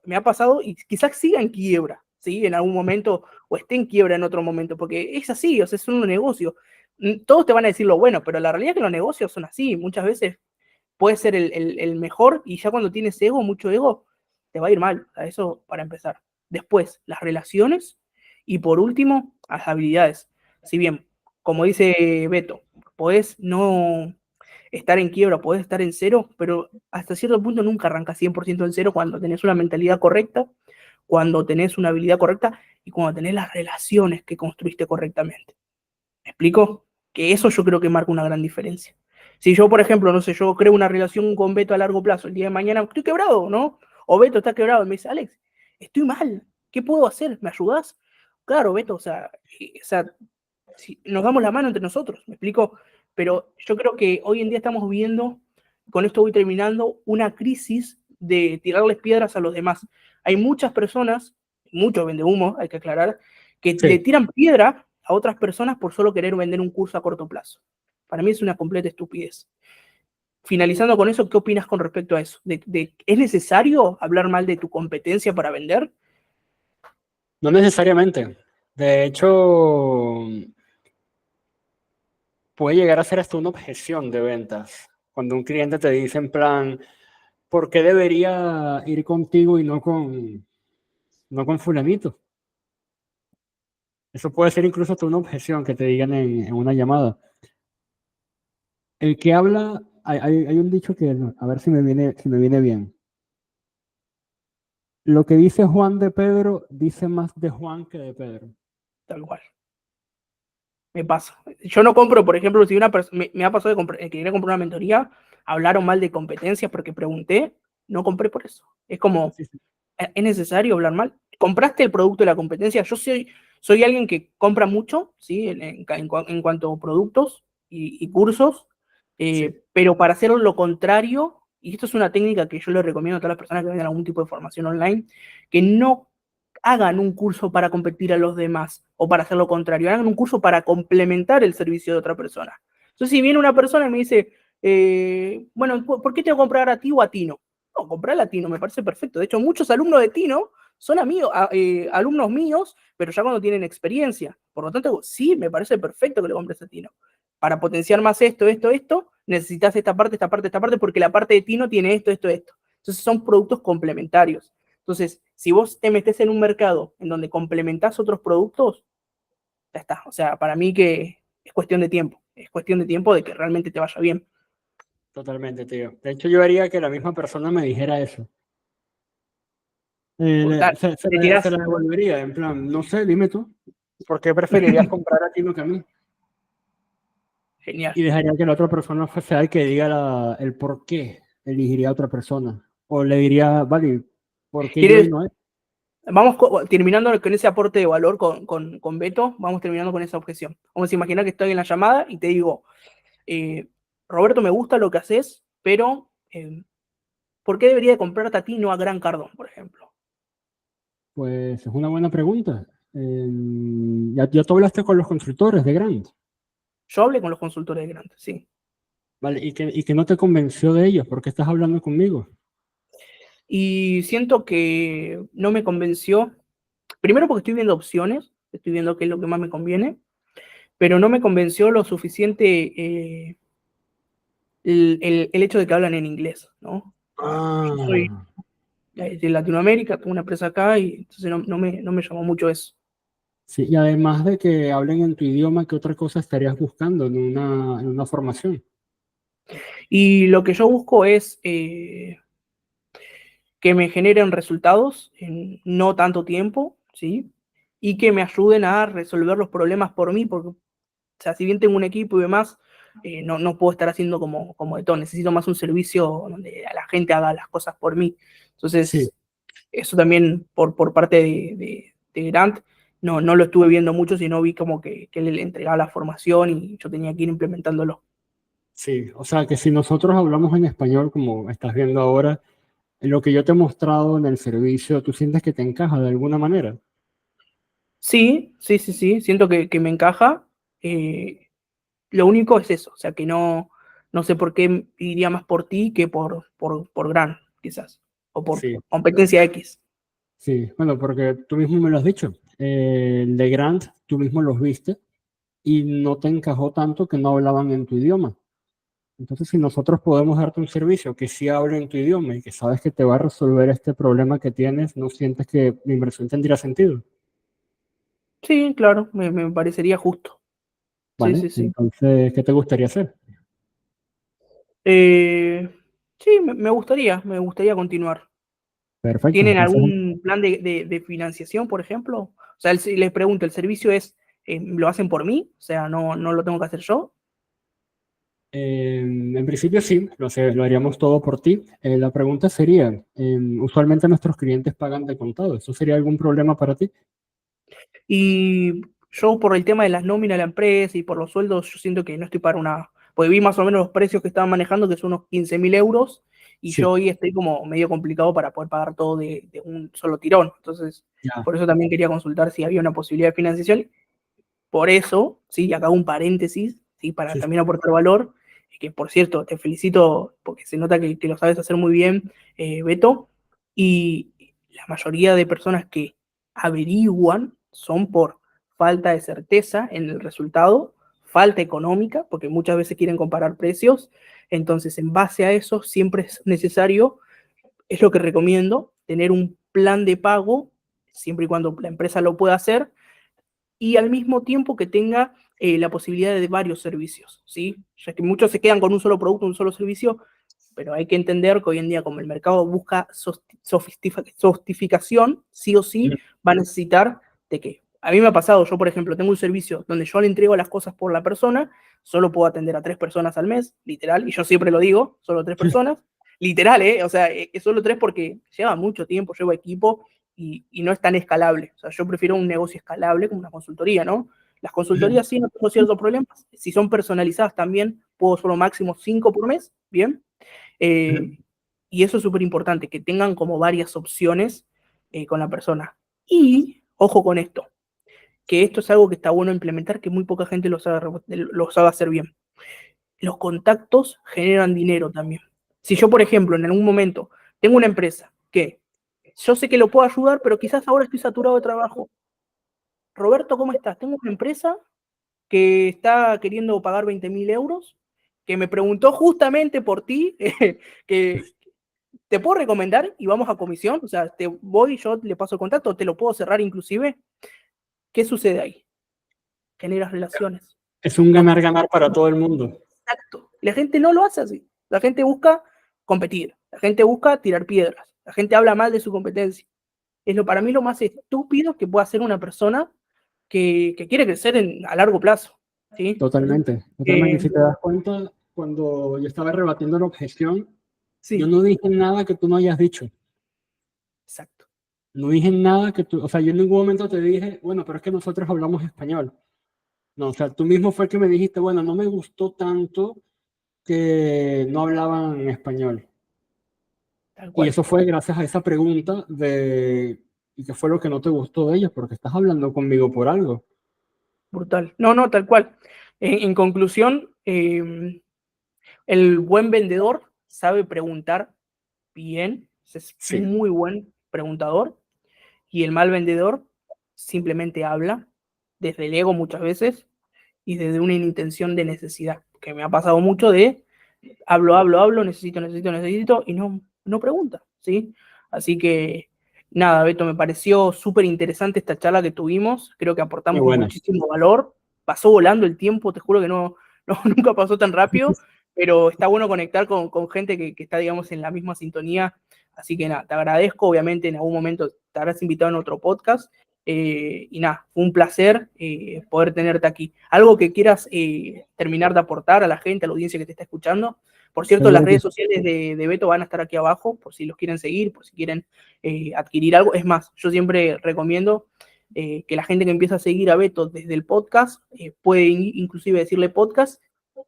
Me ha pasado y quizás siga en quiebra, ¿sí? En algún momento o esté en quiebra en otro momento, porque es así, o sea, es un negocio. Todos te van a decir lo bueno, pero la realidad es que los negocios son así, muchas veces puede ser el mejor y ya cuando tienes ego, mucho ego, te va a ir mal. A eso para empezar. Después, las relaciones y por último, las habilidades. Si bien, como dice Beto, podés no estar en quiebra, podés estar en cero, pero hasta cierto punto nunca arrancas 100% en cero cuando tenés una mentalidad correcta, cuando tenés una habilidad correcta y cuando tenés las relaciones que construiste correctamente. ¿Me explico? Que eso yo creo que marca una gran diferencia. Si yo, por ejemplo, no sé, yo creo una relación con Beto a largo plazo, el día de mañana estoy quebrado, ¿no? O Beto está quebrado y me dice, Alex, estoy mal, ¿qué puedo hacer? ¿Me ayudás? Claro, Beto, o sea, si nos damos la mano entre nosotros, ¿me explico? Pero yo creo que hoy en día estamos viendo, con esto voy terminando, una crisis de tirarles piedras a los demás. Hay muchas personas, muchos vendehumos, hay que aclarar, que le Sí. tiran piedra a otras personas por solo querer vender un curso a corto plazo. Para mí es una completa estupidez. Finalizando con eso, ¿qué opinas con respecto a eso? ¿Es necesario hablar mal de tu competencia para vender? No necesariamente. De hecho, puede llegar a ser hasta una objeción de ventas. Cuando un cliente te dice en plan, ¿por qué debería ir contigo y no con fulanito? Eso puede ser incluso hasta una objeción que te digan en una llamada. El que habla, hay un dicho que, a ver si me viene bien. Lo que dice Juan de Pedro, dice más de Juan que de Pedro. Tal cual. Me pasa. Yo no compro, por ejemplo, si me ha pasado que quería comprar una mentoría, hablaron mal de competencias porque pregunté, no compré por eso. Es como, Sí, sí, ¿es necesario hablar mal? ¿Compraste el producto de la competencia? Soy alguien que compra mucho, ¿sí? En cuanto a productos y cursos, sí, pero para hacer lo contrario, y esto es una técnica que yo le recomiendo a todas las personas que venden algún tipo de formación online, que no hagan un curso para competir a los demás o para hacer lo contrario, hagan un curso para complementar el servicio de otra persona. Entonces, si viene una persona y me dice, bueno, ¿por qué tengo que comprar a ti o a Tino? No, comprar a Tino me parece perfecto. De hecho, muchos alumnos de Tino son amigos, alumnos míos, pero ya cuando tienen experiencia. Por lo tanto, sí, me parece perfecto que le compres a Tino. Para potenciar más esto, necesitas esta parte, porque la parte de Tino tiene esto. Entonces son productos complementarios. Entonces, si vos te metes en un mercado en donde complementás otros productos, ya está. O sea, para mí que es cuestión de tiempo. Es cuestión de tiempo de que realmente te vaya bien. totalmente, tío. De hecho, yo haría que la misma persona me dijera eso. Se Te la, se tirás, la devolvería, en plan, no sé, dime tú, ¿por qué preferirías comprar a ti lo que a mí? genial. Y dejaría que la otra persona sea el que diga el por qué elegiría a otra persona. O le diría, vale, ¿por qué yo y ¿Quieres? no él? Vamos terminando con ese aporte de valor con Beto, vamos terminando con esa objeción. Vamos a imaginar que estoy en la llamada y te digo, Roberto, me gusta lo que haces, pero ¿por qué debería de comprarte a ti y no a Gran Cardón, por ejemplo? Pues es una buena pregunta. Ya tú hablaste con los constructores de Grant, Yo hablé con los consultores de Grant, sí. ¿vale? Y que no te convenció de ellos, ¿por qué estás hablando conmigo? Y siento que no me convenció, primero porque estoy viendo opciones, estoy viendo qué es lo que más me conviene, pero no me convenció lo suficiente el hecho de que hablan en inglés, ¿no? Yo soy Ah, de Latinoamérica, tengo una empresa acá y entonces no me llamó mucho eso. sí, y además de que hablen en tu idioma, ¿qué otra cosa estarías buscando en una formación? Y lo que yo busco es que me generen resultados en no tanto tiempo, ¿sí? Y que me ayuden a resolver los problemas por mí, porque, o sea, si bien tengo un equipo y demás, no puedo estar haciendo como de todo, necesito más un servicio donde a la gente haga las cosas por mí. Sí, Entonces, eso también por parte de Grant, no lo estuve viendo mucho, sino vi como que él le entregaba la formación y yo tenía que ir implementándolo. sí, o sea que si nosotros hablamos en español, como estás viendo ahora, lo que yo te he mostrado en el servicio, ¿tú sientes que te encaja de alguna manera? Sí, siento que me encaja. Lo único es eso, o sea, que no sé por qué iría más por ti que por Grant, quizás, o Sí, por competencia X. sí, bueno, porque tú mismo me lo has dicho. El de Grant, tú mismo los viste y no te encajó tanto que no hablaban en tu idioma. Entonces, si nosotros podemos darte un servicio que sí hable en tu idioma y que sabes que te va a resolver este problema que tienes, ¿no sientes que la inversión tendría sentido? Sí, claro, me parecería justo. ¿Vale? Sí. Entonces, ¿qué te gustaría hacer? Eh, sí, me gustaría continuar. Perfecto. ¿Tienen Entonces, algún plan de financiación, por ejemplo? O sea, les pregunto, ¿el servicio lo hacen por mí? O sea, no lo tengo que hacer yo. En principio sí, lo haríamos todo por ti. La pregunta sería, usualmente nuestros clientes pagan de contado. ¿Eso sería algún problema para ti? Y yo por el tema de las nóminas de la empresa y por los sueldos, yo siento que no estoy para una... Porque vi más o menos los precios que estaban manejando, que son unos 15.000 euros, y yo Sí, hoy estoy como medio complicado para poder pagar todo de un solo tirón. Entonces, ya, por eso también quería consultar si había una posibilidad de financiación. Por eso, sí, acá hago un paréntesis, sí, para sí, también aportar valor, y que por cierto, te felicito porque se nota que lo sabes hacer muy bien, Beto, y la mayoría de personas que averiguan son por falta de certeza en el resultado, falta económica, porque muchas veces quieren comparar precios, entonces en base a eso siempre es necesario, es lo que recomiendo, tener un plan de pago, siempre y cuando la empresa lo pueda hacer, y al mismo tiempo que tenga la posibilidad de varios servicios, ¿sí? Ya que muchos se quedan con un solo producto, un solo servicio, pero hay que entender que hoy en día, como el mercado busca sofisticación, sí o sí va a necesitar de que. A mí me ha pasado, yo por ejemplo tengo un servicio donde yo le entrego las cosas por la persona, solo puedo atender a 3 personas al mes, literal, y yo siempre lo digo, solo 3 personas, literal, o sea, es solo 3 porque lleva mucho tiempo, llevo equipo, y no es tan escalable. O sea, yo prefiero un negocio escalable como una consultoría, ¿no? Las consultorías sí no tengo ciertos problemas. Si son personalizadas también, puedo solo máximo 5 por mes, ¿bien? Eh, y eso es súper importante, que tengan como varias opciones con la persona. Y, ojo con esto, que esto es algo que está bueno implementar, que muy poca gente lo sabe hacer bien. Los contactos generan dinero también. Si yo, por ejemplo, en algún momento tengo una empresa que yo sé que lo puedo ayudar, pero quizás ahora estoy saturado de trabajo. Roberto, ¿cómo estás? Tengo una empresa que está queriendo pagar 20.000 euros, que me preguntó justamente por ti, que te puedo recomendar y vamos a comisión, o sea, te voy, yo le paso el contacto, te lo puedo cerrar inclusive. ¿Qué sucede ahí? Generas relaciones. es un No, ganar-ganar para todo el mundo. exacto. La gente no lo hace así. La gente busca competir, la gente busca tirar piedras, la gente habla mal de su competencia. Es para mí lo más estúpido que puede hacer una persona que quiere crecer a largo plazo. ¿Sí? Totalmente, totalmente. Eh, Y si te das cuenta, cuando yo estaba rebatiendo la objeción, yo sí, no dije nada que tú no hayas dicho. exacto. No dije nada que tú, o sea, yo en ningún momento te dije, bueno, pero es que nosotros hablamos español. No, o sea, tú mismo fue el que me dijiste, bueno, no me gustó tanto que no hablaban español. Tal Y cual. eso fue gracias a esa pregunta de, ¿y qué fue lo que no te gustó de ellos? Porque estás hablando conmigo por algo. Brutal. No, no, tal cual. En conclusión, el buen vendedor sabe preguntar bien, es Sí, muy buen preguntador, y el mal vendedor simplemente habla desde el ego muchas veces y desde una intención de necesidad, que me ha pasado mucho de hablo, necesito, y no pregunta, ¿sí? Así que, nada, Beto, me pareció súper interesante esta charla que tuvimos, creo que muy aportamos buena. muchísimo valor, pasó volando el tiempo, te juro que nunca pasó tan rápido, pero está bueno conectar con gente que está, digamos, en la misma sintonía, así que nada, te agradezco, obviamente en algún momento te habrás invitado en otro podcast, y nada, fue un placer poder tenerte aquí. ¿Algo que quieras terminar de aportar a la gente, a la audiencia que te está escuchando? Por cierto, las Seguro que redes sociales de Beto van a estar aquí abajo, por si los quieren seguir, por si quieren adquirir algo. Es más, yo siempre recomiendo que la gente que empieza a seguir a Beto desde el podcast puede inclusive decirle podcast.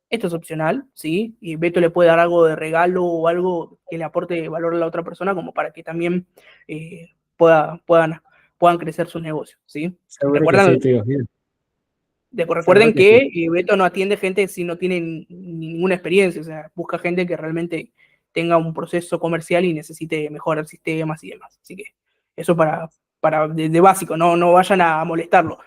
Esto es opcional, ¿sí? Y Beto le puede dar algo de regalo o algo que le aporte valor a la otra persona, como para que también eh, puedan crecer sus negocios, ¿sí? seguro que sí, Recuerden, tío. Bien, seguro recuerden que sí. que Beto no atiende gente si no tiene ninguna experiencia, o sea, busca gente que realmente tenga un proceso comercial y necesite mejorar sistemas y demás. Así que eso para de básico, no vayan a molestarlo.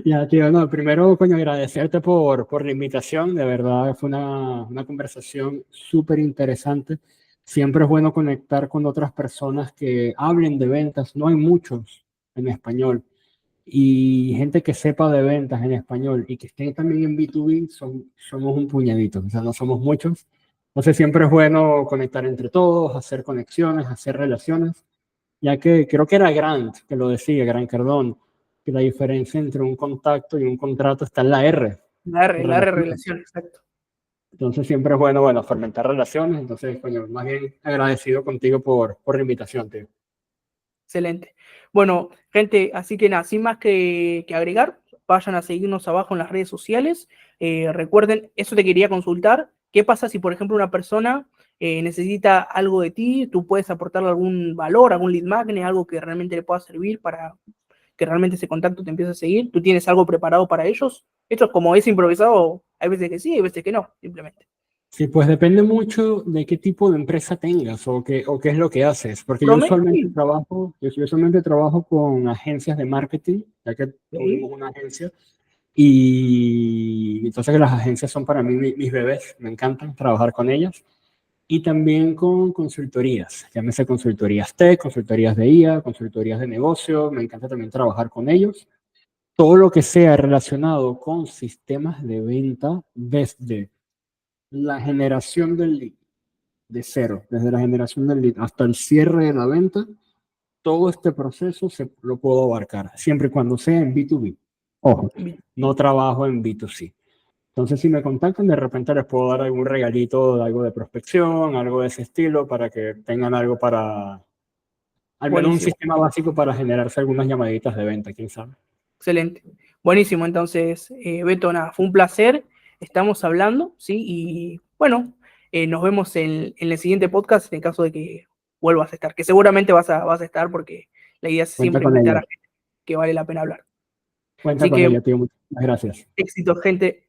Ya, tío, no, primero, coño, agradecerte por la invitación, de verdad fue una conversación súper interesante. Siempre es bueno conectar con otras personas que hablen de ventas, no hay muchos en español, y gente que sepa de ventas en español y que estén también en B2B, somos un puñadito, o sea, no somos muchos. Entonces siempre es bueno conectar entre todos, hacer conexiones, hacer relaciones, ya que creo que era Grant que lo decía, Grant Cardone, que la diferencia entre un contacto y un contrato está en la R. La relaciones. relación, exacto. Entonces siempre es bueno, bueno, fomentar relaciones. Entonces, coño, más bien agradecido contigo por la invitación, tío. Excelente. Bueno, gente, así que nada, sin más que agregar, vayan a seguirnos abajo en las redes sociales. Recuerden, eso te quería consultar. ¿Qué pasa si, por ejemplo, una persona necesita algo de ti? Tú puedes aportarle algún valor, algún lead magnet, algo que realmente le pueda servir para que realmente ese contacto te empiece a seguir. ¿Tú tienes algo preparado para ellos? Esto es como es improvisado, hay veces que sí, hay veces que no, simplemente. Sí, pues depende mucho de qué tipo de empresa tengas o qué es lo que haces, porque Sí. yo usualmente trabajo con agencias de marketing, ya que tuvimos Sí. una agencia, y entonces las agencias son para mí mis bebés, me encantan trabajar con ellas, y también con consultorías, llámese consultorías tech, consultorías de IA, consultorías de negocio, me encanta también trabajar con ellos. Todo lo que sea relacionado con sistemas de venta desde la generación del lead de cero, desde la generación del lead hasta el cierre de la venta, todo este proceso lo puedo abarcar, siempre y cuando sea en B2B. Ojo, no trabajo en B2C. Entonces, si me contactan, de repente les puedo dar algún regalito de algo de prospección, algo de ese estilo, para que tengan algo para, al menos un Buenísimo. sistema básico para generarse algunas llamaditas de venta, quién sabe. Excelente. Buenísimo, entonces, Beto, nada, fue un placer. Estamos hablando, ¿sí? Y bueno, nos vemos en el siguiente podcast en caso de que vuelvas a estar, que seguramente vas a estar porque la idea es Cuenta siempre con invitar a ella. gente que vale la pena hablar. Cuenta Así con que ella, tío. Muchas gracias. éxito, gente.